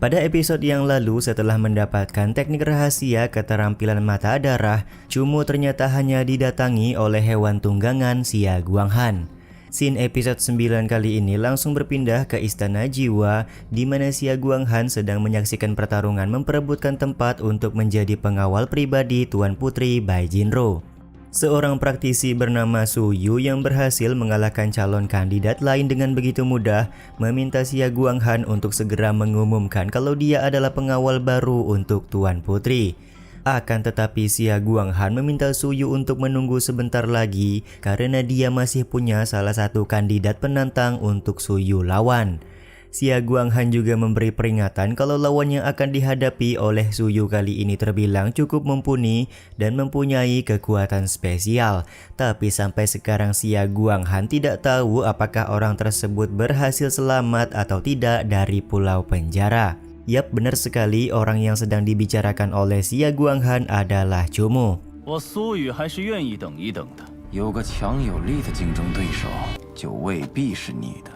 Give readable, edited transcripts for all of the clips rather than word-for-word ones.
Pada episode yang lalu, setelah mendapatkan teknik rahasia keterampilan mata darah, Chumo ternyata hanya didatangi oleh hewan tunggangan Xia Guanghan. Scene episode 9 kali ini langsung berpindah ke Istana Jiwa, di mana Xia Guanghan sedang menyaksikan pertarungan memperebutkan tempat untuk menjadi pengawal pribadi Tuan Putri Bai Jinro. Seorang praktisi bernama Su Yu yang berhasil mengalahkan calon kandidat lain dengan begitu mudah meminta Xia Guanghan untuk segera mengumumkan kalau dia adalah pengawal baru untuk Tuan Putri. Akan tetapi Xia Guanghan meminta Su Yu untuk menunggu sebentar lagi karena dia masih punya salah satu kandidat penantang untuk Su Yu lawan. Xia Guanghan juga memberi peringatan kalau lawan yang akan dihadapi oleh Su Yu kali ini terbilang cukup mumpuni dan mempunyai kekuatan spesial. Tapi sampai sekarang Xia Guanghan tidak tahu apakah orang tersebut berhasil selamat atau tidak dari pulau penjara. Yap, benar sekali, orang yang sedang dibicarakan oleh Xia Guanghan adalah Chumo. 我苏雨还是愿意等一等的。有个强有力的竞争对手，就未必是你的。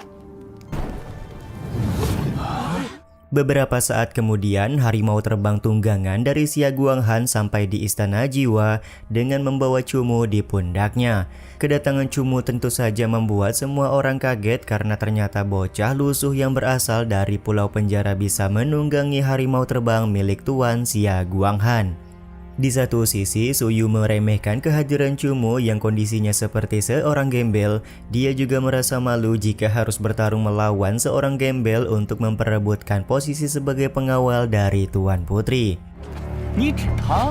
Beberapa saat kemudian, harimau terbang tunggangan dari Xia Guanghan sampai di Istana Jiwa dengan membawa Chumo di pundaknya. Kedatangan Chumo tentu saja membuat semua orang kaget karena ternyata bocah lusuh yang berasal dari pulau penjara bisa menunggangi harimau terbang milik Tuan Xia Guanghan. Di satu sisi, Su Yu meremehkan kehadiran Chumo yang kondisinya seperti seorang gembel. Dia juga merasa malu jika harus bertarung melawan seorang gembel untuk memperebutkan posisi sebagai pengawal dari Tuan Putri. 你指他，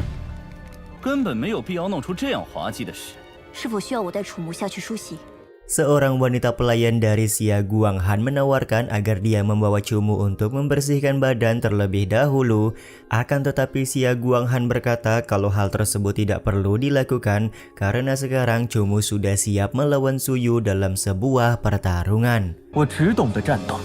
根本没有必要弄出这样滑稽的事。是否需要我带楚木下去梳洗？ Seorang wanita pelayan dari Xia Guanghan menawarkan agar dia membawa Chumo untuk membersihkan badan terlebih dahulu. Akan tetapi Xia Guanghan berkata kalau hal tersebut tidak perlu dilakukan karena sekarang Chumo sudah siap melawan Su Yu dalam sebuah pertarungan. 我只懂得战斗。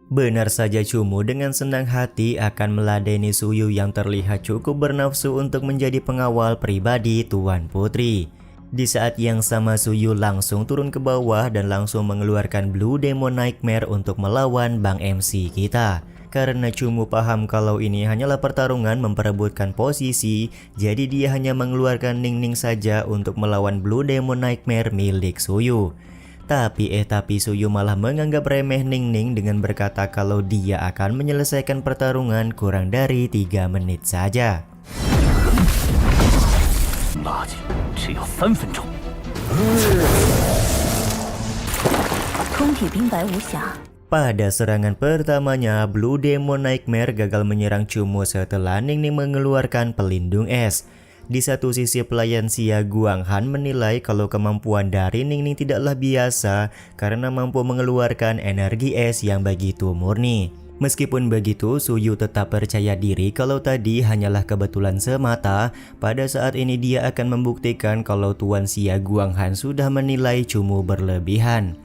Benar saja, Chumo dengan senang hati akan meladeni Su Yu yang terlihat cukup bernafsu untuk menjadi pengawal pribadi Tuan Putri. Di saat yang sama, Su Yu langsung turun ke bawah dan langsung mengeluarkan Blue Demon Nightmare untuk melawan Bang MC kita. Karena Chumo paham kalau ini hanyalah pertarungan memperebutkan posisi, jadi dia hanya mengeluarkan Ning Ning saja untuk melawan Blue Demon Nightmare milik Su Yu. Tapi Su Yu malah menganggap remeh Ning Ning dengan berkata kalau dia akan menyelesaikan pertarungan kurang dari 3 menit saja. 垃圾，只要3分钟。通体冰白无瑕。 Pada serangan pertamanya, Blue Demon Nightmare gagal menyerang Chumo setelah Ning Ning mengeluarkan pelindung es. Di satu sisi, pelayan Xia Guanghan menilai kalau kemampuan dari Ning Ning tidaklah biasa karena mampu mengeluarkan energi es yang begitu murni. Meskipun begitu, Su Yu tetap percaya diri kalau tadi hanyalah kebetulan semata. Pada saat ini dia akan membuktikan kalau Tuan Xia Guanghan sudah menilai Chumo berlebihan.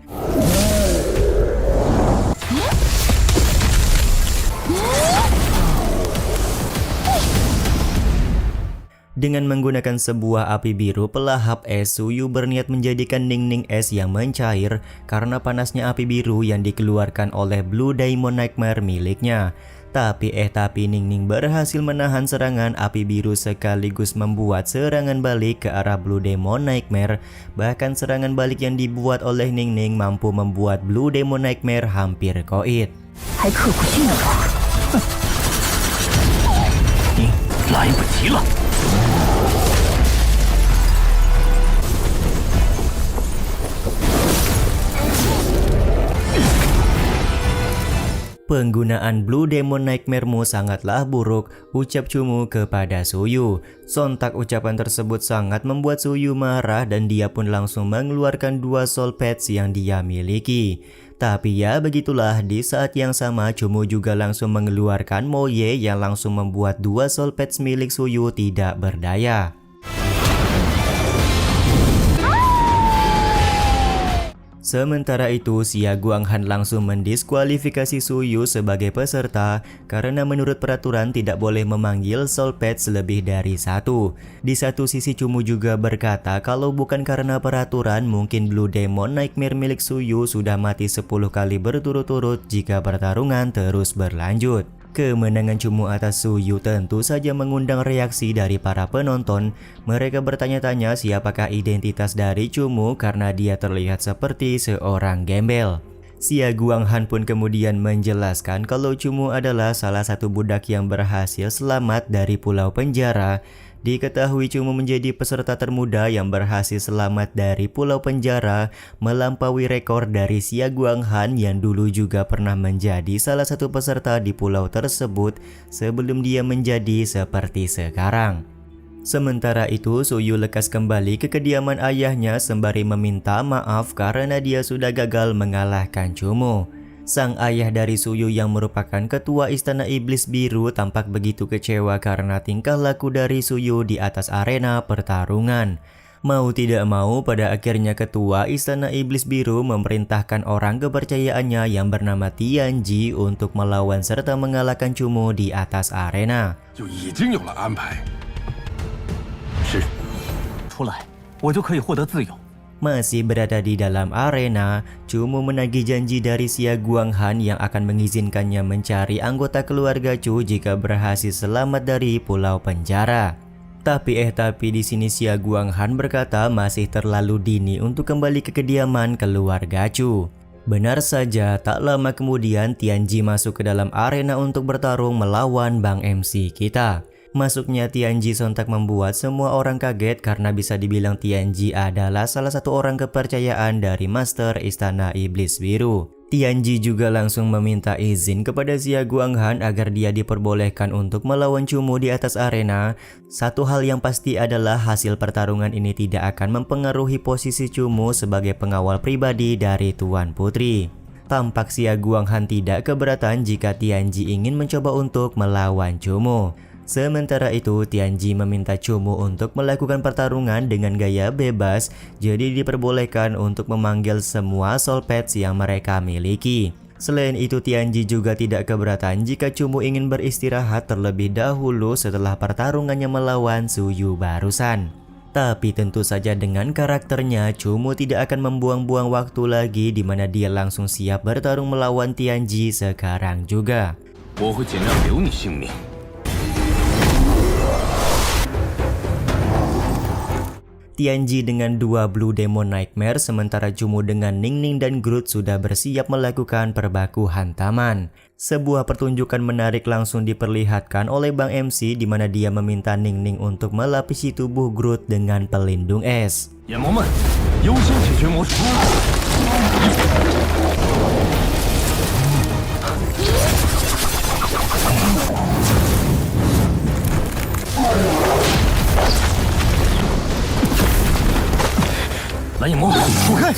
Dengan menggunakan sebuah api biru pelahap es, Su Yu berniat menjadikan Ning Ning es yang mencair karena panasnya api biru yang dikeluarkan oleh Blue Demon Nightmare miliknya. Tapi Ning Ning berhasil menahan serangan api biru sekaligus membuat serangan balik ke arah Blue Demon Nightmare. Bahkan serangan balik yang dibuat oleh Ning Ning mampu membuat Blue Demon Nightmare hampir koit. 还刻苦训练我。你来不及了。 Penggunaan Blue Demon Nightmare-mu sangatlah buruk, ucap Chumo kepada Su Yu. Sontak ucapan tersebut sangat membuat Su Yu marah dan dia pun langsung mengeluarkan 2 soul pads yang dia miliki. Tapi ya begitulah, di saat yang sama Chumo juga langsung mengeluarkan Moye yang langsung membuat 2 soul pads milik Su Yu tidak berdaya. Sementara itu, Xia Guanghan langsung mendiskualifikasi Su Yu sebagai peserta karena menurut peraturan tidak boleh memanggil soul pads lebih dari 1. Di satu sisi Chumo juga berkata kalau bukan karena peraturan mungkin Blue Demon Nightmare milik Su Yu sudah mati 10 kali berturut-turut jika pertarungan terus berlanjut. Kemenangan Cumu atas Suyu tentu saja mengundang reaksi dari para penonton. Mereka bertanya-tanya siapakah identitas dari Cumu karena dia terlihat seperti seorang gembel. Xia Guanghan pun kemudian menjelaskan kalau Cumu adalah salah satu budak yang berhasil selamat dari pulau penjara. Diketahui Cumu menjadi peserta termuda yang berhasil selamat dari pulau penjara, melampaui rekor dari Xia Guanghan yang dulu juga pernah menjadi salah satu peserta di pulau tersebut sebelum dia menjadi seperti sekarang. Sementara itu, Suyu lekas kembali ke kediaman ayahnya sembari meminta maaf karena dia sudah gagal mengalahkan Cumu. Sang ayah dari Suyu yang merupakan ketua Istana Iblis Biru tampak begitu kecewa karena tingkah laku dari Suyu di atas arena pertarungan. Mau tidak mau, pada akhirnya ketua Istana Iblis Biru memerintahkan orang kepercayaannya yang bernama Tianji untuk melawan serta mengalahkan Cumu di atas arena. 就已经有了安排。是，出来，我就可以获得自由。 Masih berada di dalam arena, Cumu menagih janji dari Xia Guanghan yang akan mengizinkannya mencari anggota keluarga Chu jika berhasil selamat dari pulau penjara. Tapi di sini Xia Guanghan berkata masih terlalu dini untuk kembali ke kediaman keluarga Chu. Benar saja, tak lama kemudian Tianji masuk ke dalam arena untuk bertarung melawan Bang MC kita. Masuknya Tianji sontak membuat semua orang kaget karena bisa dibilang Tianji adalah salah satu orang kepercayaan dari Master Istana Iblis Biru. Tianji juga langsung meminta izin kepada Xia Guanghan agar dia diperbolehkan untuk melawan Cumu di atas arena. Satu hal yang pasti adalah hasil pertarungan ini tidak akan mempengaruhi posisi Cumu sebagai pengawal pribadi dari Tuan Putri. Tampak Xia Guanghan tidak keberatan jika Tianji ingin mencoba untuk melawan Cumu. Sementara itu, Tianji meminta Cumu untuk melakukan pertarungan dengan gaya bebas, jadi diperbolehkan untuk memanggil semua soul pets yang mereka miliki. Selain itu, Tianji juga tidak keberatan jika Cumu ingin beristirahat terlebih dahulu setelah pertarungannya melawan Suyu barusan. Tapi tentu saja dengan karakternya, Cumu tidak akan membuang-buang waktu lagi di mana dia langsung siap bertarung melawan Tianji sekarang juga. 我会尽量留你性命。 Tianji dengan 2 Blue Demon Nightmare sementara Cumu dengan Ningning dan Groot sudah bersiap melakukan perbaku hantaman. Sebuah pertunjukan menarik langsung diperlihatkan oleh Bang MC di mana dia meminta Ningning untuk melapisi tubuh Groot dengan pelindung es. 眼魔们，优先解决魔术。 蓝影魔，躲开！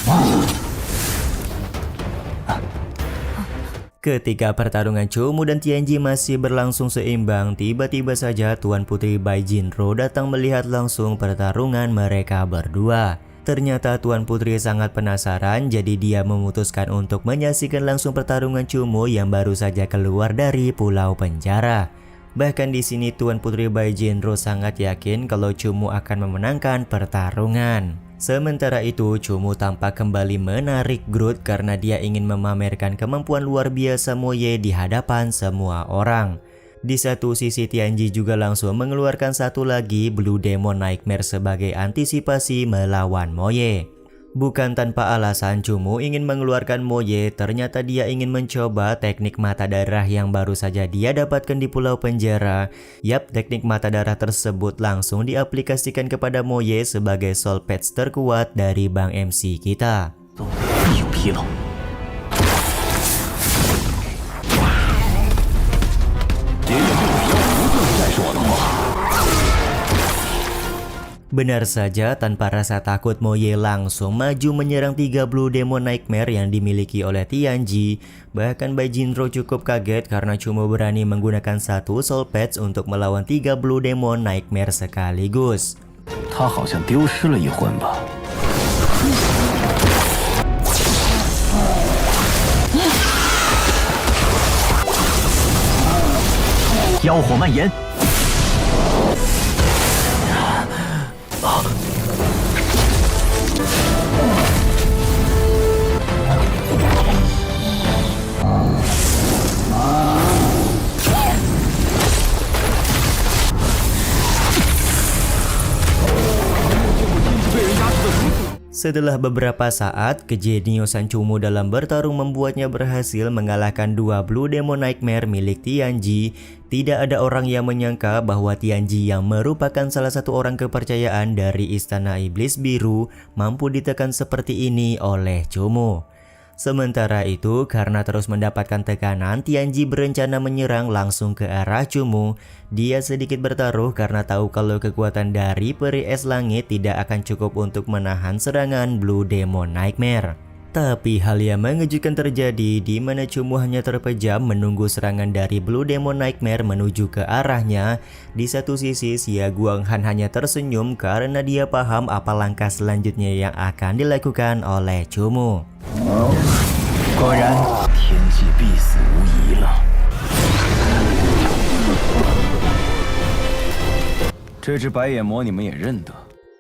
Ketika pertarungan Cumu dan Tianji masih berlangsung seimbang, tiba-tiba saja Tuan Putri Bai Jinro datang melihat langsung pertarungan mereka berdua. Ternyata Tuan Putri sangat penasaran, jadi dia memutuskan untuk menyaksikan langsung pertarungan Cumu yang baru saja keluar dari pulau penjara. Bahkan di sini Tuan Putri Bai Jinro sangat yakin kalau Cumu akan memenangkan pertarungan. Sementara itu, Cumu tampak kembali menarik Groot karena dia ingin memamerkan kemampuan luar biasa Moye di hadapan semua orang. Di satu sisi Tianji juga langsung mengeluarkan satu lagi Blue Demon Nightmare sebagai antisipasi melawan Moye. Bukan tanpa alasan Cumu ingin mengeluarkan Moye, ternyata dia ingin mencoba teknik mata darah yang baru saja dia dapatkan di pulau penjara. Yap, teknik mata darah tersebut langsung diaplikasikan kepada Moye sebagai soul pets terkuat dari Bang MC kita. 必有纰漏。 Benar saja, tanpa rasa takut Moye langsung maju menyerang 3 Blue Demon Nightmare yang dimiliki oleh Tianji. Bahkan Bai Jinro cukup kaget karena Cumu berani menggunakan satu Soul Patch untuk melawan 3 Blue Demon Nightmare sekaligus. 他好像丢失了一魂吧？妖火蔓延。 我 Setelah beberapa saat, kejeniusan Chumu dalam bertarung membuatnya berhasil mengalahkan 2 Blue Demon Nightmare milik Tianji. Tidak ada orang yang menyangka bahwa Tianji yang merupakan salah satu orang kepercayaan dari Istana Iblis Biru mampu ditekan seperti ini oleh Chumu. Sementara itu, karena terus mendapatkan tekanan, Tianji berencana menyerang langsung ke arah Chumu. Dia sedikit bertaruh karena tahu kalau kekuatan dari peri es langit tidak akan cukup untuk menahan serangan Blue Demon Nightmare. Tapi hal yang mengejutkan terjadi di mana Chumu hanya terpejam menunggu serangan dari Blue Demon Nightmare menuju ke arahnya. Di satu sisi, Xia Guanghan hanya tersenyum karena dia paham apa langkah selanjutnya yang akan dilakukan oleh Chumu. 果然，天际必死无疑了。这只白眼魔你们也认得？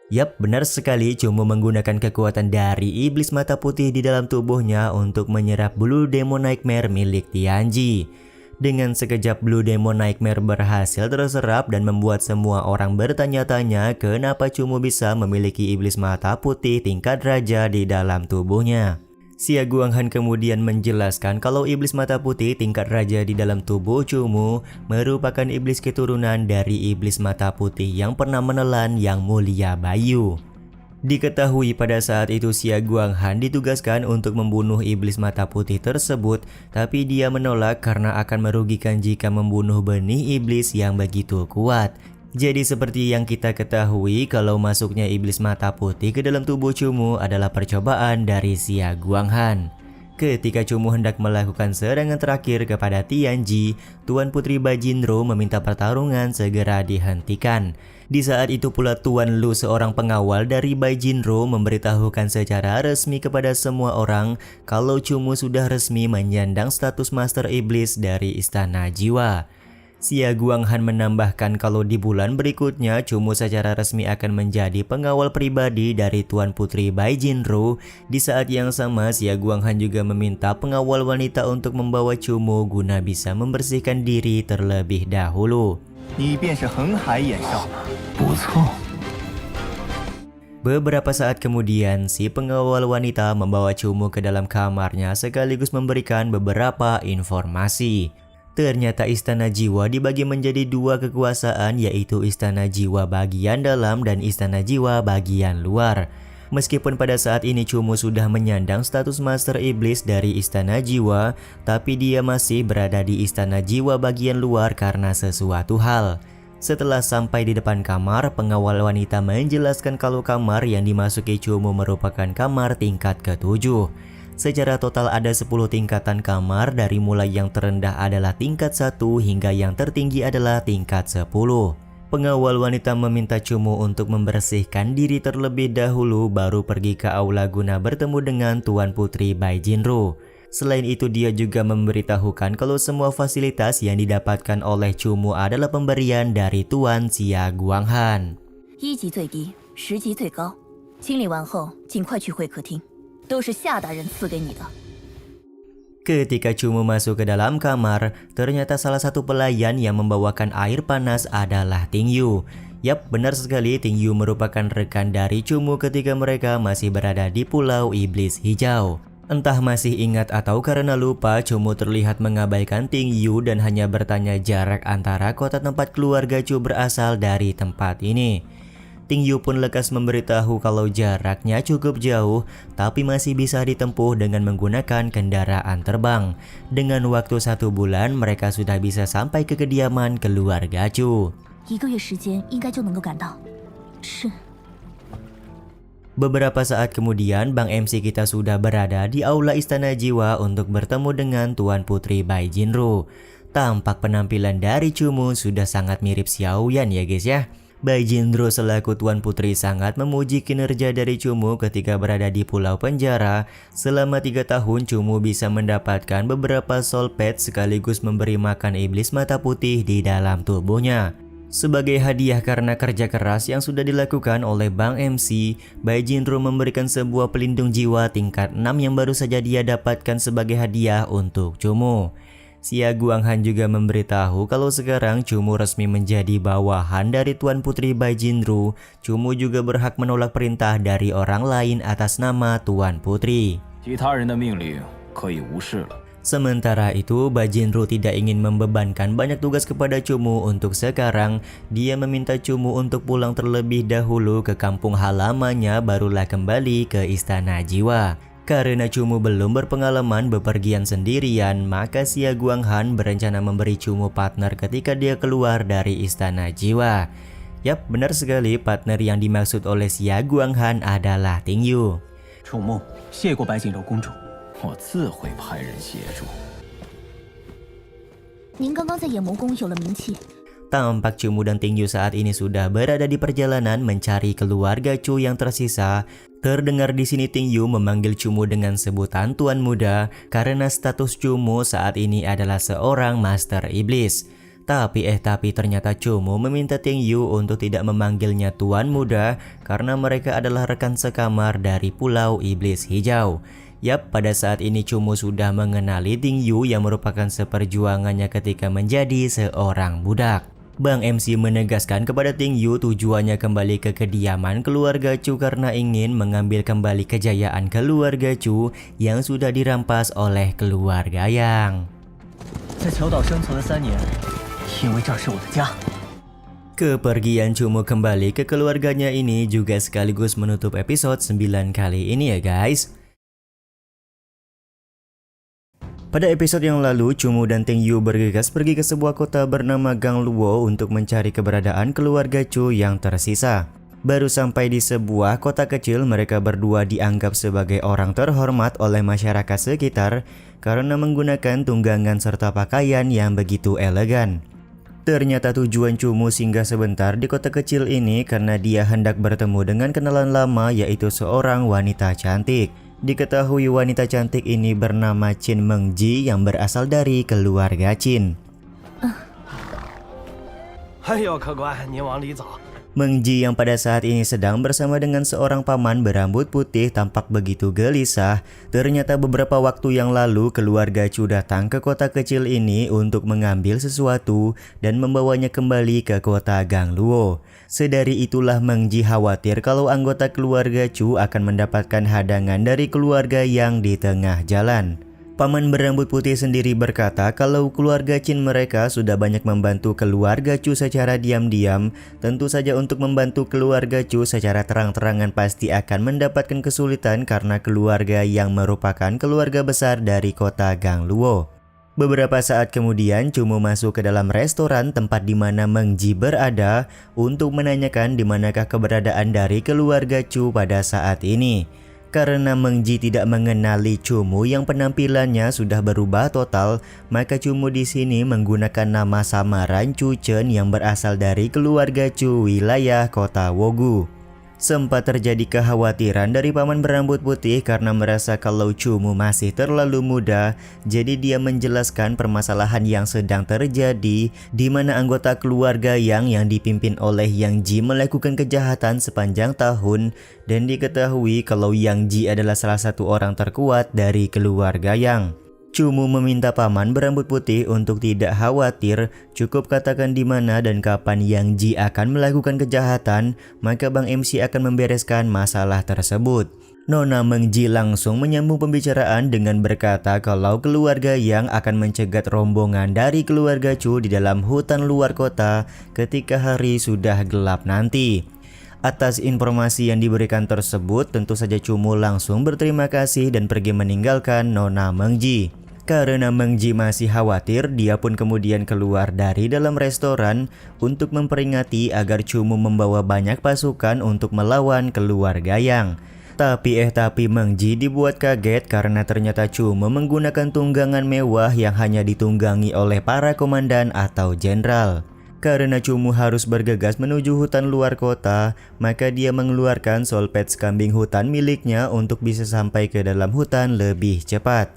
Yap, benar sekali. Chumu menggunakan kekuatan dari iblis mata putih di dalam tubuhnya untuk menyerap Blue Demon Nightmare milik Tianji. Dengan sekejap Blue Demon Nightmare berhasil terserap dan membuat semua orang bertanya-tanya kenapa Chumu bisa memiliki iblis mata putih tingkat raja di dalam tubuhnya. Xia Guanghan kemudian menjelaskan kalau iblis mata putih tingkat raja di dalam tubuh Chumu merupakan iblis keturunan dari iblis mata putih yang pernah menelan Yang Mulia Bayu. Diketahui pada saat itu Xia Guanghan ditugaskan untuk membunuh iblis mata putih tersebut, tapi dia menolak karena akan merugikan jika membunuh benih iblis yang begitu kuat. Jadi seperti yang kita ketahui kalau masuknya iblis mata putih ke dalam tubuh Chumu adalah percobaan dari Xia Guanghan. Ketika Chumu hendak melakukan serangan terakhir kepada Tianji, Tuan Putri Bajinro meminta pertarungan segera dihentikan. Di saat itu pula Tuan Lu, seorang pengawal dari Bajinro, memberitahukan secara resmi kepada semua orang kalau Chumu sudah resmi menyandang status Master Iblis dari Istana Jiwa. Xia Guanghan menambahkan kalau di bulan berikutnya Chumu secara resmi akan menjadi pengawal pribadi dari Tuan Putri Bajinro. Di saat yang sama, Xia Guanghan juga meminta pengawal wanita untuk membawa Chumu guna bisa membersihkan diri terlebih dahulu. Beberapa saat kemudian, si pengawal wanita membawa Chumu ke dalam kamarnya sekaligus memberikan beberapa informasi. Ternyata Istana Jiwa dibagi menjadi 2 kekuasaan, yaitu Istana Jiwa bagian dalam dan Istana Jiwa bagian luar. Meskipun pada saat ini Chumu sudah menyandang status Master Iblis dari Istana Jiwa, tapi dia masih berada di Istana Jiwa bagian luar karena sesuatu hal. Setelah sampai di depan kamar, pengawal wanita menjelaskan kalau kamar yang dimasuki Chumu merupakan kamar tingkat ke-7. Secara total ada 10 tingkatan kamar, dari mulai yang terendah adalah tingkat 1 hingga yang tertinggi adalah tingkat 10. Pengawal wanita meminta Chumu untuk membersihkan diri terlebih dahulu baru pergi ke aula guna bertemu dengan Tuan Putri Bajinro. Selain itu dia juga memberitahukan kalau semua fasilitas yang didapatkan oleh Chumu adalah pemberian dari Tuan Xia Guanghan. 1级最低，10级最高。清理完后，尽快去会客厅。 都是夏大人赐给你的。 Ketika Chumu masuk ke dalam kamar, ternyata salah satu pelayan yang membawakan air panas adalah Ting Yu. Yap, benar sekali, Ting Yu merupakan rekan dari Chumu ketika mereka masih berada di Pulau Iblis Hijau. Entah masih ingat atau karena lupa, Chumu terlihat mengabaikan Ting Yu dan hanya bertanya jarak antara kota tempat keluarga Chu berasal dari tempat ini. Ting Yu pun lekas memberitahu kalau jaraknya cukup jauh, tapi masih bisa ditempuh dengan menggunakan kendaraan terbang. Dengan waktu 1 bulan, mereka sudah bisa sampai ke kediaman keluarga Chu. 1个月时间应该就能够赶到。是。 Beberapa saat kemudian, Bang MC kita sudah berada di aula Istana Jiwa untuk bertemu dengan Tuan Putri Bajinro. Tampak penampilan dari Chumu sudah sangat mirip Xiaoyan ya guys ya. Bajinro selaku Tuan Putri sangat memuji kinerja dari Chumu ketika berada di pulau penjara. Selama 3 tahun Chumu bisa mendapatkan beberapa soul pet sekaligus memberi makan iblis mata putih di dalam tubuhnya. Sebagai hadiah karena kerja keras yang sudah dilakukan oleh Bang MC, Bajinro memberikan sebuah pelindung jiwa tingkat 6 yang baru saja dia dapatkan sebagai hadiah untuk Chumu. Xia Guanghan juga memberitahu kalau sekarang Cumu resmi menjadi bawahan dari Tuan Putri Bai Jinru. Cumu juga berhak menolak perintah dari orang lain atas nama Tuan Putri. 其他人的命令可以无视了。 Sementara itu, Bai Jinru tidak ingin membebankan banyak tugas kepada Cumu untuk sekarang. Dia meminta Cumu untuk pulang terlebih dahulu ke kampung halamannya barulah kembali ke Istana Jiwa. Karena Cumu belum berpengalaman bepergian sendirian, maka Xia Guanghan berencana memberi Cumu partner ketika dia keluar dari Istana Jiwa. Yap, benar sekali, partner yang dimaksud oleh Xia Guanghan adalah Ting Yu. 楚木谢过白锦柔公主。 我自会派人协助。您刚刚在眼眸宫有了名气， Tampak Cumu dan Ting Yu saat ini sudah berada di perjalanan mencari keluarga Chu yang tersisa. Terdengar di sini Ting Yu memanggil Cumu dengan sebutan Tuan Muda karena status Cumu saat ini adalah seorang Master Iblis. Tapi ternyata Cumu meminta Ting Yu untuk tidak memanggilnya Tuan Muda karena mereka adalah rekan sekamar dari Pulau Iblis Hijau. Yap, pada saat ini Cumu sudah mengenali Ting Yu yang merupakan seperjuangannya ketika menjadi seorang budak. Bang MC menegaskan kepada Ting Yu tujuannya kembali ke kediaman keluarga Chu karena ingin mengambil kembali kejayaan keluarga Chu yang sudah dirampas oleh keluarga Yang. 在求岛生存了3年，因为这儿是我的家。 Kepergian Cumu kembali ke keluarganya ini juga sekaligus menutup episode 9 kali ini ya guys. Pada episode yang lalu, Cumu dan Ting Yu bergegas pergi ke sebuah kota bernama Gangluo untuk mencari keberadaan keluarga Chu yang tersisa. Baru sampai di sebuah kota kecil, mereka berdua dianggap sebagai orang terhormat oleh masyarakat sekitar karena menggunakan tunggangan serta pakaian yang begitu elegan. Ternyata tujuan Cumu singgah sebentar di kota kecil ini karena dia hendak bertemu dengan kenalan lama yaitu seorang wanita cantik. Diketahui wanita cantik ini bernama Qin Mengji yang berasal dari keluarga Qin. 哎呦，客官，您往里走。 Mengji yang pada saat ini sedang bersama dengan seorang paman berambut putih tampak begitu gelisah. Ternyata beberapa waktu yang lalu keluarga Chu datang ke kota kecil ini untuk mengambil sesuatu dan membawanya kembali ke kota Gangluo. Sedari itulah Mengji khawatir kalau anggota keluarga Chu akan mendapatkan hadangan dari keluarga yang di tengah jalan. Paman berambut putih sendiri berkata kalau keluarga Qin mereka sudah banyak membantu keluarga Chu secara diam-diam. Tentu saja untuk membantu keluarga Chu secara terang-terangan pasti akan mendapatkan kesulitan karena keluarga yang merupakan keluarga besar dari kota Gangluo. Beberapa saat kemudian Cumu masuk ke dalam restoran tempat di mana Mengji berada untuk menanyakan di manakah keberadaan dari keluarga Chu pada saat ini. Karena Mengji tidak mengenali Cumu yang penampilannya sudah berubah total, maka Cumu di sini menggunakan nama samaran Chu Chen yang berasal dari keluarga Chu wilayah kota Wogu. Sempat terjadi kekhawatiran dari paman berambut putih karena merasa kalau Cumu masih terlalu muda, jadi dia menjelaskan permasalahan yang sedang terjadi di mana anggota keluarga yang dipimpin oleh Yang Ji melakukan kejahatan sepanjang tahun dan diketahui kalau Yang Ji adalah salah satu orang terkuat dari keluarga Yang. Cumu meminta paman berambut putih untuk tidak khawatir, cukup katakan di mana dan kapan Yang Ji akan melakukan kejahatan, maka Bang MC akan membereskan masalah tersebut. Nona Mengji langsung menyambung pembicaraan dengan berkata kalau keluarga Yang akan mencegat rombongan dari keluarga Chu di dalam hutan luar kota ketika hari sudah gelap nanti. Atas informasi yang diberikan tersebut, tentu saja Cumu langsung berterima kasih dan pergi meninggalkan Nona Mengji. Karena Mengji masih khawatir, dia pun kemudian keluar dari dalam restoran untuk memperingati agar Cumu membawa banyak pasukan untuk melawan keluarga Yang. Tapi Mengji dibuat kaget karena ternyata Cumu menggunakan tunggangan mewah yang hanya ditunggangi oleh para komandan atau jenderal. Karena Cumu harus bergegas menuju hutan luar kota, maka dia mengeluarkan solpets kambing hutan miliknya untuk bisa sampai ke dalam hutan lebih cepat.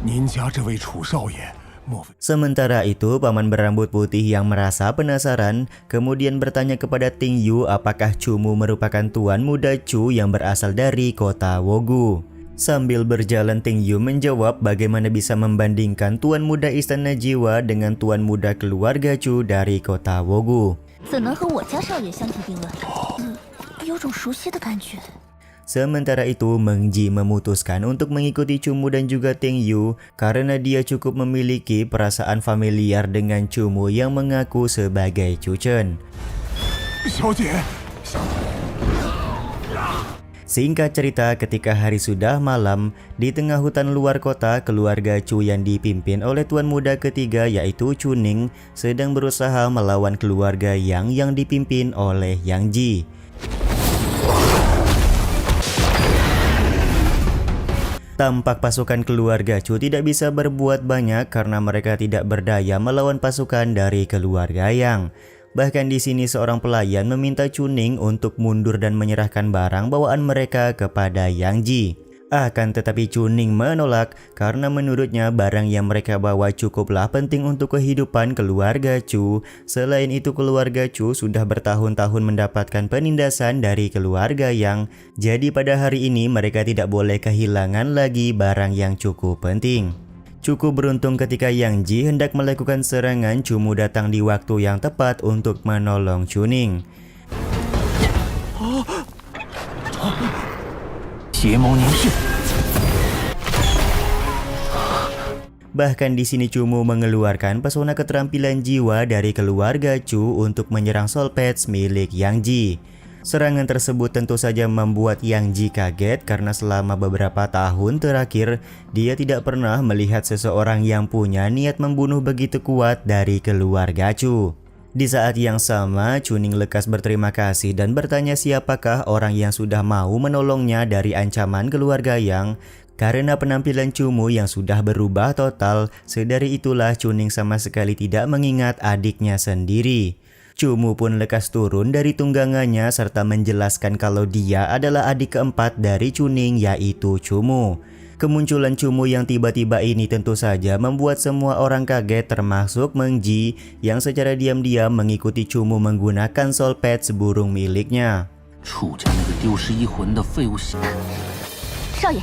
您家这位楚少爷 Sementara itu, paman berambut putih yang merasa penasaran kemudian bertanya kepada Ting Yu apakah Chumu merupakan tuan muda Chu yang berasal dari kota Wogu. Sambil berjalan, Ting Yu menjawab bagaimana bisa membandingkan tuan muda istana jiwa dengan tuan muda keluarga Chu dari kota Wogu. 怎能和我家少爷相提并论？有种熟悉的感觉。 Sementara itu, Meng Ji memutuskan untuk mengikuti Chumu dan juga Ting Yu karena dia cukup memiliki perasaan familiar dengan Chumu yang mengaku sebagai Chu Chen. Singkat cerita, ketika hari sudah malam, di tengah hutan luar kota, keluarga Chu yang dipimpin oleh tuan muda ketiga yaitu Chu Ning sedang berusaha melawan keluarga yang dipimpin oleh Yang Ji. Tampak pasukan keluarga Chu tidak bisa berbuat banyak karena mereka tidak berdaya melawan pasukan dari keluarga Yang. Bahkan di sini seorang pelayan meminta Chu Ning untuk mundur dan menyerahkan barang bawaan mereka kepada Yang Ji. Akan tetapi Chu Ning menolak karena menurutnya barang yang mereka bawa cukuplah penting untuk kehidupan keluarga Chu. Selain itu, keluarga Chu sudah bertahun-tahun mendapatkan penindasan dari keluarga Yang. Jadi pada hari ini mereka tidak boleh kehilangan lagi barang yang cukup penting. Cukup beruntung ketika Yang Ji hendak melakukan serangan, Chumu datang di waktu yang tepat untuk menolong Chu Ning. Bahkan di sini Chumu mengeluarkan pesona keterampilan jiwa dari keluarga Chu untuk menyerang Soul Patch milik Yang Ji. Serangan tersebut tentu saja membuat Yang Ji kaget karena selama beberapa tahun terakhir dia tidak pernah melihat seseorang yang punya niat membunuh begitu kuat dari keluarga Chu. Di saat yang sama, Chu Ning lekas berterima kasih dan bertanya siapakah orang yang sudah mau menolongnya dari ancaman keluarga Yang. Karena penampilan Chumu yang sudah berubah total, sedari itulah Chu Ning sama sekali tidak mengingat adiknya sendiri. Chumu pun lekas turun dari tunggangannya serta menjelaskan kalau dia adalah adik keempat dari Chu Ning yaitu Chumu. Kemunculan Chumu yang tiba-tiba ini tentu saja membuat semua orang kaget termasuk Meng Ji yang secara diam-diam mengikuti Chumu menggunakan Soul Patch burung miliknya. 楚家那个丢失一魂的废物小。少爷，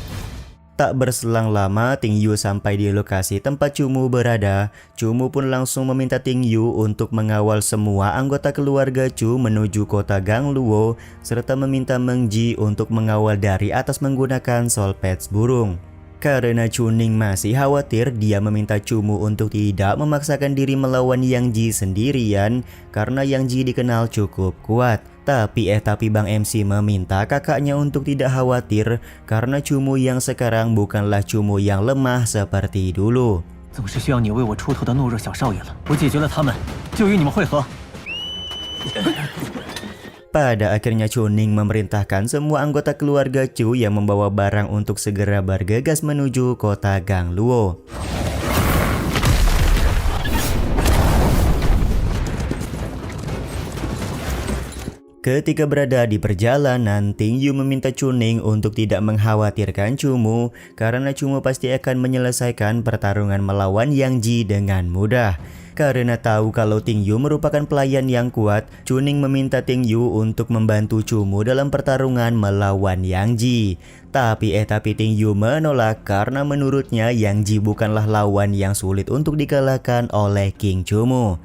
Tak berselang lama, Ting Yu sampai di lokasi tempat Chumu berada. Chumu pun langsung meminta Ting Yu untuk mengawal semua anggota keluarga Chu menuju kota Gangluo, serta meminta Meng Ji untuk mengawal dari atas menggunakan Soul Patch burung. Karena Chu Ning masih khawatir, dia meminta Chumu untuk tidak memaksakan diri melawan Yang Ji sendirian karena Yang Ji dikenal cukup kuat. Tapi Bang MC meminta kakaknya untuk tidak khawatir karena Chumu yang sekarang bukanlah Chumu yang lemah seperti dulu. 总是需要你为我出头的懦弱小少爷了。我解决了他们，就与你们会合。 Pada akhirnya Chu Ning memerintahkan semua anggota keluarga Chu yang membawa barang untuk segera bergegas menuju kota Gangluo. Ketika berada di perjalanan, Ting Yu meminta Chu Ning untuk tidak mengkhawatirkan Chumu karena Chumu pasti akan menyelesaikan pertarungan melawan Yang Ji dengan mudah. Karena tahu kalau Ting Yu merupakan pelayan yang kuat, Chu Ning meminta Ting Yu untuk membantu Chumu dalam pertarungan melawan Yang Ji. Tapi Ting Yu menolak karena menurutnya Yang Ji bukanlah lawan yang sulit untuk dikalahkan oleh King Chumu.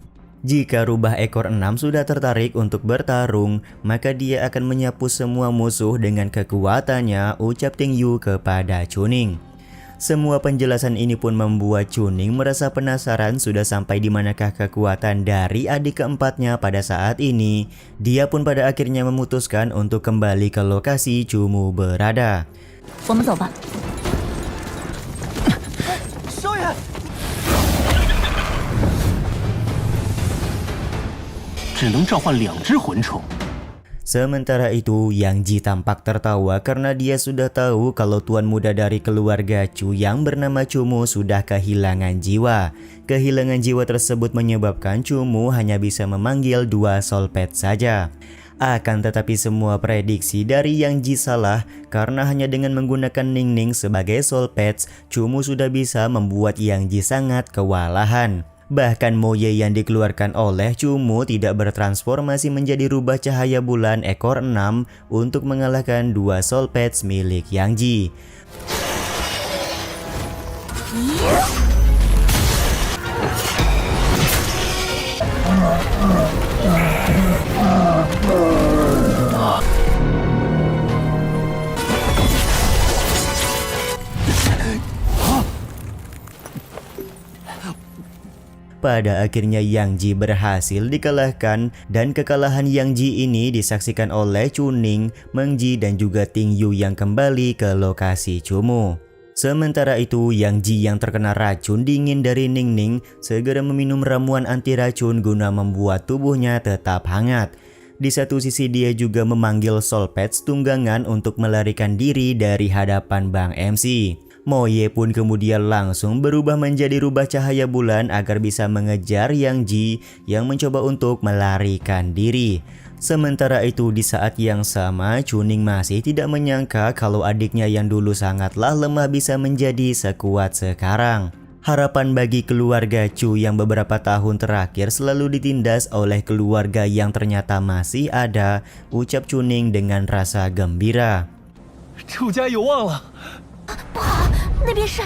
Jika rubah ekor 6 sudah tertarik untuk bertarung, maka dia akan menyapu semua musuh dengan kekuatannya, ucap Ting Yu kepada Chu Ning. Semua penjelasan ini pun membuat Chu Ning merasa penasaran sudah sampai di manakah kekuatan dari adik keempatnya pada saat ini. Dia pun pada akhirnya memutuskan untuk kembali ke lokasi Chumu berada. 我们走吧。少爷， 只能召唤2只魂宠。 Sementara itu, Yang Ji tampak tertawa karena dia sudah tahu kalau tuan muda dari keluarga Chu yang bernama Chumu sudah kehilangan jiwa. Kehilangan jiwa tersebut menyebabkan Chumu hanya bisa memanggil 2 Soul Patch saja. Akan tetapi semua prediksi dari Yang Ji salah karena hanya dengan menggunakan Ning Ning sebagai Soul Patch, Chumu sudah bisa membuat Yang Ji sangat kewalahan. Bahkan Moye yang dikeluarkan oleh Chumu tidak bertransformasi menjadi rubah cahaya bulan ekor 6 untuk mengalahkan 2 Soul Patch milik Yang Ji. Pada akhirnya Yang Ji berhasil dikalahkan dan kekalahan Yang Ji ini disaksikan oleh Chuning, Meng Ji dan juga Ting Yu yang kembali ke lokasi Chumu. Sementara itu Yang Ji yang terkena racun dingin dari Ning Ning segera meminum ramuan anti racun guna membuat tubuhnya tetap hangat. Di satu sisi dia juga memanggil Soul Patch tunggangan untuk melarikan diri dari hadapan Bang MC. Moye pun kemudian langsung berubah menjadi rubah cahaya bulan agar bisa mengejar Yang Ji yang mencoba untuk melarikan diri. Sementara itu di saat yang sama Chuning masih tidak menyangka kalau adiknya yang dulu sangatlah lemah bisa menjadi sekuat sekarang. Harapan bagi keluarga Chu yang beberapa tahun terakhir selalu ditindas oleh keluarga yang ternyata masih ada, ucap Chuning dengan rasa gembira. 楚家有望了。 那边是。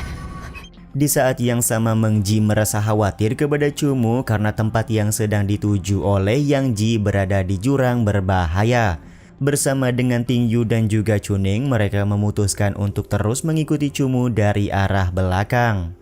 Di saat yang sama Meng Ji merasa khawatir kepada Chumu karena tempat yang sedang dituju oleh Yang Ji berada di jurang berbahaya. Bersama dengan Ting Yu dan juga Chuning, mereka memutuskan untuk terus mengikuti Chumu dari arah belakang.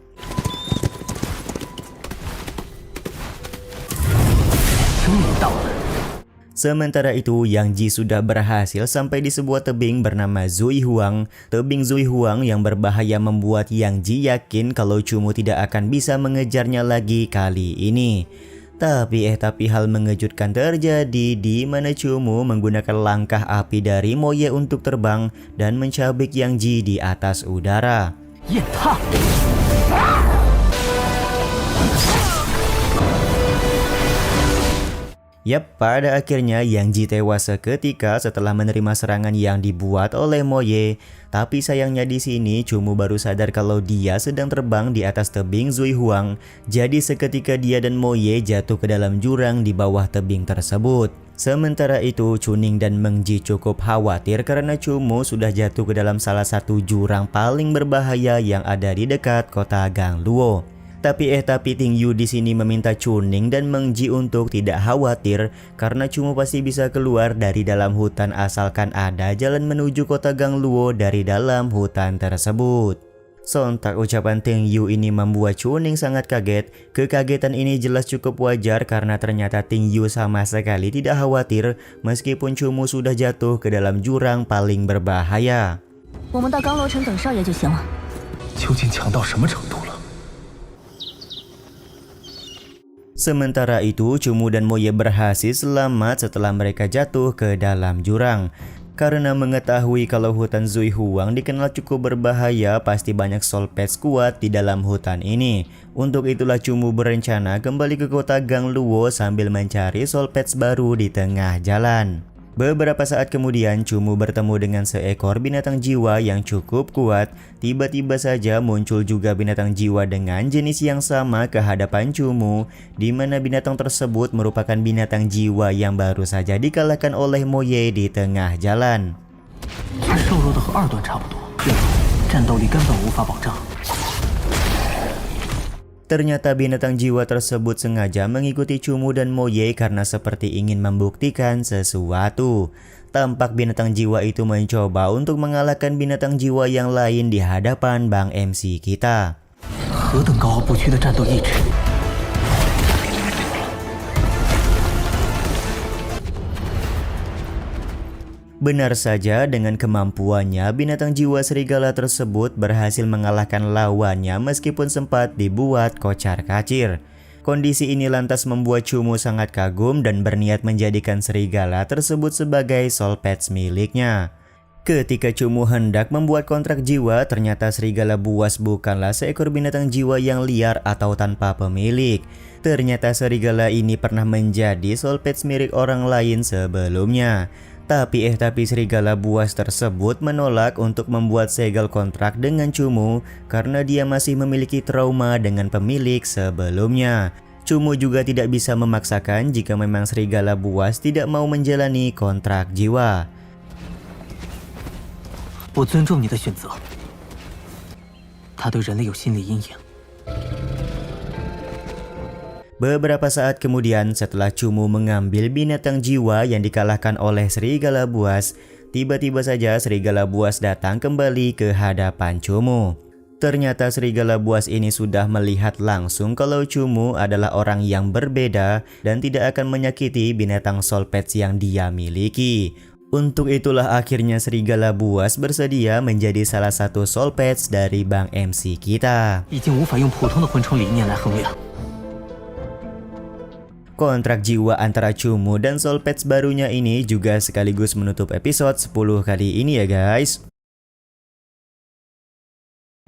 Sementara itu, Yang Ji sudah berhasil sampai di sebuah tebing bernama Zui Huang. Tebing Zui Huang yang berbahaya membuat Yang Ji yakin kalau Chumu tidak akan bisa mengejarnya lagi kali ini. Tapi hal mengejutkan terjadi di mana Chumu menggunakan langkah api dari Moye untuk terbang dan mencabik Yang Ji di atas udara. Yap, pada akhirnya Yang Ji tewas seketika setelah menerima serangan yang dibuat oleh Moye. Tapi sayangnya di sini Chumu baru sadar kalau dia sedang terbang di atas tebing Zui Huang. Jadi seketika dia dan Moye jatuh ke dalam jurang di bawah tebing tersebut. Sementara itu Chuning dan Meng Ji cukup khawatir karena Chumu sudah jatuh ke dalam salah satu jurang paling berbahaya yang ada di dekat kota Gangluo. Tapi Ting Yu di sini meminta Chuning dan Meng Ji untuk tidak khawatir karena Chumu pasti bisa keluar dari dalam hutan asalkan ada jalan menuju kota Gangluo dari dalam hutan tersebut. Sontak ucapan Ting Yu ini membuat Chuning sangat kaget. Kekagetan ini jelas cukup wajar karena ternyata Ting Yu sama sekali tidak khawatir meskipun Chumu sudah jatuh ke dalam jurang paling berbahaya. 我们到刚罗城等少爷就行了。究竟强到什么程度了？ Sementara itu, Chumu dan Moye berhasil selamat setelah mereka jatuh ke dalam jurang. Karena mengetahui kalau hutan Zui Huang dikenal cukup berbahaya, pasti banyak Soul Patch kuat di dalam hutan ini. Untuk itulah Chumu berencana kembali ke kota Gangluo sambil mencari Soul Patch baru di tengah jalan. Beberapa saat kemudian Chumu bertemu dengan seekor binatang jiwa yang cukup kuat. Tiba-tiba saja muncul juga binatang jiwa dengan jenis yang sama ke hadapan Chumu, di mana binatang tersebut merupakan binatang jiwa yang baru saja dikalahkan oleh Moye di tengah jalan. 瘦弱的和2段差不多，战斗力根本无法保障。 Ternyata binatang jiwa tersebut sengaja mengikuti Chumu dan Moye karena seperti ingin membuktikan sesuatu. Tampak binatang jiwa itu mencoba untuk mengalahkan binatang jiwa yang lain di hadapan Bang MC kita. 何等高傲不屈的战斗意志！ Benar saja, dengan kemampuannya, binatang jiwa serigala tersebut berhasil mengalahkan lawannya meskipun sempat dibuat kocar-kacir. Kondisi ini lantas membuat Chumu sangat kagum dan berniat menjadikan serigala tersebut sebagai Soul Patch miliknya. Ketika Cumu hendak membuat kontrak jiwa, ternyata serigala buas bukanlah seekor binatang jiwa yang liar atau tanpa pemilik. Ternyata serigala ini pernah menjadi soul pets milik orang lain sebelumnya. Tapi serigala buas tersebut menolak untuk membuat segel kontrak dengan Cumu karena dia masih memiliki trauma dengan pemilik sebelumnya. Cumu juga tidak bisa memaksakan jika memang serigala buas tidak mau menjalani kontrak jiwa. 我尊重你的选择。他对人类有心理阴影。 Beberapa saat kemudian setelah Cumu mengambil binatang jiwa yang dikalahkan oleh serigala buas, tiba-tiba saja serigala buas datang kembali ke hadapan Cumu. Ternyata serigala buas ini sudah melihat langsung kalau Cumu adalah orang yang berbeda dan tidak akan menyakiti binatang soul pets yang dia miliki. Untuk itulah akhirnya serigala buas bersedia menjadi salah satu soul pets dari Bang MC kita. 已经无法用普通的魂虫理念来衡量。 Kontrak jiwa antara Cumu dan soul pets barunya ini juga sekaligus menutup episode 10 kali ini ya guys.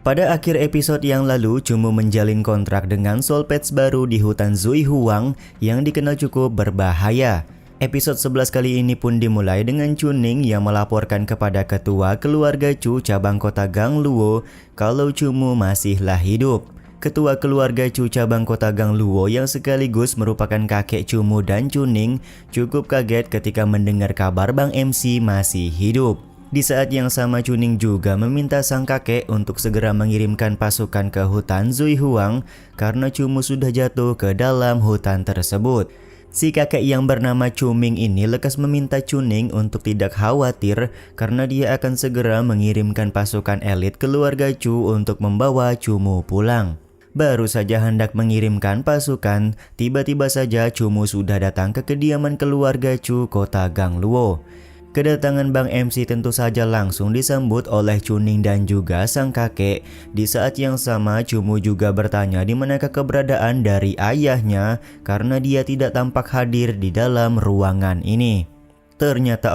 Pada akhir episode yang lalu, Cumu menjalin kontrak dengan soul pets baru di hutan Zui Huang yang dikenal cukup berbahaya. Episode 11 kali ini pun dimulai dengan Chuning yang melaporkan kepada ketua keluarga Chu cabang kota Gangluo kalau Cumu masihlah hidup. Ketua keluarga Chu cabang kota Gangluo yang sekaligus merupakan kakek Cumu dan Chuning cukup kaget ketika mendengar kabar Bang MC masih hidup. Di saat yang sama Chuning juga meminta sang kakek untuk segera mengirimkan pasukan ke hutan Zui Huang karena Cumu sudah jatuh ke dalam hutan tersebut. Si kakek yang bernama Cuming ini lekas meminta Chuning untuk tidak khawatir karena dia akan segera mengirimkan pasukan elit keluarga Chu untuk membawa Cumu pulang. Baru saja hendak mengirimkan pasukan, tiba-tiba saja Cumu sudah datang ke kediaman keluarga Chu kota Gangluo. Kedatangan Bang MC tentu saja langsung disambut oleh Chuning dan juga sang kakek. Di saat yang sama Cumu juga bertanya di manakah keberadaan dari ayahnya karena dia tidak tampak hadir di dalam ruangan ini. Ternyata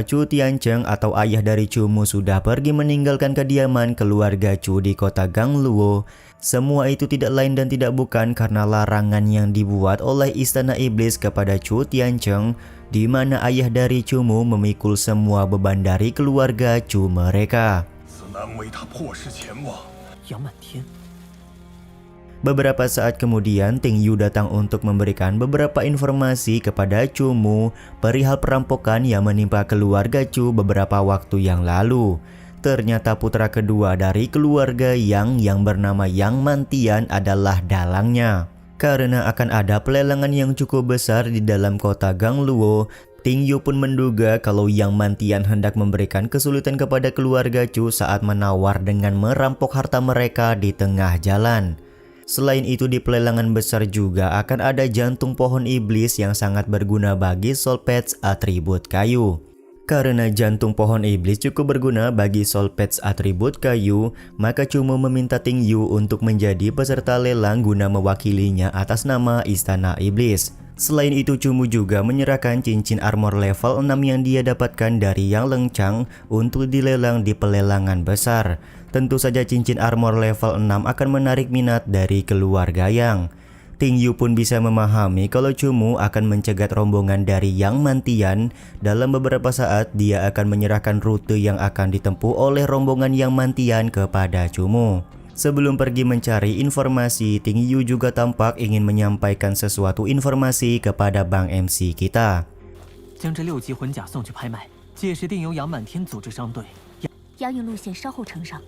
Chu Tiancheng atau ayah dari Cumu sudah pergi meninggalkan kediaman keluarga Chu di kota Gangluo. Semua itu tidak lain dan tidak bukan karena larangan yang dibuat oleh Istana Iblis kepada Chu Tiancheng, di mana ayah dari Cumu memikul semua beban dari keluarga Chu mereka. 此男为他破势前往。 杨满天， Beberapa saat kemudian Ting Yu datang untuk memberikan beberapa informasi kepada Cumu perihal perampokan yang menimpa keluarga Chu beberapa waktu yang lalu. Ternyata putra kedua dari keluarga yang bernama Yang Mantian adalah dalangnya. Karena akan ada pelelangan yang cukup besar di dalam kota Gangluo, Ting Yu pun menduga kalau Yang Mantian hendak memberikan kesulitan kepada keluarga Chu saat menawar dengan merampok harta mereka di tengah jalan. Selain itu di pelelangan besar juga akan ada jantung pohon iblis yang sangat berguna bagi soul pets atribut kayu. Karena jantung pohon iblis cukup berguna bagi soul pets atribut kayu, maka Cumu meminta Ting Yu untuk menjadi peserta lelang guna mewakilinya atas nama Istana Iblis. Selain itu Cumu juga menyerahkan cincin armor level 6 yang dia dapatkan dari Yang Lengchang untuk dilelang di pelelangan besar. Tentu saja cincin armor level 6 akan menarik minat dari keluarga Yang. Ting Yu pun bisa memahami kalau Cumu akan mencegat rombongan dari Yang Mantian. Dalam beberapa saat dia akan menyerahkan rute yang akan ditempuh oleh rombongan Yang Mantian kepada Cumu. Sebelum pergi mencari informasi, Ting Yu juga tampak ingin menyampaikan sesuatu informasi kepada Bang MC kita. 将这6级魂甲送去拍卖，届时定由杨满天组织商队。押运路线稍后呈上。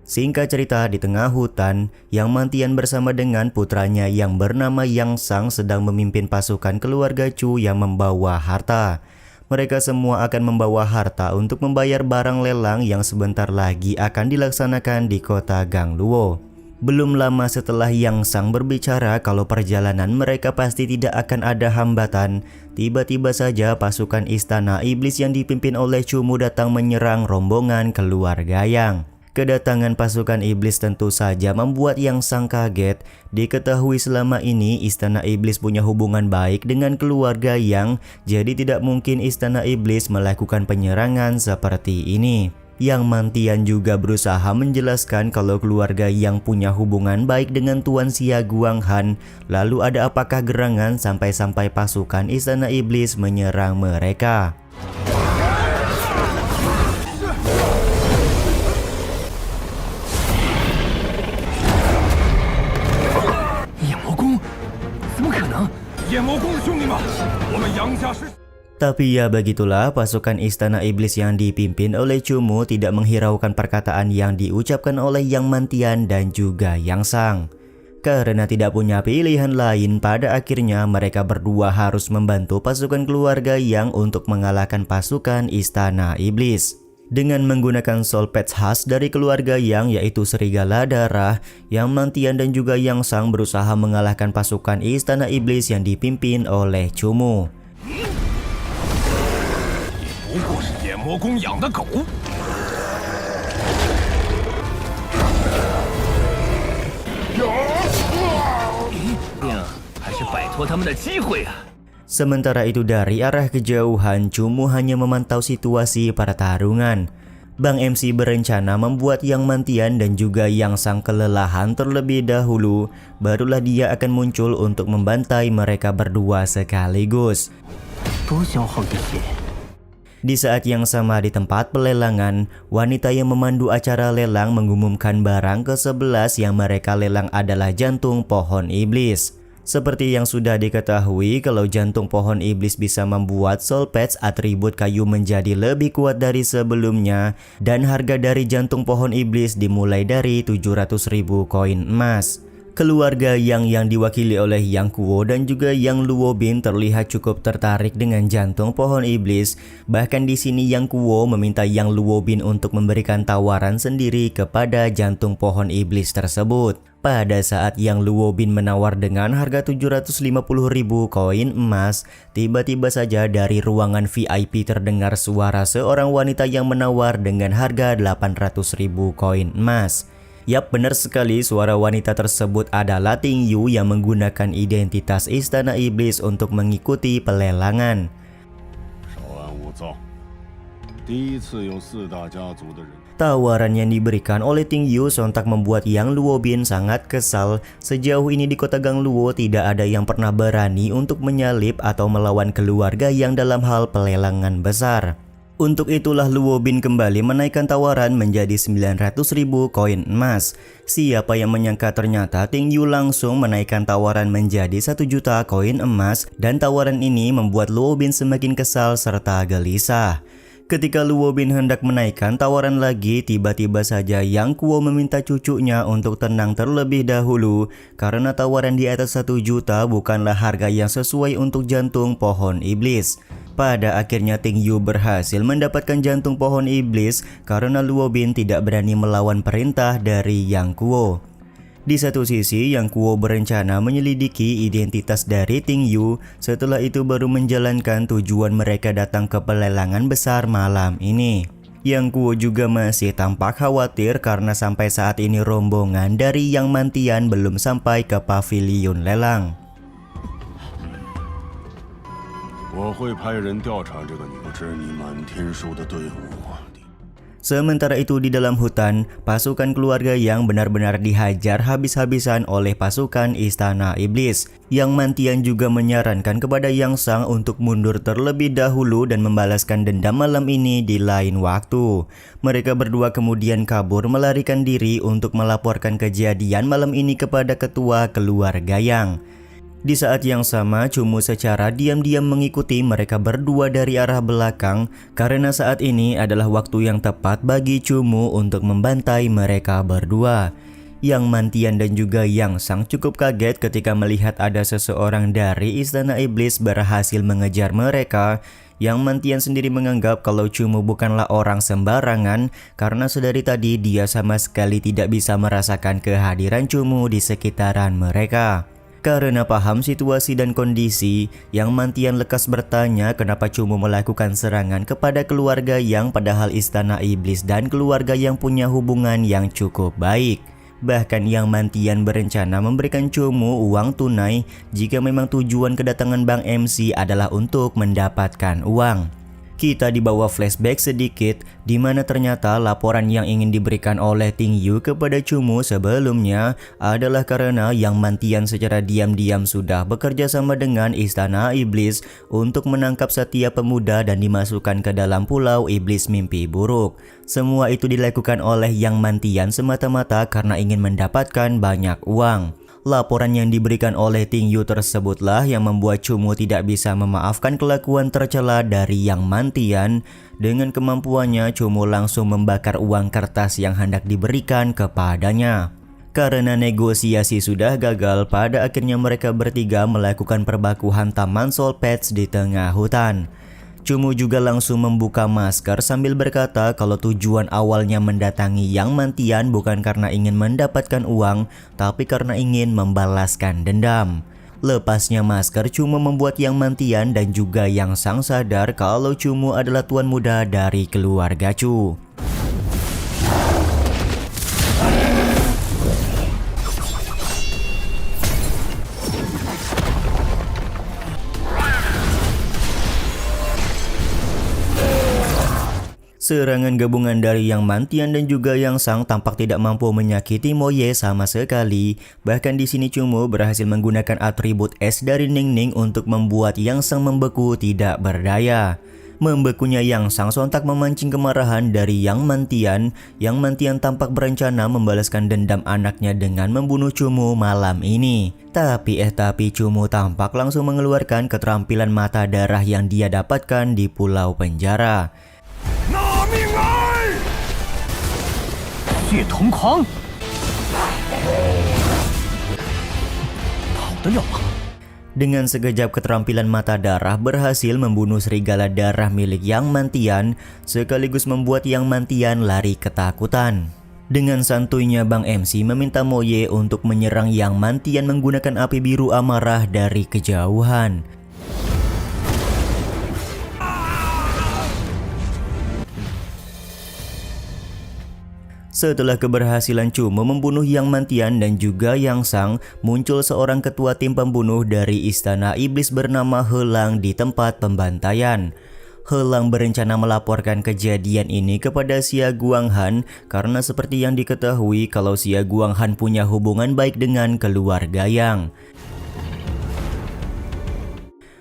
Singkat cerita, di tengah hutan, Yang Mantian bersama dengan putranya yang bernama Yang Sang sedang memimpin pasukan keluarga Chu yang membawa harta. Mereka semua akan membawa harta untuk membayar barang lelang yang sebentar lagi akan dilaksanakan di kota Gangluo. Belum lama setelah Yang Sang berbicara kalau perjalanan mereka pasti tidak akan ada hambatan, tiba-tiba saja pasukan Istana Iblis yang dipimpin oleh Cumu datang menyerang rombongan keluarga Yang. Kedatangan pasukan iblis tentu saja membuat Yang Sang kaget. Diketahui selama ini Istana Iblis punya hubungan baik dengan keluarga Yang, jadi tidak mungkin Istana Iblis melakukan penyerangan seperti ini. Yang Mantian juga berusaha menjelaskan kalau keluarga Yang punya hubungan baik dengan Tuan Xia Guanghan. Lalu ada apakah gerangan sampai-sampai pasukan Istana Iblis menyerang mereka? Tapi ya begitulah, pasukan Istana Iblis yang dipimpin oleh Cumu tidak menghiraukan perkataan yang diucapkan oleh Yang Mantian dan juga Yang Sang. Karena tidak punya pilihan lain, pada akhirnya mereka berdua harus membantu pasukan keluarga Yang untuk mengalahkan pasukan Istana Iblis. Dengan menggunakan soul patch khas dari keluarga Yang, yaitu Serigala Darah, Yang Mantian dan juga Yang Sang berusaha mengalahkan pasukan Istana Iblis yang dipimpin oleh Cumu. Sementara itu dari arah kejauhan, Cumu hanya memantau situasi pertarungan. Bang MC berencana membuat Yang Mantian dan juga Yang Sang kelelahan terlebih dahulu, barulah dia akan muncul untuk membantai mereka berdua sekaligus. Di saat yang sama di tempat pelelangan, wanita yang memandu acara lelang mengumumkan barang ke-11 yang mereka lelang adalah jantung pohon iblis. Seperti yang sudah diketahui, kalau jantung pohon iblis bisa membuat soul patch atribut kayu menjadi lebih kuat dari sebelumnya, dan harga dari jantung pohon iblis dimulai dari 700.000 koin emas. Keluarga yang diwakili oleh Yang Kuo dan juga Yang Luo Bin terlihat cukup tertarik dengan jantung pohon iblis. Bahkan di sini Yang Kuo meminta Yang Luo Bin untuk memberikan tawaran sendiri kepada jantung pohon iblis tersebut. Pada saat Yang Luo Bin menawar dengan harga 750.000 koin emas, tiba-tiba saja dari ruangan VIP terdengar suara seorang wanita yang menawar dengan harga 800.000 koin emas. Yap, benar sekali, suara wanita tersebut adalah Ting Yu yang menggunakan identitas Istana Iblis untuk mengikuti pelelangan. Tawaran yang diberikan oleh Ting Yu sontak membuat Yang Luo Bin sangat kesal. Sejauh ini di kota Gangluo tidak ada yang pernah berani untuk menyalip atau melawan keluarga Yang dalam hal pelelangan besar. Untuk itulah Luo Bin kembali menaikkan tawaran menjadi 900.000 koin emas. Siapa yang menyangka ternyata Ting Yu langsung menaikkan tawaran menjadi 1 juta koin emas, dan tawaran ini membuat Luo Bin semakin kesal serta gelisah. Ketika Luo Bin hendak menaikkan tawaran lagi, tiba-tiba saja Yang Kuo meminta cucunya untuk tenang terlebih dahulu, karena tawaran di atas 1 juta bukanlah harga yang sesuai untuk jantung pohon iblis. Pada akhirnya Ting Yu berhasil mendapatkan jantung pohon iblis karena Luo Bin tidak berani melawan perintah dari Yang Kuo. Di satu sisi, Yang Kuo berencana menyelidiki identitas dari Ting Yu, setelah itu baru menjalankan tujuan mereka datang ke pelelangan besar malam ini. Yang Kuo juga masih tampak khawatir karena sampai saat ini rombongan dari Yang Mantian belum sampai ke pavilion lelang. Sementara itu di dalam hutan, pasukan keluarga Yang benar-benar dihajar habis-habisan oleh pasukan Istana Iblis. Yang Mantian juga menyarankan kepada Yang Sang untuk mundur terlebih dahulu dan membalaskan dendam malam ini di lain waktu. Mereka berdua kemudian kabur melarikan diri untuk melaporkan kejadian malam ini kepada ketua keluarga Yang. Di saat yang sama, Cumu secara diam-diam mengikuti mereka berdua dari arah belakang karena saat ini adalah waktu yang tepat bagi Cumu untuk membantai mereka berdua. Yang Mantian dan juga Yang Sang cukup kaget ketika melihat ada seseorang dari Istana Iblis berhasil mengejar mereka. Yang Mantian sendiri menganggap kalau Cumu bukanlah orang sembarangan karena sedari tadi dia sama sekali tidak bisa merasakan kehadiran Cumu di sekitaran mereka. Karena paham situasi dan kondisi, Yang Mantian lekas bertanya kenapa Cumu melakukan serangan kepada keluarga Yang padahal Istana Iblis dan keluarga Yang punya hubungan yang cukup baik. Bahkan Yang Mantian berencana memberikan Cumu uang tunai jika memang tujuan kedatangan Bang MC adalah untuk mendapatkan uang. Kita dibawa flashback sedikit di mana ternyata laporan yang ingin diberikan oleh Ting Yu kepada Cumu sebelumnya adalah karena Yang Mantian secara diam-diam sudah bekerja sama dengan Istana Iblis untuk menangkap setiap pemuda dan dimasukkan ke dalam Pulau Iblis Mimpi Buruk. Semua itu dilakukan oleh Yang Mantian semata-mata karena ingin mendapatkan banyak uang. Laporan yang diberikan oleh Ting Yu tersebutlah yang membuat Cumu tidak bisa memaafkan kelakuan tercela dari Yang Mantian. Dengan kemampuannya, Cumu langsung membakar uang kertas yang hendak diberikan kepadanya. Karena negosiasi sudah gagal, pada akhirnya mereka bertiga melakukan perbaku hantam Soul Patch di tengah hutan. Cumu juga langsung membuka masker sambil berkata kalau tujuan awalnya mendatangi Yang Mantian bukan karena ingin mendapatkan uang, tapi karena ingin membalaskan dendam. Lepasnya masker, Cumu membuat Yang Mantian dan juga Yang Sang sadar kalau Cumu adalah tuan muda dari keluarga Chu. Serangan gabungan dari Yang Mantian dan juga Yang Sang tampak tidak mampu menyakiti Moye sama sekali. Bahkan di sini Cumu berhasil menggunakan atribut es dari Ning Ning untuk membuat Yang Sang membeku tidak berdaya. Membekunya Yang Sang sontak memancing kemarahan dari Yang Mantian. Yang Mantian tampak berencana membalaskan dendam anaknya dengan membunuh Cumu malam ini. Tapi Cumu tampak langsung mengeluarkan keterampilan mata darah yang dia dapatkan di pulau penjara. 血瞳狂，跑得了吗？ Dengan sekejap keterampilan mata darah berhasil membunuh serigala darah milik Yang Mantian, sekaligus membuat Yang Mantian lari ketakutan. Dengan santuinya Bang MC meminta Moye untuk menyerang Yang Mantian menggunakan api biru amarah dari kejauhan. Setelah keberhasilan Cumu membunuh Yang Mantian dan juga Yang Sang, muncul seorang ketua tim pembunuh dari Istana Iblis bernama Helang di tempat pembantaian. Helang berencana melaporkan kejadian ini kepada Xia Guanghan karena seperti yang diketahui kalau Xia Guanghan punya hubungan baik dengan keluarga Yang.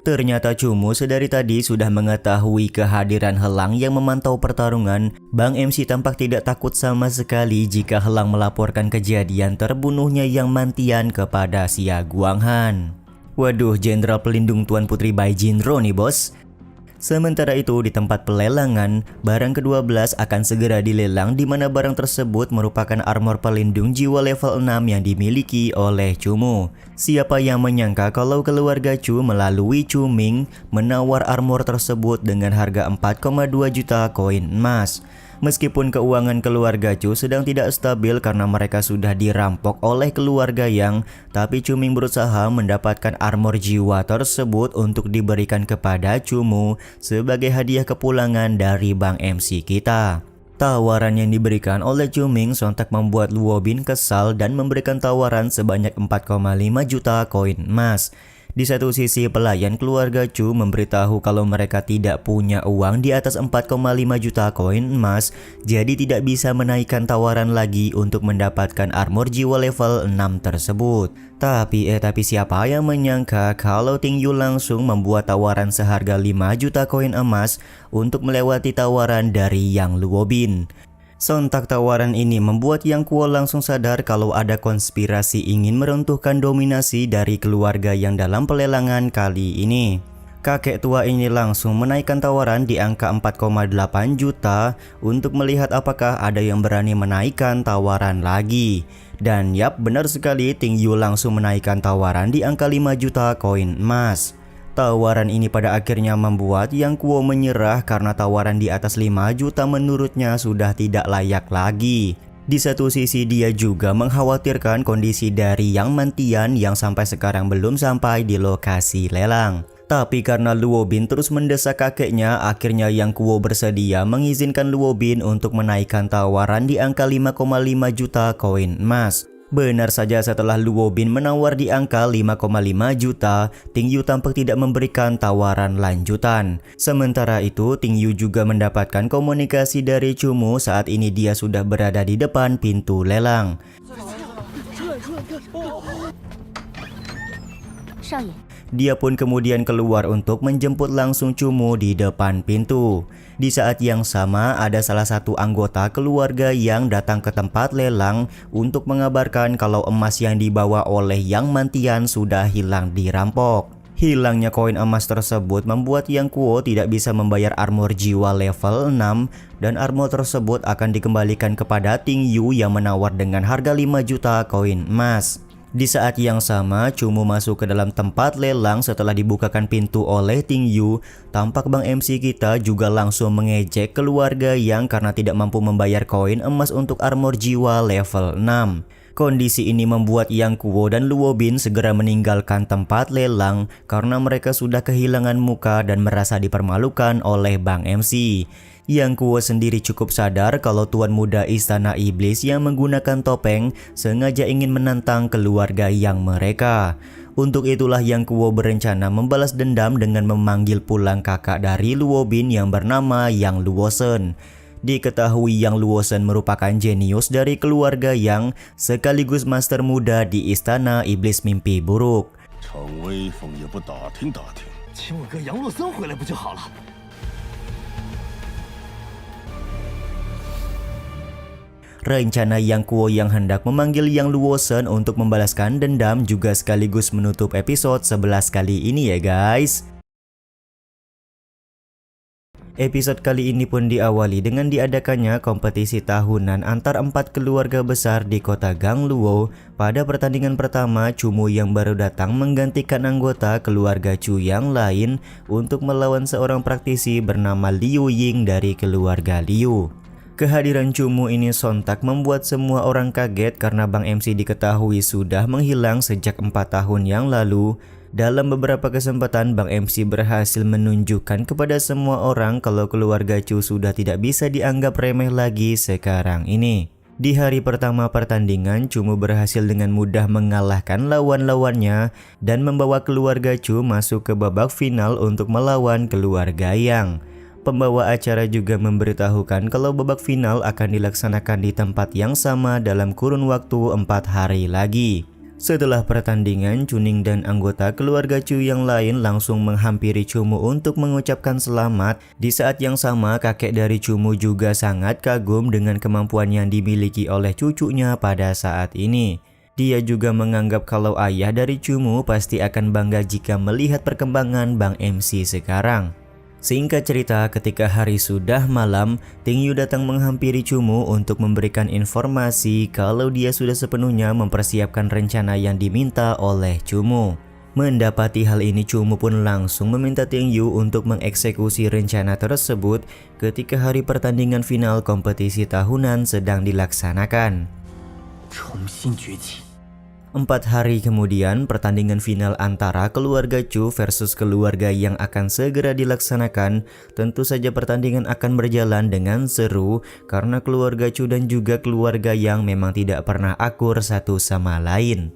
Ternyata Cumu sedari tadi sudah mengetahui kehadiran Helang yang memantau pertarungan. Bang MC tampak tidak takut sama sekali jika Helang melaporkan kejadian terbunuhnya Yang Mantian kepada Xia Guanghan. Waduh, Jenderal Pelindung Tuan Putri Bai Jinro nih bos. Sementara itu di tempat pelelangan, barang ke-12 akan segera dilelang di mana barang tersebut merupakan armor pelindung jiwa level 6 yang dimiliki oleh Cumu. Siapa yang menyangka kalau keluarga Chu melalui Chu Ming menawar armor tersebut dengan harga 4,2 juta koin emas. Meskipun keuangan keluarga Chu sedang tidak stabil karena mereka sudah dirampok oleh keluarga Yang, tapi Chu Ming berusaha mendapatkan armor jiwa tersebut untuk diberikan kepada Cumu sebagai hadiah kepulangan dari Bang MC kita. Tawaran yang diberikan oleh Chu Ming sontak membuat Luo Bin kesal dan memberikan tawaran sebanyak 4,5 juta koin emas. Di satu sisi pelayan keluarga Chu memberitahu kalau mereka tidak punya uang di atas 4,5 juta koin emas, jadi tidak bisa menaikkan tawaran lagi untuk mendapatkan armor jiwa level 6 tersebut. Tapi siapa yang menyangka kalau Ting Yu langsung membuat tawaran seharga 5 juta koin emas untuk melewati tawaran dari Yang Luo Bin. Sontak tawaran ini membuat Yang Kuo langsung sadar kalau ada konspirasi ingin meruntuhkan dominasi dari keluarga Yang dalam pelelangan kali ini. Kakek tua ini langsung menaikkan tawaran di angka 4,8 juta untuk melihat apakah ada yang berani menaikkan tawaran lagi. Dan yap, benar sekali, Ting Yu langsung menaikkan tawaran di angka 5 juta koin emas. Tawaran ini pada akhirnya membuat Yang Kuo menyerah karena tawaran di atas 5 juta menurutnya sudah tidak layak lagi. Di satu sisi dia juga mengkhawatirkan kondisi dari Yang Mantian yang sampai sekarang belum sampai di lokasi lelang. Tapi karena Luo Bin terus mendesak kakeknya, akhirnya Yang Kuo bersedia mengizinkan Luo Bin untuk menaikkan tawaran di angka 5,5 juta koin emas. Benar saja setelah Luo Bin menawar di angka 5,5 juta, Ting Yu tampak tidak memberikan tawaran lanjutan. Sementara itu, Ting Yu juga mendapatkan komunikasi dari Cumu saat ini dia sudah berada di depan pintu lelang. 少爷， Dia pun kemudian keluar untuk menjemput langsung Cumu di depan pintu. Di saat yang sama, ada salah satu anggota keluarga yang datang ke tempat lelang untuk mengabarkan kalau emas yang dibawa oleh Yang Mantian sudah hilang dirampok. Hilangnya koin emas tersebut membuat Yang Kuo tidak bisa membayar armor jiwa level 6 dan armor tersebut akan dikembalikan kepada Ting Yu yang menawar dengan harga 5 juta koin emas. Di saat yang sama, Cumu masuk ke dalam tempat lelang setelah dibukakan pintu oleh Ting Yu. Tampak Bang MC kita juga langsung mengejek keluarga Yang karena tidak mampu membayar koin emas untuk armor jiwa level 6. Kondisi ini membuat Yang Kuo dan Luo Bin segera meninggalkan tempat lelang karena mereka sudah kehilangan muka dan merasa dipermalukan oleh Bang MC. Yang Kuo sendiri cukup sadar kalau Tuan Muda Istana Iblis yang menggunakan topeng sengaja ingin menantang keluarga Yang mereka. Untuk itulah Yang Kuo berencana membalas dendam dengan memanggil pulang kakak dari Luo Bin yang bernama Yang Luosen. Diketahui Yang Luosen merupakan jenius dari keluarga Yang sekaligus master muda di Istana Iblis Mimpi Buruk. 逞威风也不打听打听， 请我哥杨洛森回来不就好了？ Rencana Yang Kuo yang hendak memanggil Yang Luosen untuk membalaskan dendam juga sekaligus menutup episode 11 kali ini ya guys. Episode kali ini pun diawali dengan diadakannya kompetisi tahunan antar 4 keluarga besar di kota Gangluo. Pada pertandingan pertama, Cumu yang baru datang menggantikan anggota keluarga Chu yang lain untuk melawan seorang praktisi bernama Liu Ying dari keluarga Liu. Kehadiran Cumu ini sontak membuat semua orang kaget karena Bang MC diketahui sudah menghilang sejak 4 tahun yang lalu. Dalam beberapa kesempatan, Bang MC berhasil menunjukkan kepada semua orang kalau keluarga Chu sudah tidak bisa dianggap remeh lagi sekarang ini. Di hari pertama pertandingan, Cumu berhasil dengan mudah mengalahkan lawan-lawannya dan membawa keluarga Chu masuk ke babak final untuk melawan keluarga Yang. Pembawa acara juga memberitahukan kalau babak final akan dilaksanakan di tempat yang sama dalam kurun waktu 4 hari lagi. Setelah pertandingan, Chuning dan anggota keluarga Chu yang lain langsung menghampiri Cumu untuk mengucapkan selamat. Di saat yang sama, kakek dari Cumu juga sangat kagum dengan kemampuan yang dimiliki oleh cucunya pada saat ini. Dia juga menganggap kalau ayah dari Cumu pasti akan bangga jika melihat perkembangan Bang MC sekarang. Singkat cerita, ketika hari sudah malam, Ting Yu datang menghampiri Cumu untuk memberikan informasi kalau dia sudah sepenuhnya mempersiapkan rencana yang diminta oleh Cumu. Mendapati hal ini, Cumu pun langsung meminta Ting Yu untuk mengeksekusi rencana tersebut ketika hari pertandingan final kompetisi tahunan sedang dilaksanakan. 重新崛起。 4 hari kemudian, pertandingan final antara keluarga Chu versus keluarga Yang akan segera dilaksanakan. Tentu saja pertandingan akan berjalan dengan seru karena keluarga Chu dan juga keluarga Yang memang tidak pernah akur satu sama lain.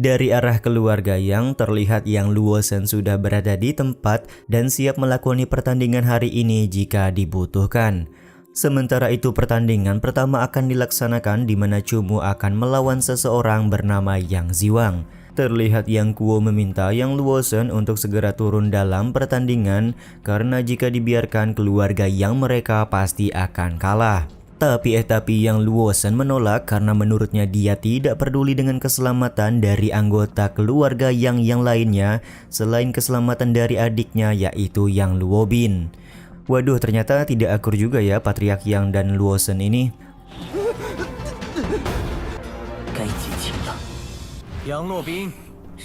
Dari arah keluarga Yang, terlihat Yang Luosen sudah berada di tempat dan siap melakoni pertandingan hari ini jika dibutuhkan. Sementara itu, pertandingan pertama akan dilaksanakan di mana Cumu akan melawan seseorang bernama Yang Ziwang. Terlihat Yang Kuo meminta Yang Luosen untuk segera turun dalam pertandingan karena jika dibiarkan keluarga Yang mereka pasti akan kalah. Tapi Yang Luosen menolak karena menurutnya dia tidak peduli dengan keselamatan dari anggota keluarga yang lainnya selain keselamatan dari adiknya yaitu Yang Luo Bin. Waduh, ternyata tidak akur juga ya Patriark Yang dan Luosen ini. 该结清了。杨洛宾，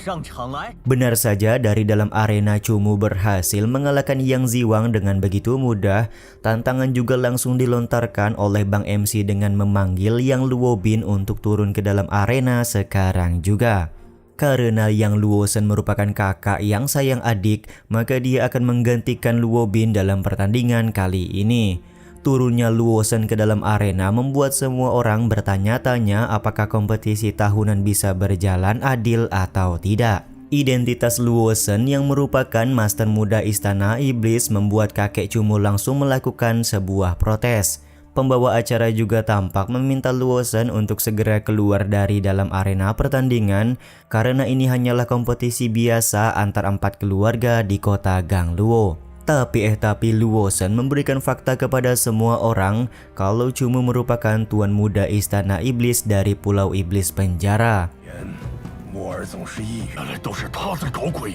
上场来。 Benar saja, dari dalam arena Chumu berhasil mengalahkan Yang Ziwang dengan begitu mudah. Tantangan juga langsung dilontarkan oleh Bang MC dengan memanggil Yang Luobin untuk turun ke dalam arena sekarang juga. Karena Yang Luosen merupakan kakak yang sayang adik, maka dia akan menggantikan Luobin dalam pertandingan kali ini. Turunnya Luosen ke dalam arena membuat semua orang bertanya-tanya apakah kompetisi tahunan bisa berjalan adil atau tidak. Identitas Luosen yang merupakan master muda Istana Iblis membuat kakek Chumu langsung melakukan sebuah protes. Pembawa acara juga tampak meminta Luosen untuk segera keluar dari dalam arena pertandingan karena ini hanyalah kompetisi biasa antar 4 keluarga di kota Gangluo. Tapi Luosen memberikan fakta kepada semua orang kalau Chumu merupakan tuan muda Istana Iblis dari Pulau Iblis Penjara. 木儿总是一原来都是他在搞鬼。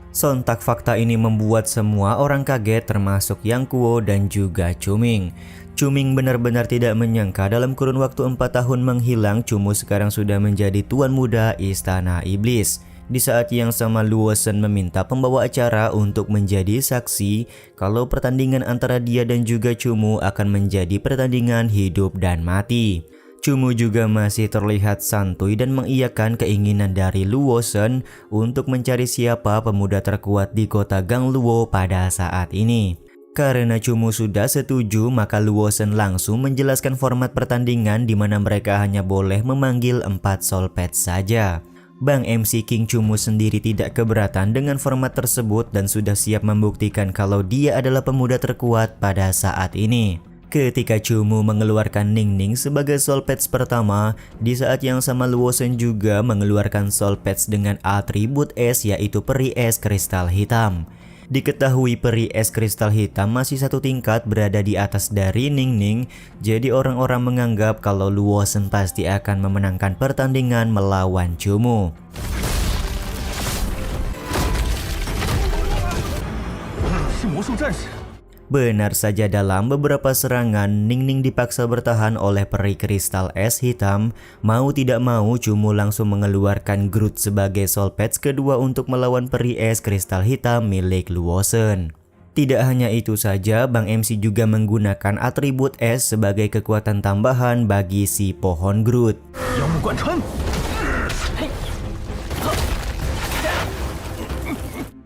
Sontak fakta ini membuat semua orang kaget termasuk Yang Kuo dan juga Chuming. Chuming benar-benar tidak menyangka dalam kurun waktu 4 tahun menghilang Chumu sekarang sudah menjadi tuan muda Istana Iblis. Di saat yang sama Luosen meminta pembawa acara untuk menjadi saksi kalau pertandingan antara dia dan juga Chumu akan menjadi pertandingan hidup dan mati. Chumu juga masih terlihat santuy dan mengiyakan keinginan dari Luosen untuk mencari siapa pemuda terkuat di kota Gangluo pada saat ini. Karena Chumu sudah setuju, maka Luosen langsung menjelaskan format pertandingan di mana mereka hanya boleh memanggil 4 soul pets saja. Bang MC King Chumu sendiri tidak keberatan dengan format tersebut dan sudah siap membuktikan kalau dia adalah pemuda terkuat pada saat ini. Ketika Chumu mengeluarkan Ning Ning sebagai soul pets pertama, di saat yang sama Luosen juga mengeluarkan soul pets dengan atribut es yaitu peri es kristal hitam. Diketahui peri es kristal hitam masih 1 tingkat berada di atas dari Ning Ning, jadi orang-orang menganggap kalau Luosen pasti akan memenangkan pertandingan melawan Chumu. Benar saja, dalam beberapa serangan Ning Ning dipaksa bertahan oleh peri kristal es hitam. Mau tidak mau Chumu langsung mengeluarkan Groot sebagai soul pets kedua untuk melawan peri es kristal hitam milik Luosen. Tidak hanya itu saja, Bang MC juga menggunakan atribut es sebagai kekuatan tambahan bagi si pohon Groot.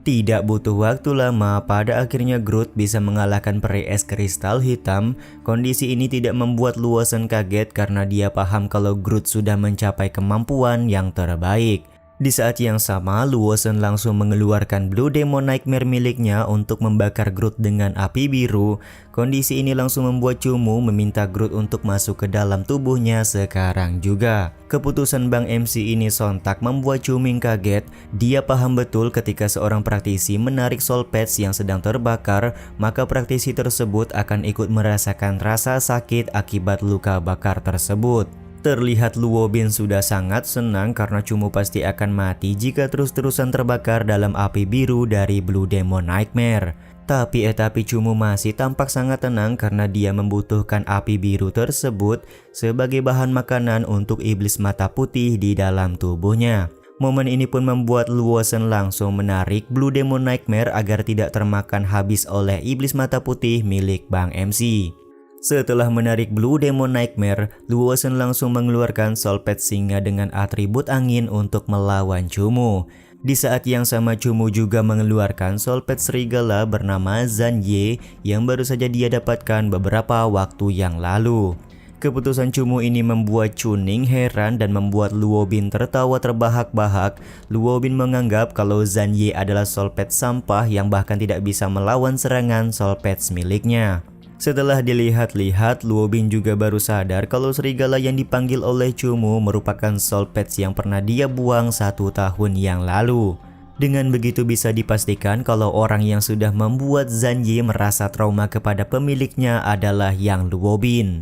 Tidak butuh waktu lama, pada akhirnya Groot bisa mengalahkan peri es kristal hitam. Kondisi ini tidak membuat Luosen kaget karena dia paham kalau Groot sudah mencapai kemampuan yang terbaik. Di saat yang sama, Luosen langsung mengeluarkan Blue Demon Nightmare miliknya untuk membakar Groot dengan api biru. Kondisi ini langsung membuat Chumu meminta Groot untuk masuk ke dalam tubuhnya sekarang juga. Keputusan Bang MC ini sontak membuat Chuming kaget. Dia paham betul ketika seorang praktisi menarik soul pets yang sedang terbakar, maka praktisi tersebut akan ikut merasakan rasa sakit akibat luka bakar tersebut. Terlihat Luobin sudah sangat senang karena Chumu pasti akan mati jika terus-terusan terbakar dalam api biru dari Blue Demon Nightmare. Tapi Chumu masih tampak sangat tenang karena dia membutuhkan api biru tersebut sebagai bahan makanan untuk iblis mata putih di dalam tubuhnya. Momen ini pun membuat Luosen langsung menarik Blue Demon Nightmare agar tidak termakan habis oleh iblis mata putih milik Bang MC. Setelah menarik Blue Demon Nightmare, Luosen langsung mengeluarkan soul pet singa dengan atribut angin untuk melawan Chumu. Di saat yang sama Chumu juga mengeluarkan soul pet serigala bernama Zanye yang baru saja dia dapatkan beberapa waktu yang lalu. Keputusan Chumu ini membuat Chuning heran dan membuat Luobin tertawa terbahak-bahak. Luobin menganggap kalau Zanye adalah soul pet sampah yang bahkan tidak bisa melawan serangan soul pets miliknya. Setelah dilihat-lihat, Luobin juga baru sadar kalau serigala yang dipanggil oleh Chumu merupakan soul pets yang pernah dia buang 1 tahun yang lalu. Dengan begitu bisa dipastikan kalau orang yang sudah membuat Zanye merasa trauma kepada pemiliknya adalah Yang Luobin.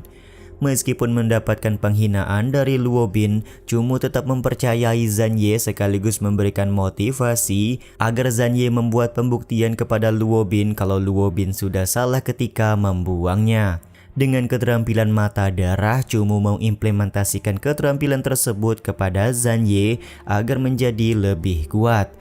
Meskipun mendapatkan penghinaan dari Luobin, Chumu tetap mempercayai Zanye sekaligus memberikan motivasi agar Zanye membuat pembuktian kepada Luobin kalau Luobin sudah salah ketika membuangnya. Dengan keterampilan mata darah, Chumu mengimplementasikan keterampilan tersebut kepada Zhan Ye agar menjadi lebih kuat.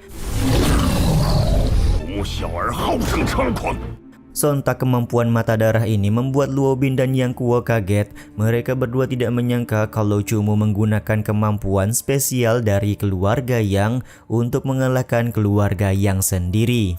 Sontak kemampuan mata darah ini membuat Luo Bin dan Yang Kuo kaget. Mereka berdua tidak menyangka kalau Chumu menggunakan kemampuan spesial dari keluarga Yang untuk mengalahkan keluarga Yang sendiri.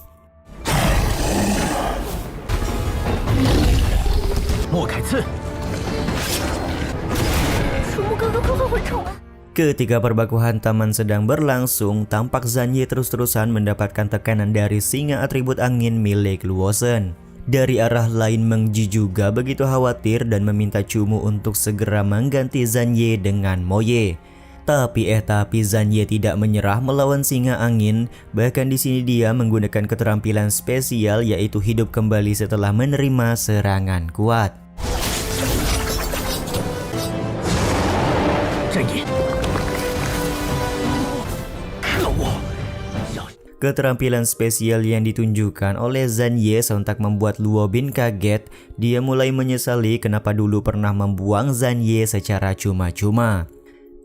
Ketika perbakuhan taman sedang berlangsung, tampak Zhan Ye terus-terusan mendapatkan tekanan dari singa atribut angin milik Luo Shen. Dari arah lain Meng Ji juga begitu khawatir dan meminta Chumu untuk segera mengganti Zhan Ye dengan Mo Ye. Tapi Zhan Ye tidak menyerah melawan singa angin. Bahkan di sini dia menggunakan keterampilan spesial yaitu hidup kembali setelah menerima serangan kuat. Keterampilan spesial yang ditunjukkan oleh Zhan Ye sontak membuat Luo Bin kaget. Dia mulai menyesali kenapa dulu pernah membuang Zhan Ye secara cuma-cuma.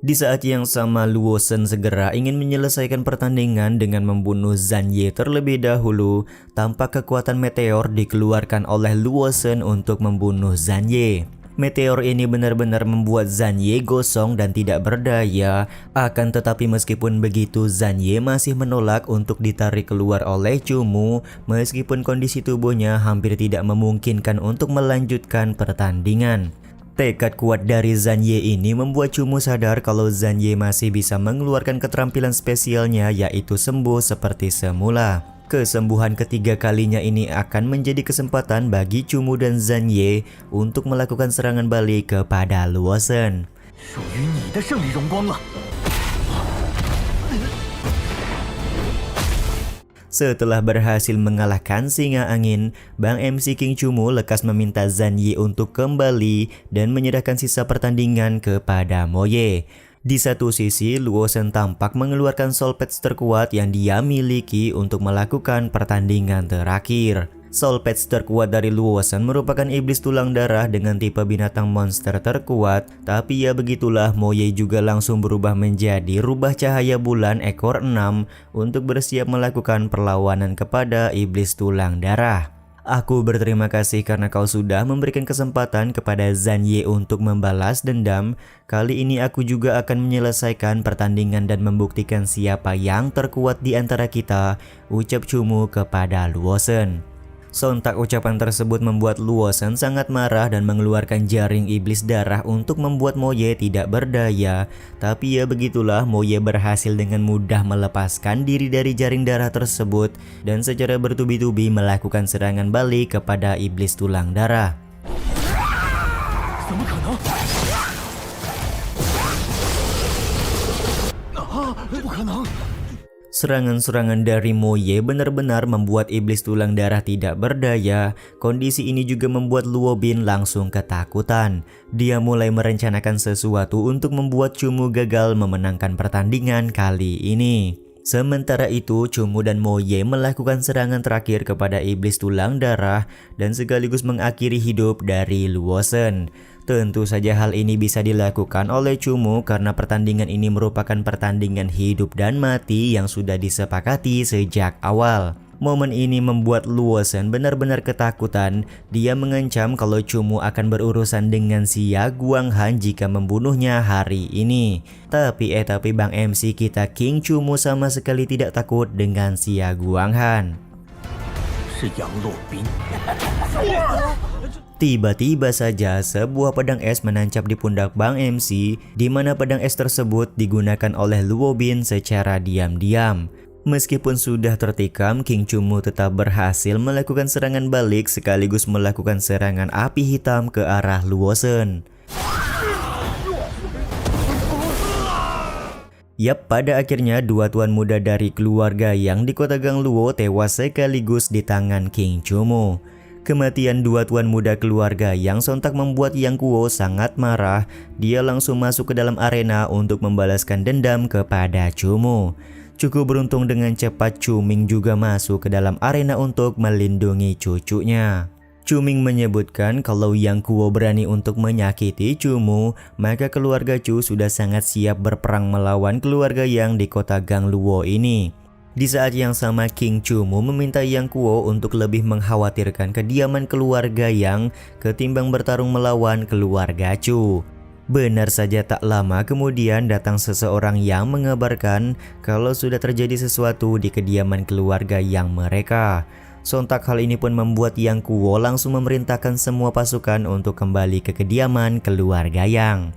Di saat yang sama, Luo Shen segera ingin menyelesaikan pertandingan dengan membunuh Zhan Ye terlebih dahulu. Tampak kekuatan meteor dikeluarkan oleh Luo Shen untuk membunuh Zhan Ye. Meteor ini benar-benar membuat Zhan Ye gosong dan tidak berdaya. Akan tetapi meskipun begitu, Zhan Ye masih menolak untuk ditarik keluar oleh Chumu meskipun kondisi tubuhnya hampir tidak memungkinkan untuk melanjutkan pertandingan. Tekad kuat dari Zhan Ye ini membuat Chumu sadar kalau Zhan Ye masih bisa mengeluarkan keterampilan spesialnya yaitu sembuh seperti semula. Kesembuhan ketiga kalinya ini akan menjadi kesempatan bagi Chumu dan Zhan Ye untuk melakukan serangan balik kepada Luo Shen. Setelah berhasil mengalahkan singa angin, Bang MC King Chumu lekas meminta Zhan Ye untuk kembali dan menyerahkan sisa pertandingan kepada Mo Ye. Di satu sisi, Luo Shen tampak mengeluarkan Soul Patch terkuat yang dia miliki untuk melakukan pertandingan terakhir. Soul Patch terkuat dari Luo Shen merupakan iblis tulang darah dengan tipe binatang monster terkuat. Tapi ya begitulah, Mo Ye juga langsung berubah menjadi rubah cahaya bulan ekor 6 untuk bersiap melakukan perlawanan kepada iblis tulang darah. Aku berterima kasih karena kau sudah memberikan kesempatan kepada Zhan Ye untuk membalas dendam. Kali ini aku juga akan menyelesaikan pertandingan dan membuktikan siapa yang terkuat di antara kita, ucap Chumu kepada Luo Shen. Sontak ucapan tersebut membuat Luo Shen sangat marah dan mengeluarkan jaring iblis darah untuk membuat Mo Ye tidak berdaya. Tapi ya begitulah, Mo Ye berhasil dengan mudah melepaskan diri dari jaring darah tersebut dan secara bertubi-tubi melakukan serangan balik kepada iblis tulang darah. Serangan-serangan dari Mo Ye benar-benar membuat iblis tulang darah tidak berdaya. Kondisi ini juga membuat Luo Bin langsung ketakutan. Dia mulai merencanakan sesuatu untuk membuat Chumu gagal memenangkan pertandingan kali ini. Sementara itu, Chumu dan Mo Ye melakukan serangan terakhir kepada iblis tulang darah dan sekaligus mengakhiri hidup dari Luo Shen. Tentu saja hal ini bisa dilakukan oleh Chumu karena pertandingan ini merupakan pertandingan hidup dan mati yang sudah disepakati sejak awal. Momen ini membuat Luo Shen benar-benar ketakutan. Dia mengancam kalau Chumu akan berurusan dengan Xia Guanghan jika membunuhnya hari ini. Tapi Bang MC kita King Chumu sama sekali tidak takut dengan Xia Guanghan. Tiba-tiba saja sebuah pedang es menancap di pundak Bang MC, di mana pedang es tersebut digunakan oleh Luo Bin secara diam-diam. Meskipun sudah tertikam, King Chumu tetap berhasil melakukan serangan balik sekaligus melakukan serangan api hitam ke arah Luo Shen. Yap, pada akhirnya dua tuan muda dari keluarga yang di kota Gang Luo tewas sekaligus di tangan King Chumu. Kematian dua tuan muda keluarga yang sontak membuat Yang Kuo sangat marah. Dia langsung masuk ke dalam arena untuk membalaskan dendam kepada Chumu. Cukup beruntung dengan cepat Chu Ming juga masuk ke dalam arena untuk melindungi cucunya. Chu-ming menyebutkan kalau Yang Kuo berani untuk menyakiti Chu-mu, maka keluarga Chu sudah sangat siap berperang melawan keluarga Yang di kota Gangluo ini. Di saat yang sama, King Chu-mu meminta Yang Kuo untuk lebih mengkhawatirkan kediaman keluarga Yang ketimbang bertarung melawan keluarga Chu. Benar saja, tak lama kemudian datang seseorang yang mengabarkan kalau sudah terjadi sesuatu di kediaman keluarga Yang mereka. Sontak hal ini pun membuat Yang Kuo langsung memerintahkan semua pasukan untuk kembali ke kediaman keluarga Yang.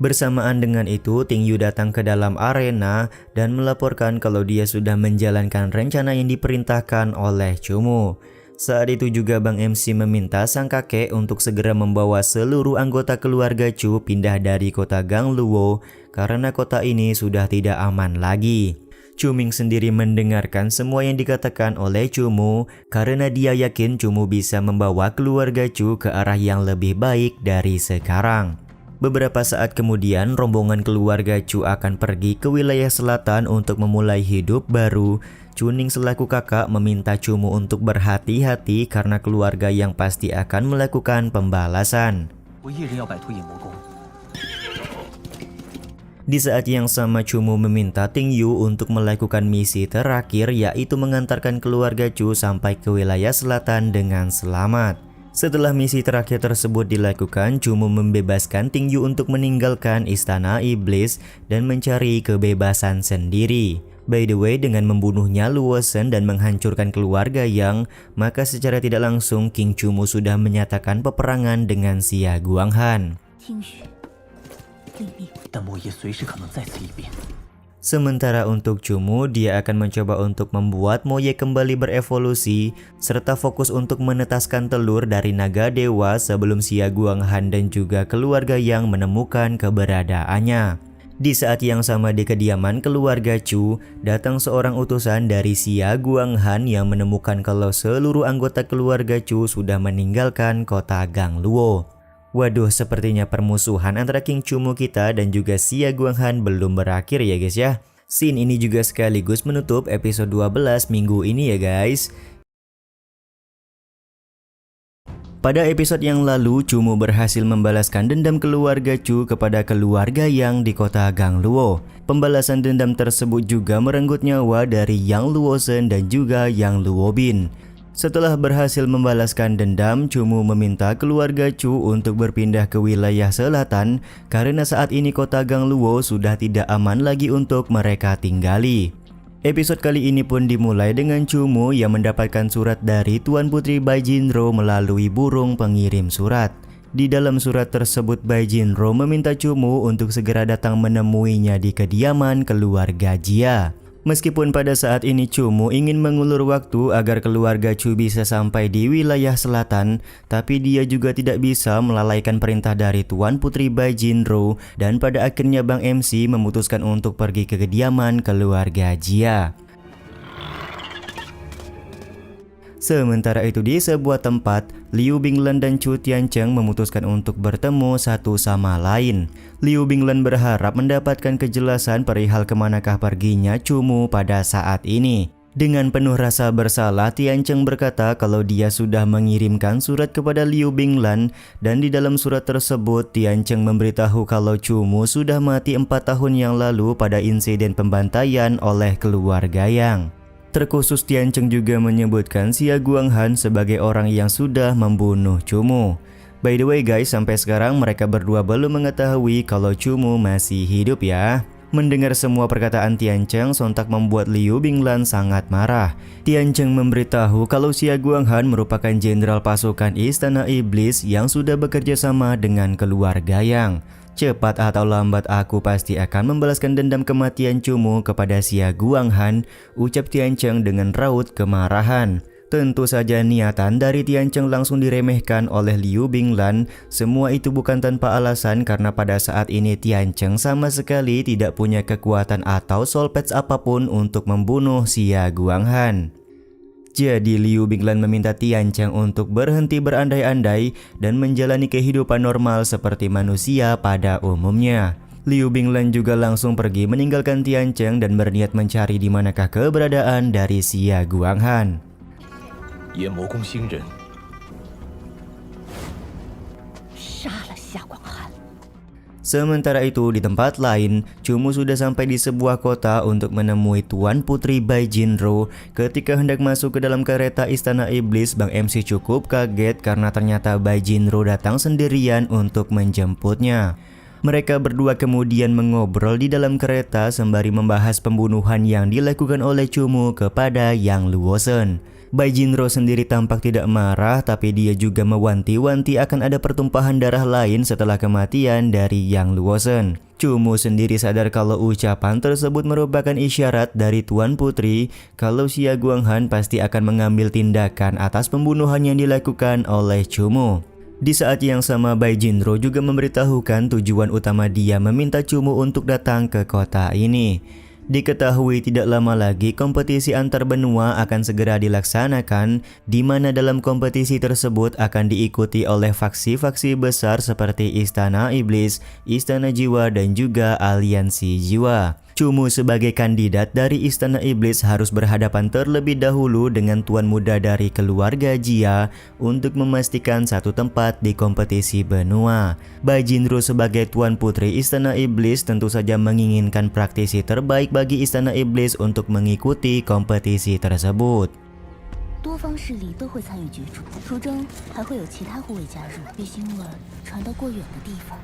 Bersamaan dengan itu, Ting Yu datang ke dalam arena dan melaporkan kalau dia sudah menjalankan rencana yang diperintahkan oleh Chu-mu. Saat itu juga Bang MC meminta sang kakek untuk segera membawa seluruh anggota keluarga Chu pindah dari kota Gangluo karena kota ini sudah tidak aman lagi. Chu-ming sendiri mendengarkan semua yang dikatakan oleh Chu-mu karena dia yakin Chu-mu bisa membawa keluarga Chu ke arah yang lebih baik dari sekarang. Beberapa saat kemudian, rombongan keluarga Chu akan pergi ke wilayah selatan untuk memulai hidup baru. Chu-ning selaku kakak meminta Chu-mu untuk berhati-hati karena keluarga Yang pasti akan melakukan pembalasan. Di saat yang sama, Chu-mu meminta Ting Yu untuk melakukan misi terakhir, yaitu mengantarkan keluarga Chu sampai ke wilayah selatan dengan selamat. Setelah misi terakhir tersebut dilakukan, Chu-mu membebaskan Ting Yu untuk meninggalkan istana iblis dan mencari kebebasan sendiri. By the way, dengan membunuhnya Luo Shen dan menghancurkan keluarga Yang, maka secara tidak langsung King Chu-mu sudah menyatakan peperangan dengan Xia Guanghan. Sementara untuk Chu-mu, dia akan mencoba untuk membuat Moye kembali berevolusi serta fokus untuk menetaskan telur dari naga dewa sebelum Xia Guanghan dan juga keluarga Yang menemukan keberadaannya. Di saat yang sama di kediaman keluarga Chu, datang seorang utusan dari Xia Guanghan yang menemukan kalau seluruh anggota keluarga Chu sudah meninggalkan kota Gangluo. Waduh, sepertinya permusuhan antara King Chu-mu kita dan juga Xia Guanghan belum berakhir ya guys ya. Scene ini juga sekaligus menutup episode 12 minggu ini ya guys. Pada episode yang lalu, Chu-mu berhasil membalaskan dendam keluarga Chu kepada keluarga Yang di kota Gangluo. Pembalasan dendam tersebut juga merenggut nyawa dari Yang Luo Shen dan juga Yang Luo Bin. Setelah berhasil membalaskan dendam, Chu-mu meminta keluarga Chu untuk berpindah ke wilayah selatan karena saat ini kota Gangluo sudah tidak aman lagi untuk mereka tinggali. Episode kali ini pun dimulai dengan Chu-mu yang mendapatkan surat dari Tuan Putri Bai Jinro melalui burung pengirim surat. Di dalam surat tersebut, Bai Jinro meminta Chu-mu untuk segera datang menemuinya di kediaman keluarga Jia. Meskipun pada saat ini Chu-mu ingin mengulur waktu agar keluarga Chu bisa sampai di wilayah selatan, tapi dia juga tidak bisa melalaikan perintah dari Tuan Putri Bai Jinro dan pada akhirnya Bang MC memutuskan untuk pergi ke kediaman keluarga Jia. Sementara itu di sebuah tempat, Liu Binglan dan Chu Tiancheng memutuskan untuk bertemu satu sama lain. Liu Binglan berharap mendapatkan kejelasan perihal kemanakah perginya Chu-mu pada saat ini. Dengan penuh rasa bersalah, Tiancheng berkata kalau dia sudah mengirimkan surat kepada Liu Binglan dan di dalam surat tersebut Tiancheng memberitahu kalau Chu-mu sudah mati 4 tahun yang lalu pada insiden pembantaian oleh keluarga Yang. Terkhusus Tiancheng juga menyebutkan Xia Guanghan sebagai orang yang sudah membunuh Chu-mu. By the way guys, sampai sekarang mereka berdua belum mengetahui kalau Chu-mu masih hidup ya. Mendengar semua perkataan Tiancheng sontak membuat Liu Binglan sangat marah. Tiancheng memberitahu kalau Xia Guanghan merupakan jenderal pasukan Istana Iblis yang sudah bekerja sama dengan keluarga Yang. Cepat atau lambat aku pasti akan membalaskan dendam kematian Chu-mu kepada Xia Guanghan, ucap Tiancheng dengan raut kemarahan. Tentu saja niatan dari Tiancheng langsung diremehkan oleh Liu Binglan. Semua itu bukan tanpa alasan karena pada saat ini Tiancheng sama sekali tidak punya kekuatan atau soul patch apapun untuk membunuh Xia Guanghan. Jadi Liu Binglan meminta Tiancheng untuk berhenti berandai-andai dan menjalani kehidupan normal seperti manusia pada umumnya. Liu Binglan juga langsung pergi meninggalkan Tiancheng dan berniat mencari di manakah keberadaan dari Xia Guanghan. 炎魔宫星人 杀了夏广寒。 Sementara itu di tempat lain, Chumu sudah sampai di sebuah kota untuk menemui Tuan Putri Bai Jinro. Ketika hendak masuk ke dalam kereta Istana Iblis, Bang MC cukup kaget karena ternyata Bai Jinro datang sendirian untuk menjemputnya. Mereka berdua kemudian mengobrol di dalam kereta sembari membahas pembunuhan yang dilakukan oleh Chumu kepada Yang Luosen. Bai Jinro sendiri tampak tidak marah, tapi dia juga mewanti-wanti akan ada pertumpahan darah lain setelah kematian dari Yang Luosen. Chumu sendiri sadar kalau ucapan tersebut merupakan isyarat dari Tuan Putri kalau Xia Guanghan pasti akan mengambil tindakan atas pembunuhan yang dilakukan oleh Chumu. Di saat yang sama, Bai Jinro juga memberitahukan tujuan utama dia meminta Chumu untuk datang ke kota ini. Diketahui tidak lama lagi kompetisi antar benua akan segera dilaksanakan, di mana dalam kompetisi tersebut akan diikuti oleh faksi-faksi besar seperti Istana Iblis, Istana Jiwa, dan juga Aliansi Jiwa. Chumu sebagai kandidat dari Istana Iblis harus berhadapan terlebih dahulu dengan tuan muda dari keluarga Jia untuk memastikan satu tempat di kompetisi benua. Bai Jinro sebagai tuan putri Istana Iblis tentu saja menginginkan praktisi terbaik bagi Istana Iblis untuk mengikuti kompetisi tersebut. 多方势力都会参与角逐，途中还会有其他护卫加入，别腥味儿传到过远的地方。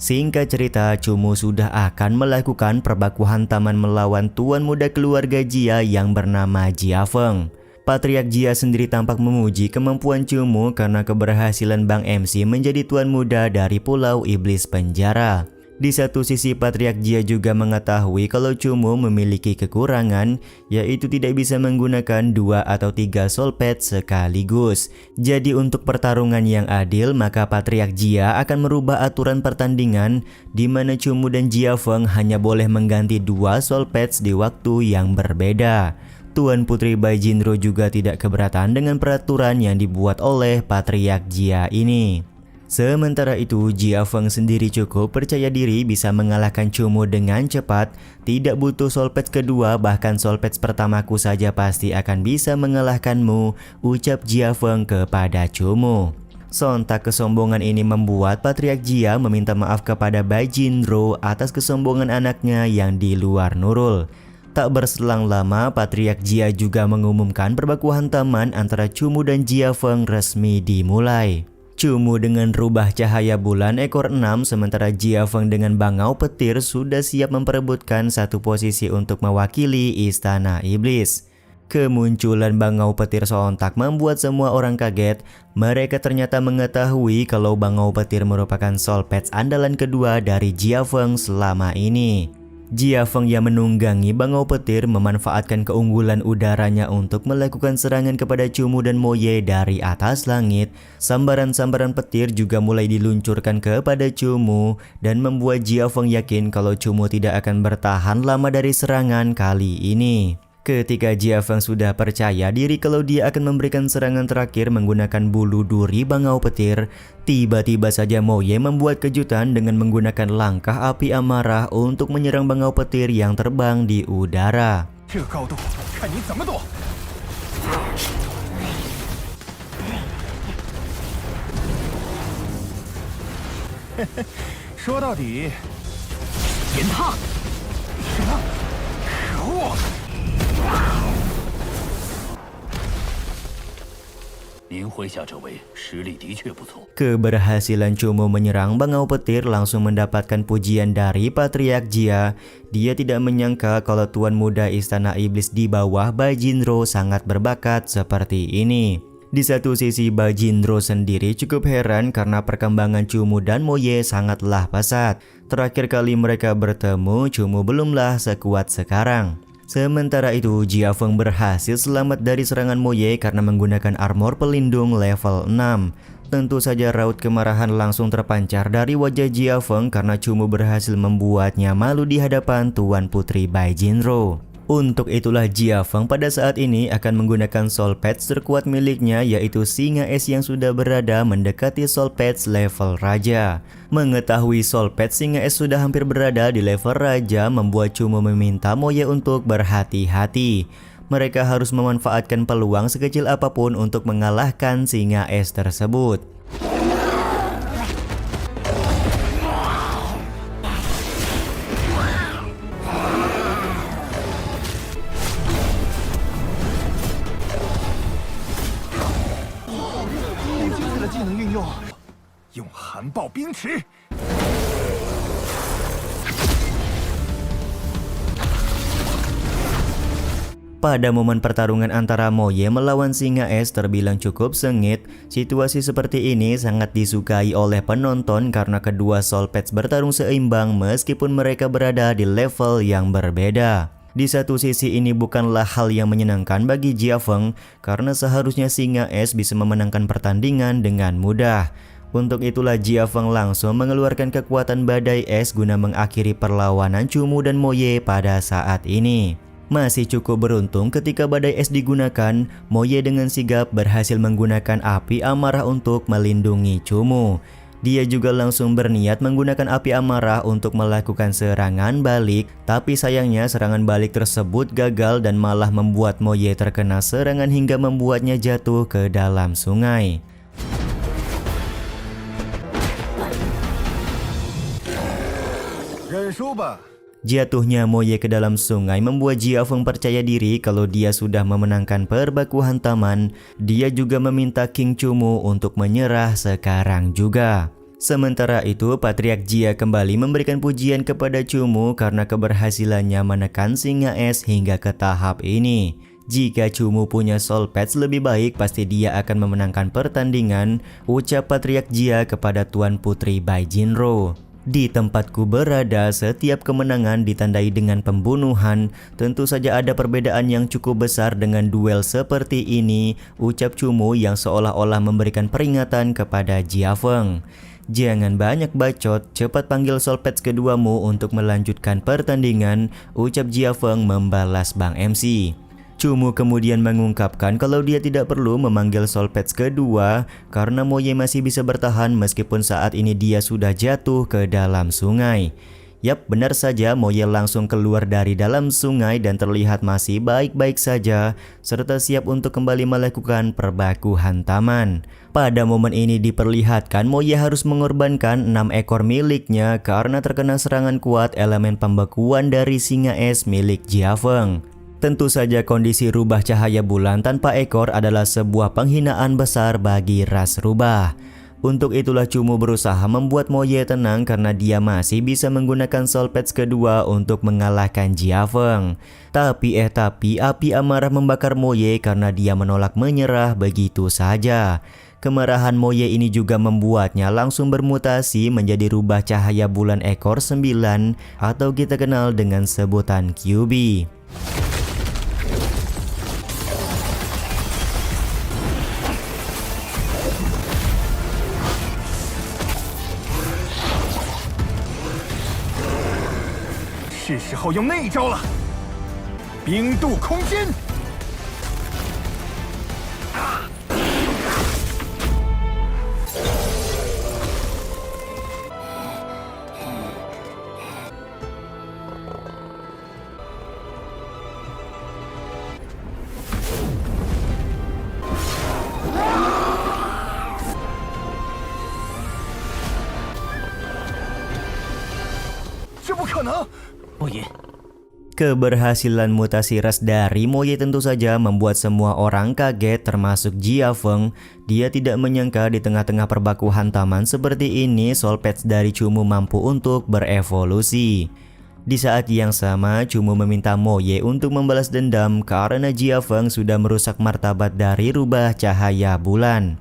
Singkat cerita, Chumu sudah akan melakukan perbaku hantaman melawan tuan muda keluarga Jia yang bernama Jia Feng. Patriark Jia sendiri tampak memuji kemampuan Chumu karena keberhasilan Bang MC menjadi tuan muda dari Pulau Iblis Penjara. Di satu sisi, Patriark Jia juga mengetahui kalau Chumu memiliki kekurangan, yaitu tidak bisa menggunakan 2 atau 3 soul pad sekaligus. Jadi untuk pertarungan yang adil, maka Patriark Jia akan merubah aturan pertandingan, di mana Chumu dan Jia Feng hanya boleh mengganti 2 soul pads di waktu yang berbeda. Tuan Putri Bai Jinro juga tidak keberatan dengan peraturan yang dibuat oleh Patriark Jia ini. Sementara itu, Jia Feng sendiri cukup percaya diri bisa mengalahkan Chumu dengan cepat. Tidak butuh soul patch kedua, bahkan soul patch pertamaku saja pasti akan bisa mengalahkanmu, ucap Jia Feng kepada Chumu. Sontak kesombongan ini membuat Patriark Jia meminta maaf kepada Bai Jinro atas kesombongan anaknya yang di luar nurul. Tak berselang lama, Patriark Jia juga mengumumkan perbaku hantaman antara Chumu dan Jia Feng resmi dimulai. Chumu dengan rubah cahaya bulan ekor 6, sementara Jia Feng dengan bangau petir sudah siap memperebutkan satu posisi untuk mewakili Istana Iblis. Kemunculan bangau petir sontak membuat semua orang kaget. Mereka ternyata mengetahui kalau bangau petir merupakan soul patch andalan kedua dari Jia Feng selama ini. Jia Feng yang menunggangi bangau petir memanfaatkan keunggulan udaranya untuk melakukan serangan kepada Chumu dan Moye dari atas langit. Sambaran-sambaran petir juga mulai diluncurkan kepada Chumu dan membuat Jia Feng yakin kalau Chumu tidak akan bertahan lama dari serangan kali ini. Ketika Jia Feng sudah percaya diri kalau dia akan memberikan serangan terakhir menggunakan bulu duri bangau petir, tiba-tiba saja Moye membuat kejutan dengan menggunakan langkah api amarah untuk menyerang bangau petir yang terbang di udara. 这高度，看你怎么躲！说到底，岩踏，什么？可恶！ 您麾下这位实力的确不错。 Keberhasilan Chumu menyerang bangau petir langsung mendapatkan pujian dari Patriark Jia. Dia tidak menyangka kalau tuan muda Istana Iblis di bawah Bai Jinro sangat berbakat seperti ini. Di satu sisi, Bai Jinro sendiri cukup heran karena perkembangan Chumu dan Moye sangatlah pesat. Terakhir kali mereka bertemu, Chumu belumlah sekuat sekarang. Sementara itu, Jia Feng berhasil selamat dari serangan Moye karena menggunakan armor pelindung level 6. Tentu saja raut kemarahan langsung terpancar dari wajah Jia Feng karena Chumu berhasil membuatnya malu di hadapan Tuan Putri Bai Jinro. Untuk itulah Jia Feng pada saat ini akan menggunakan Soul Patch terkuat miliknya, yaitu singa es yang sudah berada mendekati Soul Patch level Raja. Mengetahui Soul Patch singa es sudah hampir berada di level Raja membuat Chumu meminta Moye untuk berhati-hati. Mereka harus memanfaatkan peluang sekecil apapun untuk mengalahkan singa es tersebut. Pada momen pertarungan antara Moye melawan singa es terbilang cukup sengit. Situasi seperti ini sangat disukai oleh penonton karena kedua Soul Patch bertarung seimbang meskipun mereka berada di level yang berbeda. Di satu sisi ini bukanlah hal yang menyenangkan bagi Jia Feng karena seharusnya singa es bisa memenangkan pertandingan dengan mudah. Untuk itulah Jia Feng langsung mengeluarkan kekuatan badai es guna mengakhiri perlawanan Chumu dan Moye pada saat ini. Masih cukup beruntung ketika badai es digunakan, Moye dengan sigap berhasil menggunakan api amarah untuk melindungi Chumu. Dia juga langsung berniat menggunakan api amarah untuk melakukan serangan balik, tapi sayangnya serangan balik tersebut gagal dan malah membuat Moye terkena serangan hingga membuatnya jatuh ke dalam sungai. Jatuhnya Moye ke dalam sungai membuat Jia Feng percaya diri kalau dia sudah memenangkan perbaku hantaman. Dia juga meminta King Chumu untuk menyerah sekarang juga. Sementara itu, Patriark Jia kembali memberikan pujian kepada Chumu karena keberhasilannya menekan singa es hingga ke tahap ini. Jika Chumu punya Soul Patch lebih baik, pasti dia akan memenangkan pertandingan, ucap Patriark Jia kepada Tuan Putri Bai Jinro. Di tempatku berada, setiap kemenangan ditandai dengan pembunuhan. Tentu saja ada perbedaan yang cukup besar dengan duel seperti ini, ucap Chumu yang seolah-olah memberikan peringatan kepada Jia Feng. Jangan banyak bacot, cepat panggil Soul Patch keduamu untuk melanjutkan pertandingan, ucap Jia Feng membalas Bang MC. Chumu kemudian mengungkapkan kalau dia tidak perlu memanggil Soul Patch kedua karena Moye masih bisa bertahan meskipun saat ini dia sudah jatuh ke dalam sungai. Yap, benar saja, Moye langsung keluar dari dalam sungai dan terlihat masih baik-baik saja serta siap untuk kembali melakukan perbaku hantaman. Pada momen ini diperlihatkan Moye harus mengorbankan 6 ekor miliknya karena terkena serangan kuat elemen pembekuan dari singa es milik Jia Feng. Tentu saja kondisi rubah cahaya bulan tanpa ekor adalah sebuah penghinaan besar bagi ras rubah. Untuk itulah Chumu berusaha membuat Moye tenang karena dia masih bisa menggunakan Soul Patch kedua untuk mengalahkan Jia Feng. Tapi api amarah membakar Moye karena dia menolak menyerah begitu saja. Kemarahan Moye ini juga membuatnya langsung bermutasi menjadi rubah cahaya bulan ekor 9 atau kita kenal dengan sebutan QB.是时候用那一招了，冰渡空间。这不可能！ Moye, Keberhasilan mutasi ras dari Moye tentu saja membuat semua orang kaget termasuk Jia Feng. Dia tidak menyangka di tengah-tengah perbaku hantaman seperti ini Soul Patch dari Chumu mampu untuk berevolusi. Di saat yang sama, Chumu meminta Moye untuk membalas dendam karena Jia Feng sudah merusak martabat dari rubah cahaya bulan.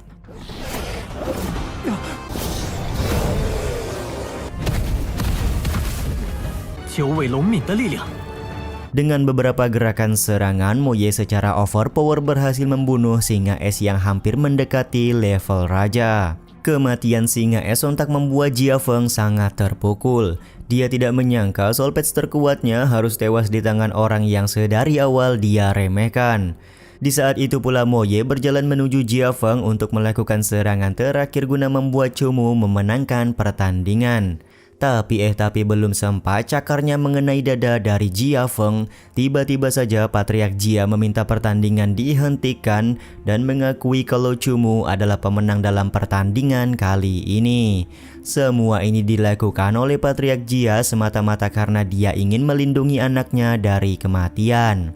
Dengan beberapa gerakan serangan, Moye secara overpower berhasil membunuh singa es yang hampir mendekati level raja. Kematian singa es sontak membuat Jia Feng sangat terpukul. Dia tidak menyangka Soul Patch terkuatnya harus tewas di tangan orang yang sedari awal dia remehkan. Di saat itu pula Moye berjalan menuju Jia Feng untuk melakukan serangan terakhir guna membuat Chumu memenangkan pertandingan. Tapi belum sempat cakarnya mengenai dada dari Jia Feng, tiba-tiba saja Patriark Jia meminta pertandingan dihentikan dan mengakui kalau Chumu adalah pemenang dalam pertandingan kali ini. Semua ini dilakukan oleh Patriark Jia semata-mata karena dia ingin melindungi anaknya dari kematian.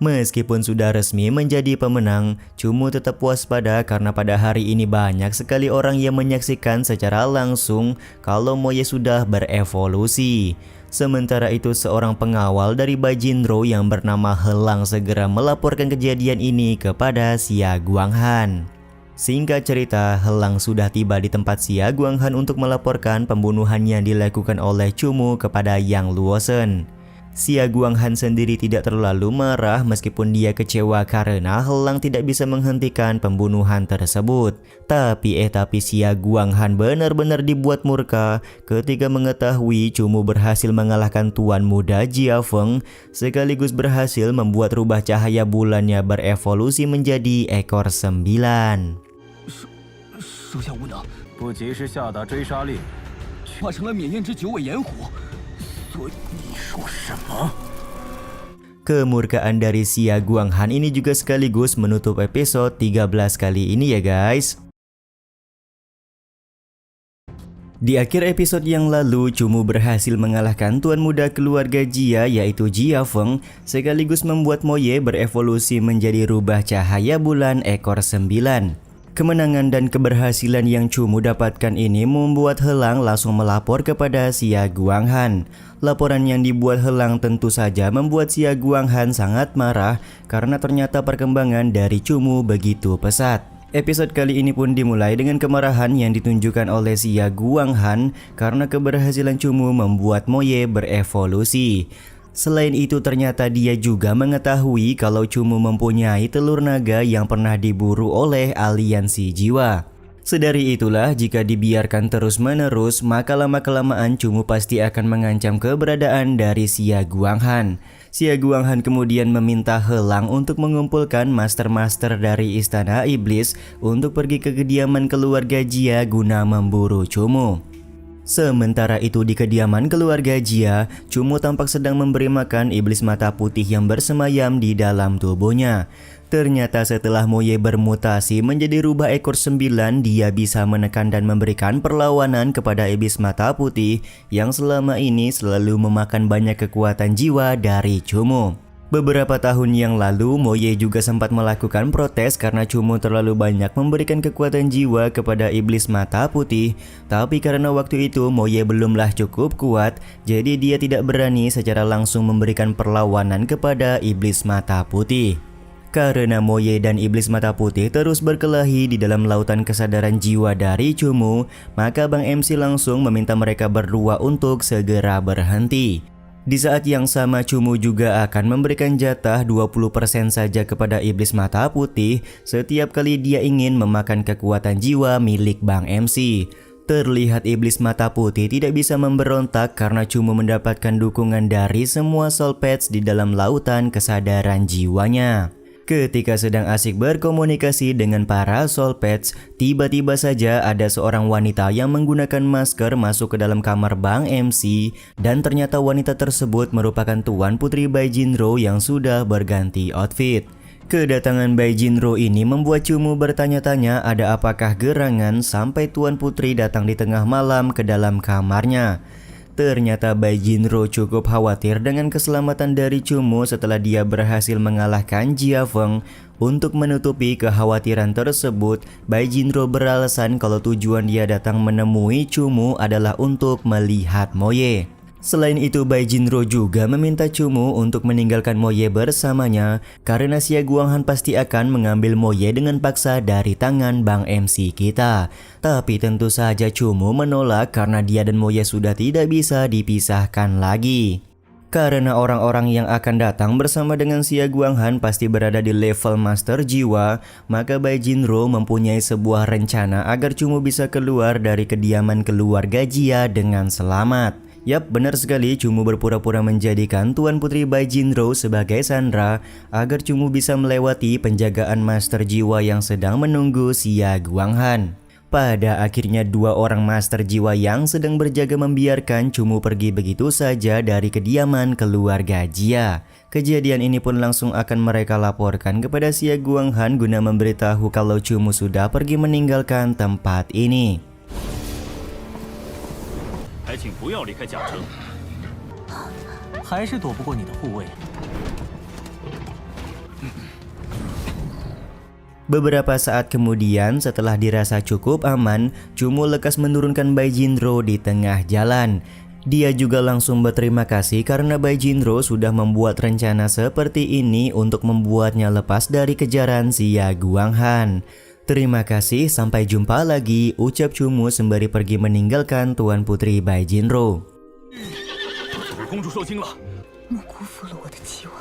Meskipun sudah resmi menjadi pemenang, Chumu tetap waspada karena pada hari ini banyak sekali orang yang menyaksikan secara langsung kalau Moye sudah berevolusi. Sementara itu seorang pengawal dari Bajinro yang bernama Helang segera melaporkan kejadian ini kepada Xia Guanghan. Singkat cerita, Helang sudah tiba di tempat Xia Guanghan untuk melaporkan pembunuhan yang dilakukan oleh Chumu kepada Yang Luosen. Xia Guanghan sendiri tidak terlalu marah meskipun dia kecewa karena Helang tidak bisa menghentikan pembunuhan tersebut. Tapi Xia Guanghan benar-benar dibuat murka ketika mengetahui Chumu berhasil mengalahkan tuan muda Jia Feng sekaligus berhasil membuat rubah cahaya bulannya berevolusi menjadi ekor 9. 属下无能，不及时下达追杀令，化成了灭焰之九尾炎虎。所以你说什么？ Kemurkaan dari Xia Guanghan ini juga sekaligus menutup episode 13 kali ini ya guys. Di akhir episode yang lalu, Chumu berhasil mengalahkan tuan muda keluarga Jia yaitu Jia Feng sekaligus membuat Moye berevolusi menjadi rubah cahaya bulan ekor 9. Kemenangan dan keberhasilan yang Chumu dapatkan ini membuat Helang langsung melapor kepada Xia Guanghan. Laporan yang dibuat Helang tentu saja membuat Xia Guanghan sangat marah karena ternyata perkembangan dari Chumu begitu pesat. Episode kali ini pun dimulai dengan kemarahan yang ditunjukkan oleh Xia Guanghan karena keberhasilan Chumu membuat Moye berevolusi. Selain itu ternyata dia juga mengetahui kalau Chumu mempunyai telur naga yang pernah diburu oleh aliansi jiwa. Sedari itulah jika dibiarkan terus-menerus maka lama-kelamaan Chumu pasti akan mengancam keberadaan dari Xia Guanghan. Xia Guanghan kemudian meminta Helang untuk mengumpulkan master-master dari Istana Iblis untuk pergi ke kediaman keluarga Jia guna memburu Chumu. Sementara itu di kediaman keluarga Jia, Chumu tampak sedang memberi makan iblis mata putih yang bersemayam di dalam tubuhnya. Ternyata setelah Moye bermutasi menjadi rubah ekor 9, dia bisa menekan dan memberikan perlawanan kepada iblis mata putih yang selama ini selalu memakan banyak kekuatan jiwa dari Chumu. Beberapa tahun yang lalu, Moye juga sempat melakukan protes karena Chumu terlalu banyak memberikan kekuatan jiwa kepada iblis mata putih. Tapi karena waktu itu Moye belumlah cukup kuat, jadi dia tidak berani secara langsung memberikan perlawanan kepada iblis mata putih. Karena Moye dan iblis mata putih terus berkelahi di dalam lautan kesadaran jiwa dari Chumu, maka Bang MC langsung meminta mereka berdua untuk segera berhenti. Di saat yang sama Chumu juga akan memberikan jatah 20% saja kepada iblis mata putih setiap kali dia ingin memakan kekuatan jiwa milik Bang MC. Terlihat iblis mata putih tidak bisa memberontak karena Chumu mendapatkan dukungan dari semua Soul Patch di dalam lautan kesadaran jiwanya. Ketika sedang asik berkomunikasi dengan para Soul Patch, tiba-tiba saja ada seorang wanita yang menggunakan masker masuk ke dalam kamar Bang MC dan ternyata wanita tersebut merupakan Tuan Putri Bajinro yang sudah berganti outfit. Kedatangan Bajinro ini membuat Chumu bertanya-tanya ada apakah gerangan sampai Tuan Putri datang di tengah malam ke dalam kamarnya. Ternyata Bajinro cukup khawatir dengan keselamatan dari Chumu setelah dia berhasil mengalahkan Jia Feng. Untuk menutupi kekhawatiran tersebut, Bajinro beralasan kalau tujuan dia datang menemui Chumu adalah untuk melihat Moye. Selain itu, Bajinro juga meminta Chumu untuk meninggalkan Moye bersamanya karena Xia Guanghan pasti akan mengambil Moye dengan paksa dari tangan Bang MC kita. Tapi tentu saja Chumu menolak karena dia dan Moye sudah tidak bisa dipisahkan lagi. Karena orang-orang yang akan datang bersama dengan Xia Guanghan pasti berada di level Master Jiwa, maka Bai Jinro mempunyai sebuah rencana agar Cumu bisa keluar dari kediaman keluarga Jia dengan selamat. Yap, benar sekali, Cumu berpura-pura menjadikan Tuan Putri Bai Jinro sebagai sandera agar Cumu bisa melewati penjagaan Master Jiwa yang sedang menunggu Xia Guanghan. Pada akhirnya dua orang Master Jiwa yang sedang berjaga membiarkan Cumu pergi begitu saja dari kediaman keluarga Jia. Kejadian ini pun langsung akan mereka laporkan kepada Xia Guanghan guna memberitahu kalau Cumu sudah pergi meninggalkan tempat ini. 还请不要离开甲城。还是躲不过你的护卫。 Beberapa saat kemudian setelah dirasa cukup aman, Cumu lekas menurunkan Bai Jinro di tengah jalan. Dia juga langsung berterima kasih karena Bai Jinro sudah membuat rencana seperti ini untuk membuatnya lepas dari kejaran Xia Guanghan. Terima kasih, sampai jumpa lagi, ucap Cumu sembari pergi meninggalkan Tuan Putri Bai Jinro. 公主受惊了。 莫辜负了我的期望。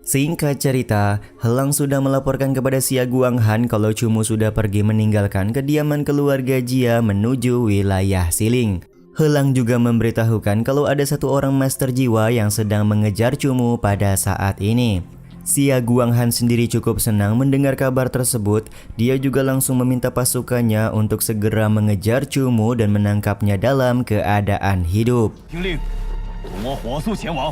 Singkat cerita, Helang sudah melaporkan kepada Xia Guanghan kalau Cumu sudah pergi meninggalkan kediaman keluarga Jia menuju wilayah Siling. Helang juga memberitahukan kalau ada satu orang Master Jiwa yang sedang mengejar Cumu pada saat ini. Xia Guanghan sendiri cukup senang mendengar kabar tersebut. Dia juga langsung meminta pasukannya untuk segera mengejar Cumu dan menangkapnya dalam keadaan hidup. 听令，同我火速前往。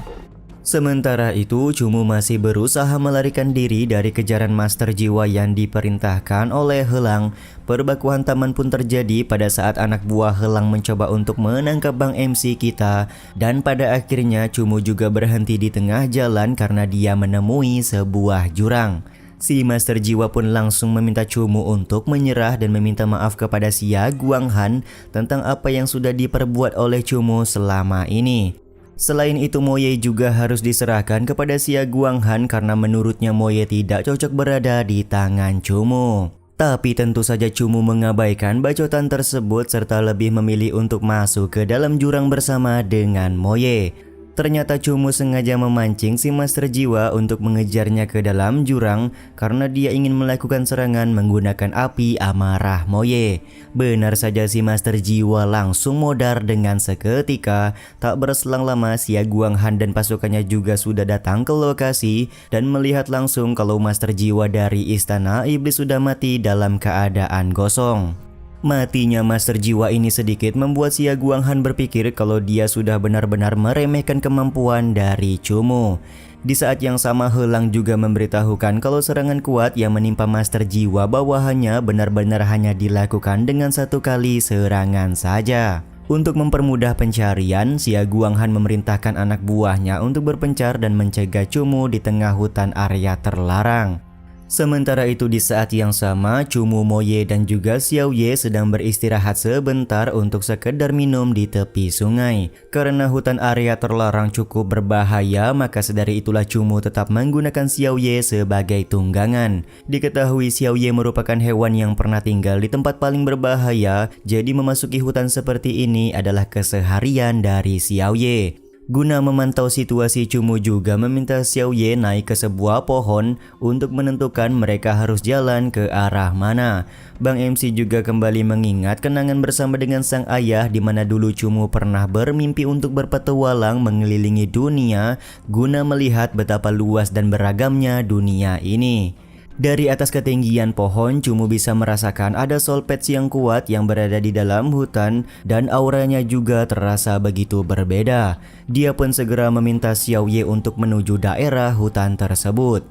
Sementara itu, Cumu masih berusaha melarikan diri dari kejaran Master Jiwa yang diperintahkan oleh Helang. Perbakuan taman pun terjadi pada saat anak buah Helang mencoba untuk menangkap Bang MC kita. Dan pada akhirnya Cumu juga berhenti di tengah jalan karena dia menemui sebuah jurang. Si Master Jiwa pun langsung meminta Cumu untuk menyerah dan meminta maaf kepada Xia Guanghan tentang apa yang sudah diperbuat oleh Cumu selama ini. Selain itu, Moye juga harus diserahkan kepada Xia Guanghan karena menurutnya Moye tidak cocok berada di tangan Cumu. Tapi tentu saja Cumu mengabaikan bacotan tersebut serta lebih memilih untuk masuk ke dalam jurang bersama dengan Moye. Ternyata Cumu sengaja memancing si Master Jiwa untuk mengejarnya ke dalam jurang karena dia ingin melakukan serangan menggunakan api amarah Moye. Benar saja si Master Jiwa langsung modar dengan seketika. Tak berselang lama Xia Guanghan dan pasukannya juga sudah datang ke lokasi dan melihat langsung kalau Master Jiwa dari Istana Iblis sudah mati dalam keadaan gosong. Matinya Master Jiwa ini sedikit membuat Xia Guanghan berpikir kalau dia sudah benar-benar meremehkan kemampuan dari Cumu. Di saat yang sama, Helang juga memberitahukan kalau serangan kuat yang menimpa Master Jiwa bawahannya benar-benar hanya dilakukan dengan satu kali serangan saja. Untuk mempermudah pencarian, Xia Guanghan memerintahkan anak buahnya untuk berpencar dan mencegah Cumu di tengah hutan area terlarang. Sementara itu di saat yang sama, Cumu, Moye dan juga Xiao Ye sedang beristirahat sebentar untuk sekedar minum di tepi sungai. Karena hutan area terlarang cukup berbahaya, maka sedari itulah Cumu tetap menggunakan Xiao Ye sebagai tunggangan. Diketahui Xiao Ye merupakan hewan yang pernah tinggal di tempat paling berbahaya, jadi memasuki hutan seperti ini adalah keseharian dari Xiao Ye. Guna memantau situasi, Cumu juga meminta Xiao Ye naik ke sebuah pohon untuk menentukan mereka harus jalan ke arah mana. Bang MC juga kembali mengingat kenangan bersama dengan sang ayah di mana dulu Cumu pernah bermimpi untuk berpetualang mengelilingi dunia guna melihat betapa luas dan beragamnya dunia ini. Dari atas ketinggian pohon, Cumu bisa merasakan ada soul pets yang kuat yang berada di dalam hutan dan auranya juga terasa begitu berbeda. Dia pun segera meminta Xiao Ye untuk menuju daerah hutan tersebut.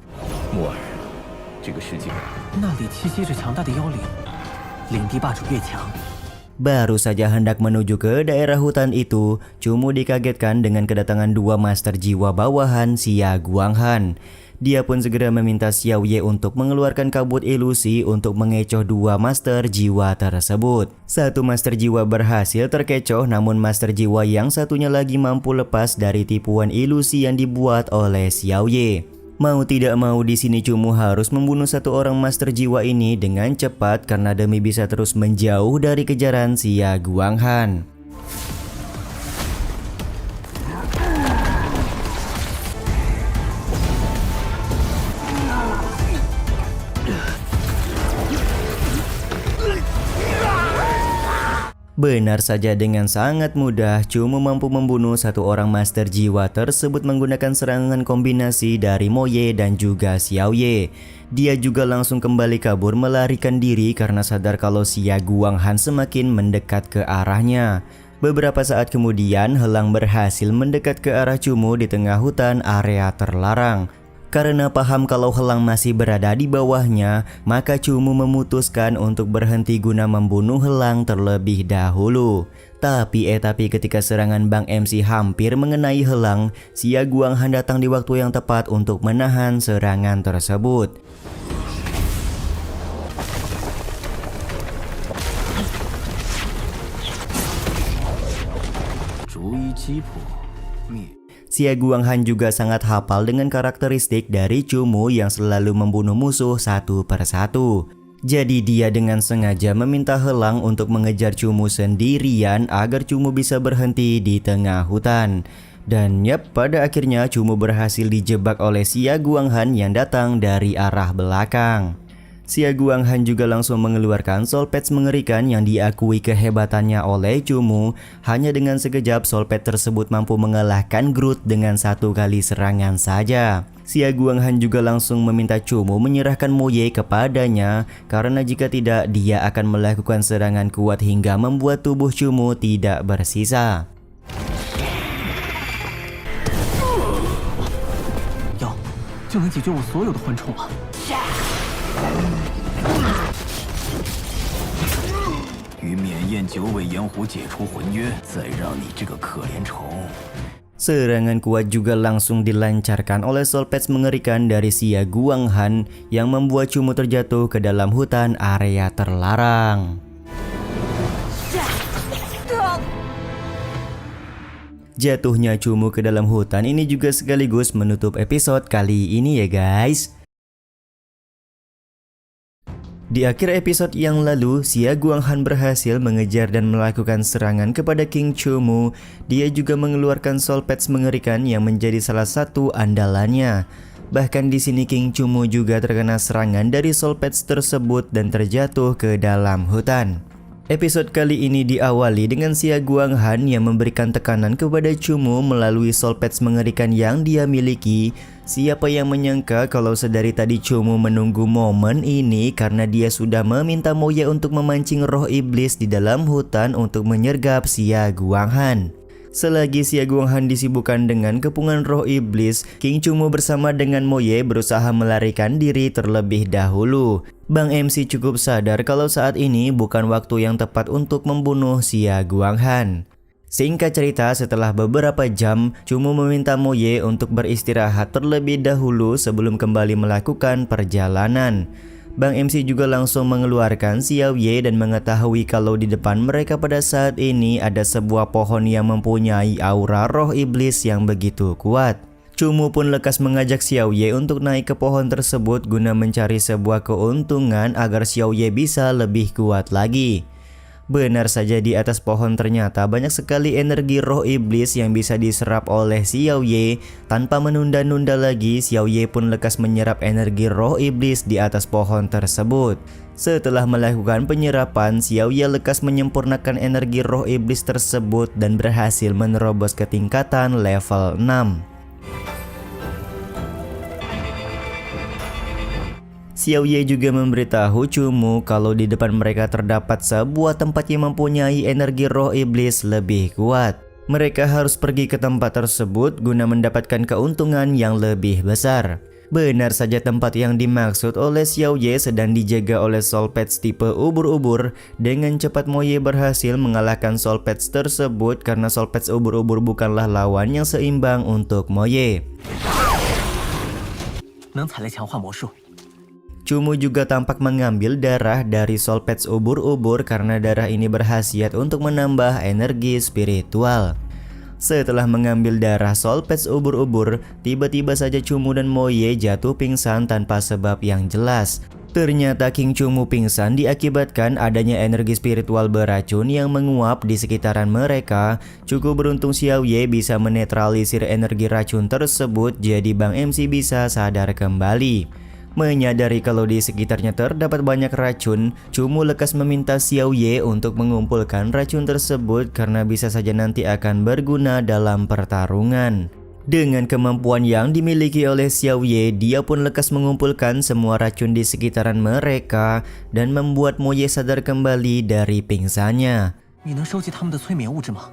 木耳，这个世界 那里栖息着强大的妖灵，领地霸主越强。 Baru saja hendak menuju ke daerah hutan itu, Cumu dikagetkan dengan kedatangan dua Master Jiwa bawahan Xia Guanghan. Dia pun segera meminta Xiao Ye untuk mengeluarkan kabut ilusi untuk mengecoh dua Master Jiwa tersebut. Satu Master Jiwa berhasil terkecoh, namun Master Jiwa yang satunya lagi mampu lepas dari tipuan ilusi yang dibuat oleh Xiao Ye. Mau tidak mau di sini Cumu harus membunuh satu orang Master Jiwa ini dengan cepat karena demi bisa terus menjauh dari kejaran Xia Guanghan. Benar saja, dengan sangat mudah Chumu mampu membunuh satu orang master jiwa tersebut menggunakan serangan kombinasi dari Moye dan juga Xiaoye. Dia juga langsung kembali kabur melarikan diri karena sadar kalau Xia Guanghan semakin mendekat ke arahnya. Beberapa saat kemudian Helang berhasil mendekat ke arah Chumu di tengah hutan area terlarang. Karena paham kalau Helang masih berada di bawahnya, maka Chumu memutuskan untuk berhenti guna membunuh Helang terlebih dahulu. Tapi ketika serangan Bang MC hampir mengenai Helang, Xia Guanghan datang di waktu yang tepat untuk menahan serangan tersebut. Xia Guanghan juga sangat hafal dengan karakteristik dari Chumu yang selalu membunuh musuh satu persatu. Jadi dia dengan sengaja meminta Helang untuk mengejar Chumu sendirian agar Chumu bisa berhenti di tengah hutan. Dan pada akhirnya Chumu berhasil dijebak oleh Xia Guanghan yang datang dari arah belakang. Xia Guanghan juga langsung mengeluarkan Soul Patch mengerikan yang diakui kehebatannya oleh Chumu. Hanya dengan sekejap Soul Patch tersebut mampu mengalahkan Groot dengan satu kali serangan saja. Xia Guanghan juga langsung meminta Chumu menyerahkan Moye kepadanya, karena jika tidak dia akan melakukan serangan kuat hingga membuat tubuh Chumu tidak bersisa.有，就能解决我所有的魂宠了。 与缅焰9尾炎狐解除魂约，再让你这个可怜虫。 Serangan kuat juga langsung dilancarkan oleh Soul Patch mengerikan dari Xia Guanghan yang membuat Chumu terjatuh ke dalam hutan area terlarang. Jatuhnya Chumu ke dalam hutan ini juga sekaligus menutup episode kali ini ya guys. Di akhir episode yang lalu, Xia Guanghan berhasil mengejar dan melakukan serangan kepada King Chumu. Dia juga mengeluarkan Soul Patch mengerikan yang menjadi salah satu andalannya. Bahkan di sini King Chumu juga terkena serangan dari Soul Patch tersebut dan terjatuh ke dalam hutan. Episode kali ini diawali dengan Xia Guanghan yang memberikan tekanan kepada Chumu melalui Soul Patch mengerikan yang dia miliki. Siapa yang menyangka kalau sedari tadi Chumu menunggu momen ini karena dia sudah meminta Moye untuk memancing roh iblis di dalam hutan untuk menyergap Xia Guanghan. Selagi Xia Guanghan disibukkan dengan kepungan roh iblis, King Chumu bersama dengan Moye berusaha melarikan diri terlebih dahulu. Bang MC cukup sadar kalau saat ini bukan waktu yang tepat untuk membunuh Xia Guanghan. Singkat cerita, setelah beberapa jam, Chumu meminta Moye untuk beristirahat terlebih dahulu sebelum kembali melakukan perjalanan. Bang MC juga langsung mengeluarkan Xiaoye dan mengetahui kalau di depan mereka pada saat ini ada sebuah pohon yang mempunyai aura roh iblis yang begitu kuat. Chumu pun lekas mengajak Xiaoye untuk naik ke pohon tersebut guna mencari sebuah keuntungan agar Xiaoye bisa lebih kuat lagi. Benar saja, di atas pohon ternyata banyak sekali energi roh iblis yang bisa diserap oleh Xiaoye. Tanpa menunda-nunda lagi, Xiaoye pun lekas menyerap energi roh iblis di atas pohon tersebut. Setelah melakukan penyerapan, Xiaoye lekas menyempurnakan energi roh iblis tersebut dan berhasil menerobos ke tingkatan level 6. Xiaoye juga memberitahu Chumu kalau di depan mereka terdapat sebuah tempat yang mempunyai energi roh iblis lebih kuat. Mereka harus pergi ke tempat tersebut guna mendapatkan keuntungan yang lebih besar. Benar saja, tempat yang dimaksud oleh Xiaoye sedang dijaga oleh Soul Patch tipe ubur-ubur. Dengan cepat Moye berhasil mengalahkan Soul Patch tersebut karena Soul Patch ubur-ubur bukanlah lawan yang seimbang untuk Moye. 能踩雷强化魔术。 Chumu juga tampak mengambil darah dari Soul Patch ubur-ubur karena darah ini berkhasiat untuk menambah energi spiritual. Setelah mengambil darah Soul Patch ubur-ubur, tiba-tiba saja Chumu dan Moye jatuh pingsan tanpa sebab yang jelas. Ternyata King Chumu pingsan diakibatkan adanya energi spiritual beracun yang menguap di sekitaran mereka. Cukup beruntung Xiaoye bisa menetralisir energi racun tersebut, jadi Bang MC bisa sadar kembali. Menyadari kalau di sekitarnya terdapat banyak racun, Cumu lekas meminta Xiao Ye untuk mengumpulkan racun tersebut karena bisa saja nanti akan berguna dalam pertarungan. Dengan kemampuan yang dimiliki oleh Xiao Ye, dia pun lekas mengumpulkan semua racun di sekitaran mereka dan membuat Mo Ye sadar kembali dari pingsannya. 你能收集他们的催眠物质吗？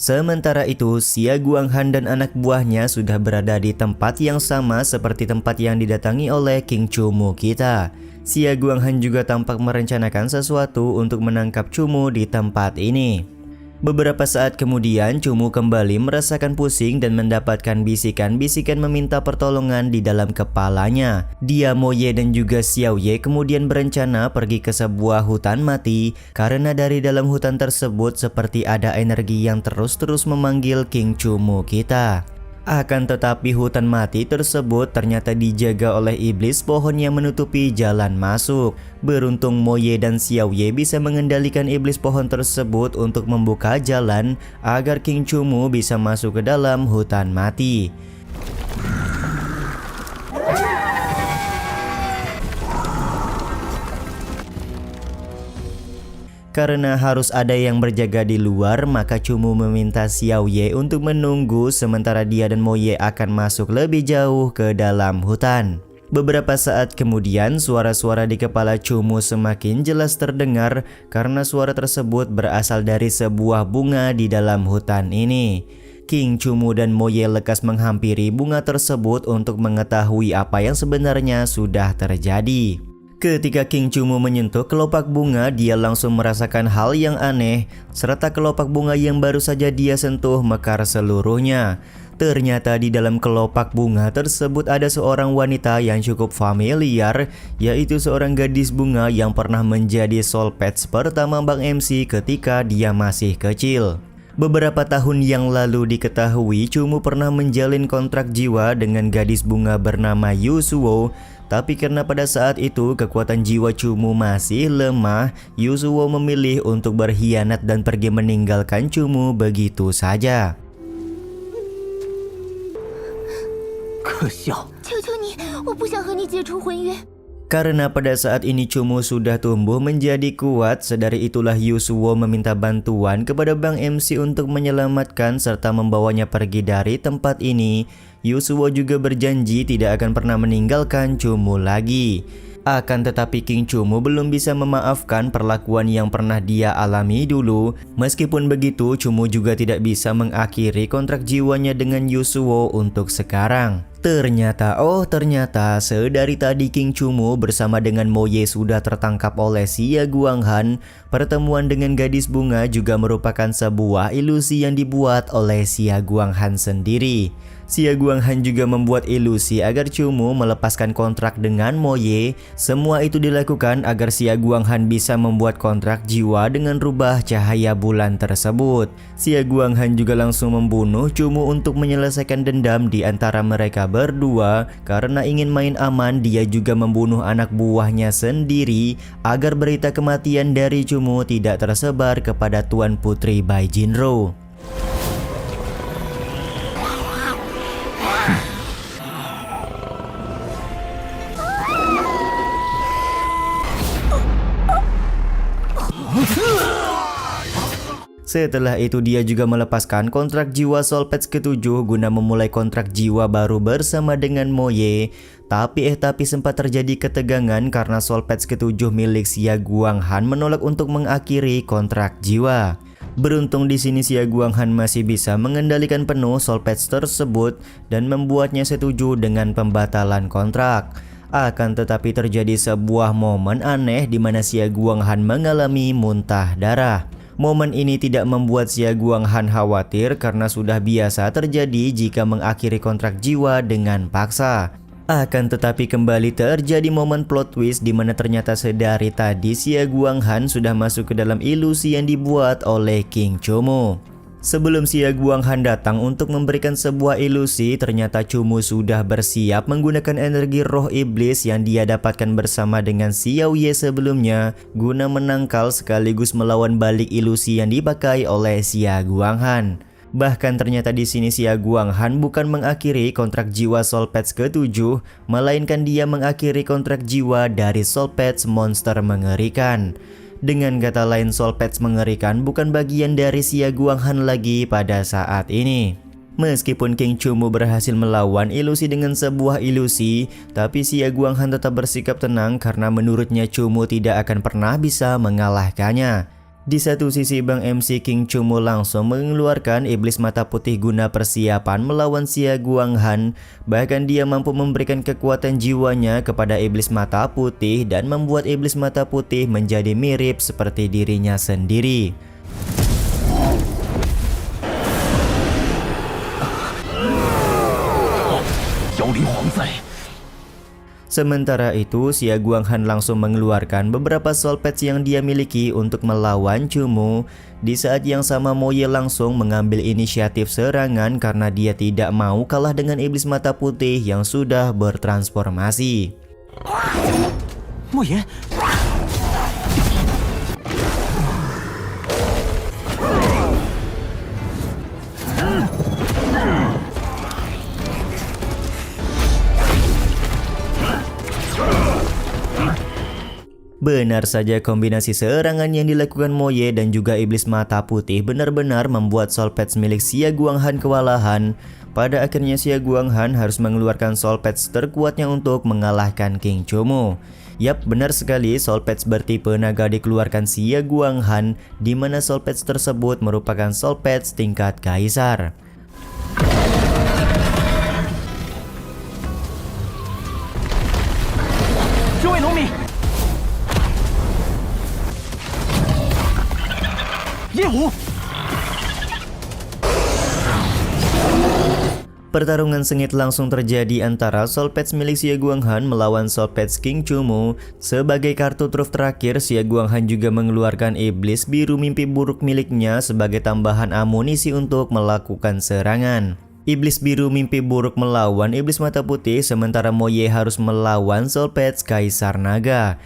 Sementara itu, Xia Guanghan dan anak buahnya sudah berada di tempat yang sama seperti tempat yang didatangi oleh King Cumu kita. Xia Guanghan juga tampak merencanakan sesuatu untuk menangkap Cumu di tempat ini. Beberapa saat kemudian, Cumu kembali merasakan pusing dan mendapatkan bisikan-bisikan meminta pertolongan di dalam kepalanya. Dia, Mo Ye dan juga Xiao Ye kemudian berencana pergi ke sebuah hutan mati karena dari dalam hutan tersebut seperti ada energi yang terus-terus memanggil King Cumu kita. Akan tetapi hutan mati tersebut ternyata dijaga oleh iblis pohon yang menutupi jalan masuk. Beruntung Mo Ye dan Xiao Ye bisa mengendalikan iblis pohon tersebut untuk membuka jalan agar King Cumu bisa masuk ke dalam hutan mati. Karena harus ada yang berjaga di luar, maka Cumu meminta Xiao Ye untuk menunggu sementara dia dan Mo Ye akan masuk lebih jauh ke dalam hutan. Beberapa saat kemudian, suara-suara di kepala Cumu semakin jelas terdengar karena suara tersebut berasal dari sebuah bunga di dalam hutan ini. King Cumu dan Mo Ye lekas menghampiri bunga tersebut untuk mengetahui apa yang sebenarnya sudah terjadi. Ketika King Cumu menyentuh kelopak bunga, dia langsung merasakan hal yang aneh, serta kelopak bunga yang baru saja dia sentuh mekar seluruhnya. Ternyata di dalam kelopak bunga tersebut ada seorang wanita yang cukup familiar, yaitu seorang gadis bunga yang pernah menjadi Soul Patch pertama Bang MC ketika dia masih kecil. Beberapa tahun yang lalu diketahui Cumu pernah menjalin kontrak jiwa dengan gadis bunga bernama Yusuo. Tapi karena pada saat itu kekuatan jiwa Cumu masih lemah, Yusuo memilih untuk berkhianat dan pergi meninggalkan Cumu begitu saja. 可笑！ 求求你，我不想和你解除婚约。 Karena pada saat ini Cumu sudah tumbuh menjadi kuat, sedari itulah Yusuo meminta bantuan kepada Bang MC untuk menyelamatkan serta membawanya pergi dari tempat ini. Yusuo juga berjanji tidak akan pernah meninggalkan Cumu lagi. Akan tetapi King Cumu belum bisa memaafkan perlakuan yang pernah dia alami dulu. Meskipun begitu, Cumu juga tidak bisa mengakhiri kontrak jiwanya dengan Yusuo untuk sekarang. Ternyata sedari tadi King Cumu bersama dengan Mo Ye sudah tertangkap oleh Xia Guanghan. Pertemuan dengan gadis bunga juga merupakan sebuah ilusi yang dibuat oleh Xia Guanghan sendiri. Xia Guanghan juga membuat ilusi agar Cumu melepaskan kontrak dengan Mo Ye. Semua itu dilakukan agar Xia Guanghan bisa membuat kontrak jiwa dengan rubah cahaya bulan tersebut. Xia Guanghan juga langsung membunuh Cumu untuk menyelesaikan dendam di antara mereka berdua. Karena ingin main aman, dia juga membunuh anak buahnya sendiri agar berita kematian dari Cumu tidak tersebar kepada Tuan Putri Bai Jinro. Setelah itu dia juga melepaskan kontrak jiwa Soul Patch ke-7 guna memulai kontrak jiwa baru bersama dengan Mo Ye. Tapi sempat terjadi ketegangan karena Soul Patch ke-7 milik Xia Guanghan menolak untuk mengakhiri kontrak jiwa. Beruntung di sini Xia Guanghan masih bisa mengendalikan penuh Soul Patch tersebut dan membuatnya setuju dengan pembatalan kontrak. Akan tetapi terjadi sebuah momen aneh di mana Xia Guanghan mengalami muntah darah. Momen ini tidak membuat Xia Guanghan khawatir karena sudah biasa terjadi jika mengakhiri kontrak jiwa dengan paksa. Akan tetapi kembali terjadi momen plot twist di mana ternyata sedari tadi Xia Guanghan sudah masuk ke dalam ilusi yang dibuat oleh King Cumu. Sebelum Xia Guanghan datang untuk memberikan sebuah ilusi, ternyata Cumu sudah bersiap menggunakan energi roh iblis yang dia dapatkan bersama dengan Xiao Ye sebelumnya guna menangkal sekaligus melawan balik ilusi yang dipakai oleh Xia Guanghan. Bahkan ternyata di sini Xia Guanghan bukan mengakhiri kontrak jiwa Soul Patch ke-7, melainkan dia mengakhiri kontrak jiwa dari Soul Patch monster mengerikan. Dengan kata lain, Soul Patch mengerikan bukan bagian dari Xia Guanghan lagi pada saat ini. Meskipun King Chumu berhasil melawan ilusi dengan sebuah ilusi, tapi Xia Guanghan tetap bersikap tenang karena menurutnya Chumu tidak akan pernah bisa mengalahkannya. Di satu sisi Bang MC King Chumu langsung mengeluarkan iblis mata putih guna persiapan melawan Xia Guanghan. Bahkan dia mampu memberikan kekuatan jiwanya kepada iblis mata putih dan membuat iblis mata putih menjadi mirip seperti dirinya sendiri. Sementara itu, Xia Guanghan langsung mengeluarkan beberapa Soul Patch yang dia miliki untuk melawan Chumu. Di saat yang sama, Moye langsung mengambil inisiatif serangan karena dia tidak mau kalah dengan iblis mata putih yang sudah bertransformasi. Moye. Benar saja, kombinasi serangan yang dilakukan Moye dan juga iblis mata putih benar-benar membuat Soul Patch milik Xia Guanghan kewalahan. Pada akhirnya Xia Guanghan harus mengeluarkan Soul Patch terkuatnya untuk mengalahkan King Chumu. Yap, benar sekali, Soul Patch bertipe naga dikeluarkan Xia Guanghan, di mana Soul Patch tersebut merupakan Soul Patch tingkat kaisar. Pertarungan sengit langsung terjadi antara Soul Patch milik Xia Guanghan melawan Soul Patch King Chumu. Sebagai kartu truf terakhir, Xia Guanghan juga mengeluarkan iblis biru mimpi buruk miliknya sebagai tambahan amunisi untuk melakukan serangan. Iblis biru mimpi buruk melawan iblis mata putih, sementara Moye harus melawan Soul Patch Kaisar Naga.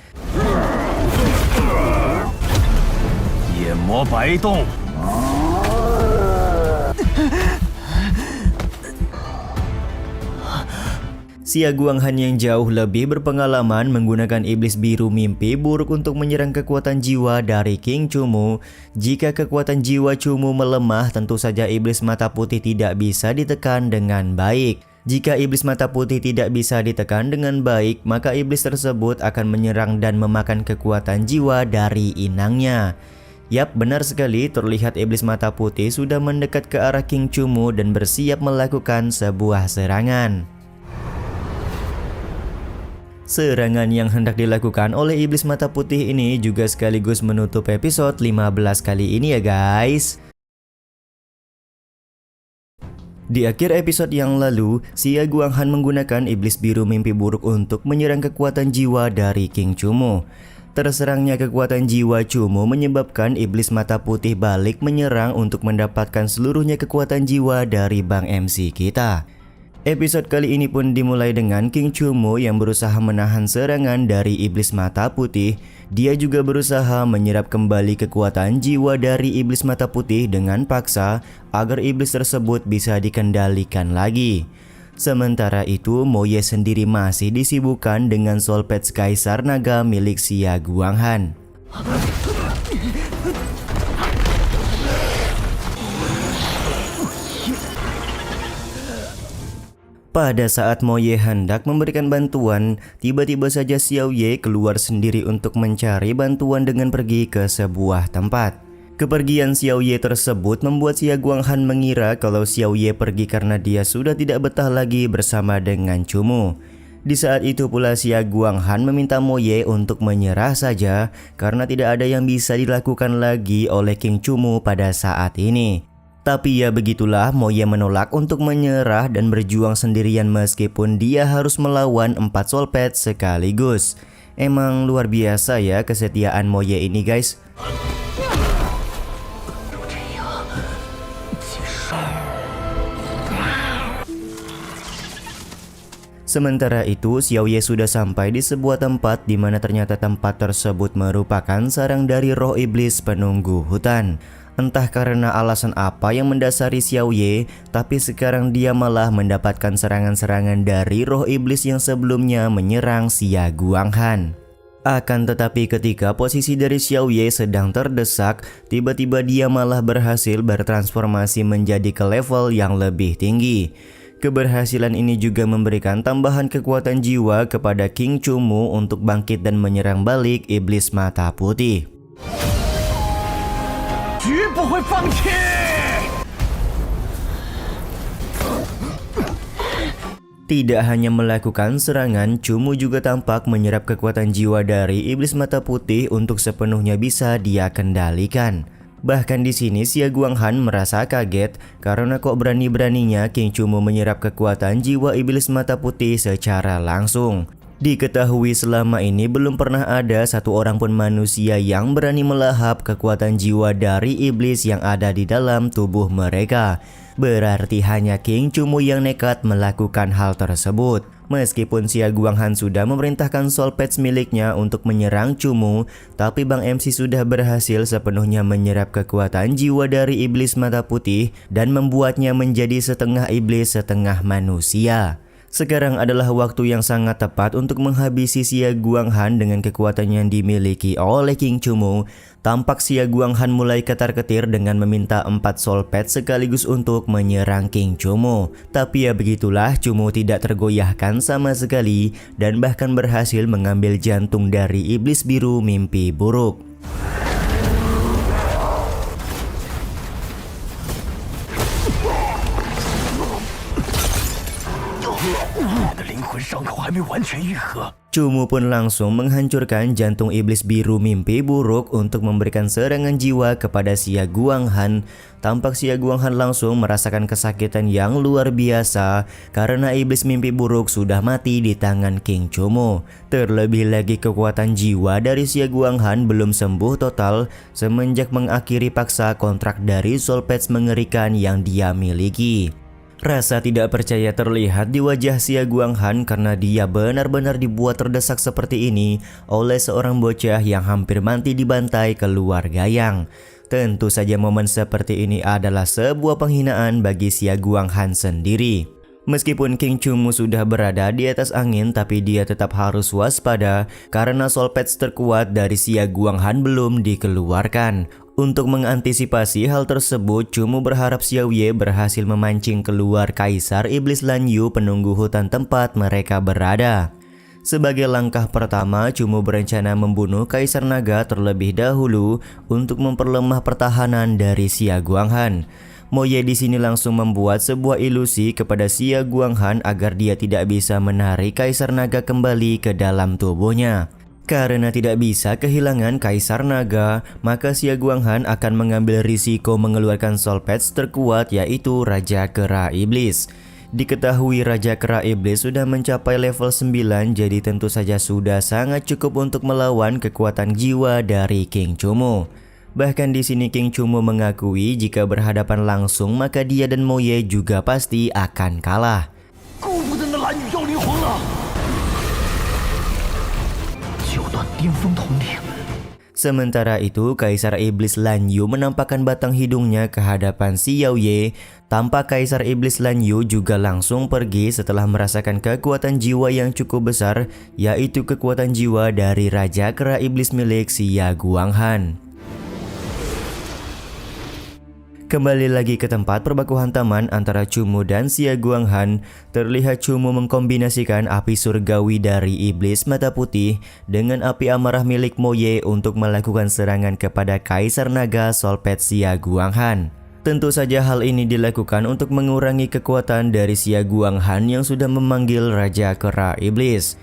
Xia Guanghan yang jauh lebih berpengalaman menggunakan iblis biru mimpi buruk untuk menyerang kekuatan jiwa dari King Chumu. Jika kekuatan jiwa Chumu melemah, tentu saja iblis mata putih tidak bisa ditekan dengan baik. Jika iblis mata putih tidak bisa ditekan dengan baik, maka iblis tersebut akan menyerang dan memakan kekuatan jiwa dari inangnya. Yap, benar sekali, terlihat iblis mata putih sudah mendekat ke arah King Chumu dan bersiap melakukan sebuah serangan. Serangan yang hendak dilakukan oleh iblis mata putih ini juga sekaligus menutup episode 15 kali ini ya guys. Di akhir episode yang lalu, Xia Guanghan menggunakan iblis biru mimpi buruk untuk menyerang kekuatan jiwa dari King Chumu. Terserangnya kekuatan jiwa Chumu menyebabkan iblis mata putih balik menyerang untuk mendapatkan seluruhnya kekuatan jiwa dari Bang MC kita. Episode kali ini pun dimulai dengan King Chumu yang berusaha menahan serangan dari iblis mata putih. Dia juga berusaha menyerap kembali kekuatan jiwa dari iblis mata putih dengan paksa agar iblis tersebut bisa dikendalikan lagi. Sementara itu, Moye sendiri masih disibukkan dengan Soul Patch Kaisar Naga milik Xia Guanghan. Pada saat Moye hendak memberikan bantuan, tiba-tiba saja Xiao Ye keluar sendiri untuk mencari bantuan dengan pergi ke sebuah tempat. Kepergian Xiao Ye tersebut membuat Xia Guanghan mengira kalau Xiao Ye pergi karena dia sudah tidak betah lagi bersama dengan Chumu. Di saat itu pula Xia Guanghan meminta Moye untuk menyerah saja karena tidak ada yang bisa dilakukan lagi oleh King Chumu pada saat ini. Tapi ya begitulah, Moye menolak untuk menyerah dan berjuang sendirian meskipun dia harus melawan 4 Soul Patch sekaligus. Emang luar biasa ya kesetiaan Moye ini guys. Sementara itu, Xiao Ye sudah sampai di sebuah tempat di mana ternyata tempat tersebut merupakan sarang dari roh iblis penunggu hutan. Entah karena alasan apa yang mendasari Xiao Ye, tapi sekarang dia malah mendapatkan serangan-serangan dari roh iblis yang sebelumnya menyerang Xia Guanghan. Akan tetapi ketika posisi dari Xiao Ye sedang terdesak, tiba-tiba dia malah berhasil bertransformasi menjadi ke level yang lebih tinggi. Keberhasilan ini juga memberikan tambahan kekuatan jiwa kepada King Chumu untuk bangkit dan menyerang balik iblis mata putih. Tidak hanya melakukan serangan, Chumu juga tampak menyerap kekuatan jiwa dari iblis mata putih untuk sepenuhnya bisa dia kendalikan. Bahkan di sini Xia Guanghan merasa kaget karena kok berani-beraninya King Chumu menyerap kekuatan jiwa iblis mata putih secara langsung. Diketahui selama ini belum pernah ada satu orang pun manusia yang berani melahap kekuatan jiwa dari iblis yang ada di dalam tubuh mereka. Berarti hanya King Chumu yang nekat melakukan hal tersebut. Meskipun Xia Guanghan sudah memerintahkan Soul Patch miliknya untuk menyerang Chumu, tapi Bang MC sudah berhasil sepenuhnya menyerap kekuatan jiwa dari iblis mata putih dan membuatnya menjadi setengah iblis setengah manusia. Sekarang adalah waktu yang sangat tepat untuk menghabisi Xia Guanghan dengan kekuatan yang dimiliki oleh King Chumu. Tampak Xia Guanghan mulai ketar-ketir dengan meminta 4 Soul Patch sekaligus untuk menyerang King Chumu. Tapi ya begitulah, Chumu tidak tergoyahkan sama sekali dan bahkan berhasil mengambil jantung dari iblis biru mimpi buruk. Chumu pun langsung menghancurkan jantung iblis biru mimpi buruk untuk memberikan serangan jiwa kepada Xia Guanghan. Tampak Xia Guanghan langsung merasakan kesakitan yang luar biasa karena iblis mimpi buruk sudah mati di tangan King Chumu. Terlebih lagi kekuatan jiwa dari Xia Guanghan belum sembuh total semenjak mengakhiri paksa kontrak dari Soul Patch mengerikan yang dia miliki. Rasa tidak percaya terlihat di wajah Xia Guanghan karena dia benar-benar dibuat terdesak seperti ini oleh seorang bocah yang hampir mati dibantai keluar gayang. Tentu saja momen seperti ini adalah sebuah penghinaan bagi Xia Guanghan sendiri. Meskipun King Chumu sudah berada di atas angin, tapi dia tetap harus waspada karena Soul Patch terkuat dari Xia Guanghan belum dikeluarkan. Untuk mengantisipasi hal tersebut, Chumu berharap Xiao Ye berhasil memancing keluar Kaisar Iblis Lanyu penunggu hutan tempat mereka berada. Sebagai langkah pertama, Chumu berencana membunuh Kaisar Naga terlebih dahulu untuk memperlemah pertahanan dari Xia Guanghan. Moye di sini langsung membuat sebuah ilusi kepada Xia Guanghan agar dia tidak bisa menarik Kaisar Naga kembali ke dalam tubuhnya. Karena tidak bisa kehilangan Kaisar Naga, maka Xia Guanghan akan mengambil risiko mengeluarkan Soul Patch terkuat, yaitu Raja Kera Iblis. Diketahui Raja Kera Iblis sudah mencapai level 9, jadi tentu saja sudah sangat cukup untuk melawan kekuatan jiwa dari King Chumu. Bahkan di sini King Chumu mengakui jika berhadapan langsung maka dia dan Moye juga pasti akan kalah. Sementara itu, Kaisar Iblis Lanyu menampakkan batang hidungnya ke hadapan Xiao Ye. Tampak Kaisar Iblis Lanyu juga langsung pergi setelah merasakan kekuatan jiwa yang cukup besar, yaitu kekuatan jiwa dari Raja Kera Iblis milik Xia Guanghan. Kembali lagi ke tempat perbaku hantaman antara Chumu dan Xia Guanghan. Terlihat Chumu mengkombinasikan api surgawi dari iblis mata putih dengan api amarah milik Moye untuk melakukan serangan kepada Kaisar Naga Soul Patch Xia Guanghan. Tentu saja hal ini dilakukan untuk mengurangi kekuatan dari Xia Guanghan yang sudah memanggil Raja Kera Iblis.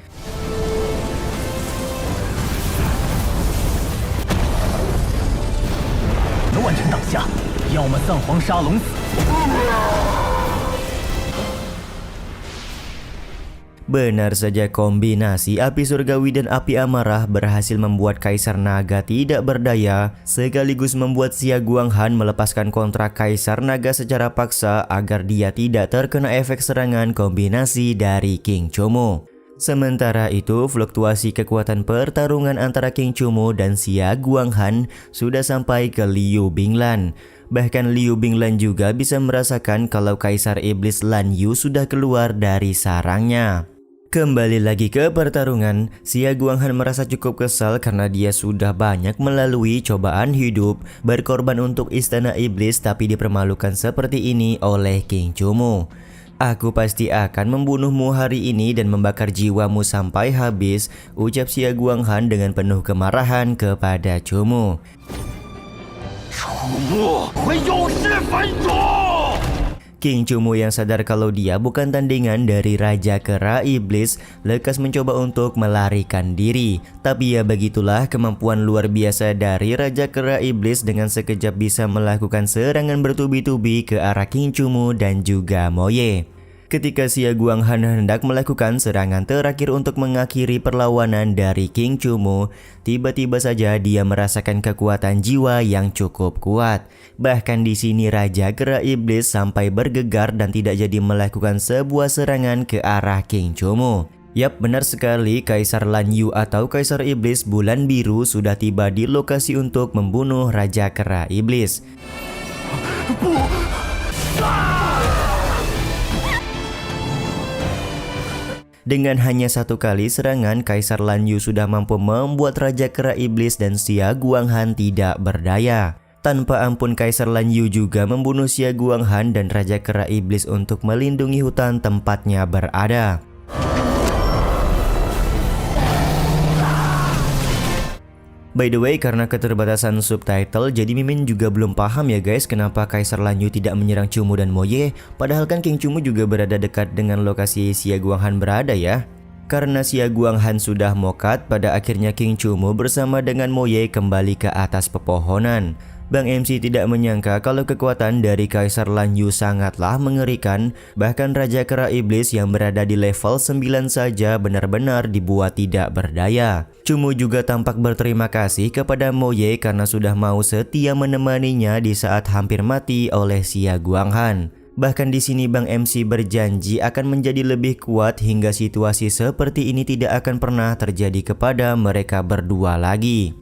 Benar saja, kombinasi api surgawi dan api amarah berhasil membuat Kaisar Naga tidak berdaya, sekaligus membuat Xia Guanghan melepaskan kontrak Kaisar Naga secara paksa agar dia tidak terkena efek serangan kombinasi dari King Chumu. Sementara itu, fluktuasi kekuatan pertarungan antara King Chumo dan Xia Guanghan sudah sampai ke Liu Binglan. Bahkan Liu Binglan juga bisa merasakan kalau Kaisar Iblis Lan Yu sudah keluar dari sarangnya. Kembali lagi ke pertarungan, Xia Guanghan merasa cukup kesal karena dia sudah banyak melalui cobaan hidup, berkorban untuk Istana Iblis tapi dipermalukan seperti ini oleh King Chumo. Aku pasti akan membunuhmu hari ini dan membakar jiwamu sampai habis, ucap Xia Guanghan dengan penuh kemarahan kepada Chumo. King Chumo yang sadar kalau dia bukan tandingan dari Raja Kera Iblis, lekas mencoba untuk melarikan diri. Tapi ya begitulah kemampuan luar biasa dari Raja Kera Iblis dengan sekejap bisa melakukan serangan bertubi-tubi ke arah King Chumo dan juga Moye. Ketika Xia Guanghan hendak melakukan serangan terakhir untuk mengakhiri perlawanan dari King Chumo, tiba-tiba saja dia merasakan kekuatan jiwa yang cukup kuat. Bahkan di sini Raja Kera Iblis sampai bergegar dan tidak jadi melakukan sebuah serangan ke arah King Chumo. Yap, benar sekali, Kaisar Lan Yu atau Kaisar Iblis Bulan Biru sudah tiba di lokasi untuk membunuh Raja Kera Iblis. Dengan hanya satu kali serangan, Kaisar Lan Yu sudah mampu membuat Raja Kera Iblis dan Xia Guanghan tidak berdaya. Tanpa ampun Kaisar Lan Yu juga membunuh Xia Guanghan dan Raja Kera Iblis untuk melindungi hutan tempatnya berada. By the way, karena keterbatasan subtitle, jadi Mimin juga belum paham ya guys kenapa Kaisar Lan Yu tidak menyerang Chumo dan Moye, padahal kan King Chumo juga berada dekat dengan lokasi Xia Guanghan berada ya. Karena Xia Guanghan sudah mokat, pada akhirnya King Chumo bersama dengan Moye kembali ke atas pepohonan. Bang MC tidak menyangka kalau kekuatan dari Kaisar Lan Yu sangatlah mengerikan, bahkan Raja Kera Iblis yang berada di level 9 saja benar-benar dibuat tidak berdaya. Chumo juga tampak berterima kasih kepada Moye karena sudah mau setia menemaninya di saat hampir mati oleh Xia Guanghan. Bahkan di sini Bang MC berjanji akan menjadi lebih kuat hingga situasi seperti ini tidak akan pernah terjadi kepada mereka berdua lagi.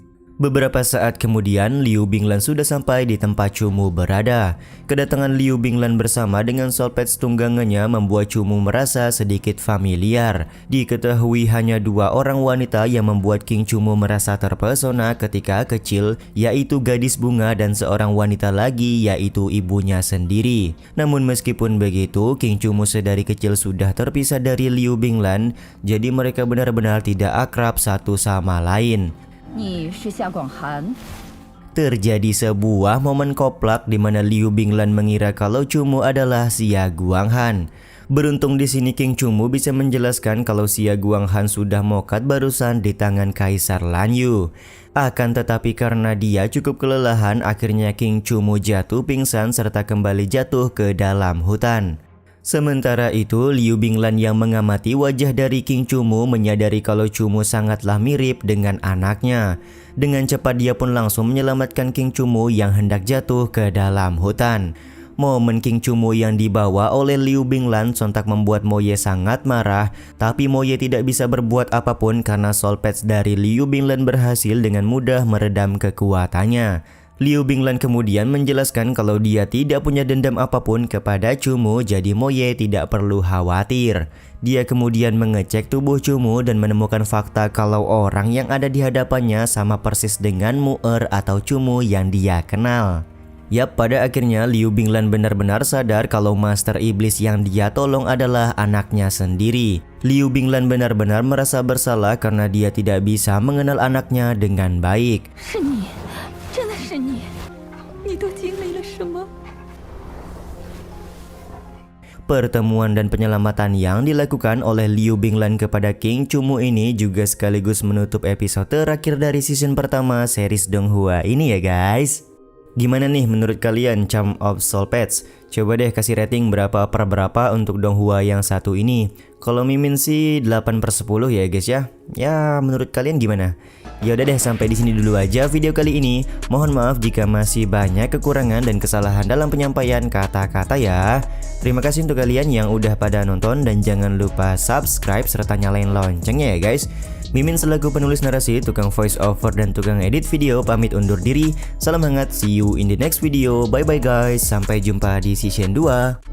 Beberapa saat kemudian, Liu Binglan sudah sampai di tempat Chumo berada. Kedatangan Liu Binglan bersama dengan Soulpage tunggangannya membuat Chumo merasa sedikit familiar. Diketahui hanya dua orang wanita yang membuat King Chumo merasa terpesona ketika kecil, yaitu gadis bunga dan seorang wanita lagi yaitu ibunya sendiri. Namun meskipun begitu, King Chumo sedari kecil sudah terpisah dari Liu Binglan, jadi mereka benar-benar tidak akrab satu sama lain. Terjadi sebuah momen koplak di mana Liu Binglan mengira kalau Chumo adalah Xia Guanghan. Beruntung di sini King Chumo bisa menjelaskan kalau Xia Guanghan sudah mokat barusan di tangan Kaisar Lan Yu. Akan tetapi karena dia cukup kelelahan, akhirnya King Chumo jatuh pingsan serta kembali jatuh ke dalam hutan. Sementara itu, Liu Binglan yang mengamati wajah dari King Chumo menyadari kalau Chumo sangatlah mirip dengan anaknya. Dengan cepat dia pun langsung menyelamatkan King Chumo yang hendak jatuh ke dalam hutan. Momen King Chumo yang dibawa oleh Liu Binglan sontak membuat Moye sangat marah, tapi Moye tidak bisa berbuat apapun karena Soulpage dari Liu Binglan berhasil dengan mudah meredam kekuatannya. Liu Binglan kemudian menjelaskan kalau dia tidak punya dendam apapun kepada Chumo, jadi Moye tidak perlu khawatir. Dia kemudian mengecek tubuh Chumo dan menemukan fakta kalau orang yang ada di hadapannya sama persis dengan Mu'er atau Chumo yang dia kenal. Yap, pada akhirnya Liu Binglan benar-benar sadar kalau Master Iblis yang dia tolong adalah anaknya sendiri. Liu Binglan benar-benar merasa bersalah karena dia tidak bisa mengenal anaknya dengan baik. Pertemuan dan penyelamatan yang dilakukan oleh Liu Binglan kepada King Chumo ini juga sekaligus menutup episode terakhir dari season pertama series Donghua ini ya guys. Gimana nih menurut kalian Charm of Soul Patch? Coba deh kasih rating berapa per berapa untuk Donghua yang satu ini. Kalau Mimin sih 8/10 ya guys ya. Ya menurut kalian gimana? Ya udah deh, sampai di sini dulu aja video kali ini. Mohon maaf jika masih banyak kekurangan dan kesalahan dalam penyampaian kata-kata ya. Terima kasih untuk kalian yang udah pada nonton dan jangan lupa subscribe serta nyalain loncengnya ya guys. Mimin selaku penulis narasi, tukang voice over dan tukang edit video pamit undur diri. Salam hangat, see you in the next video. Bye bye guys, sampai jumpa di season 2.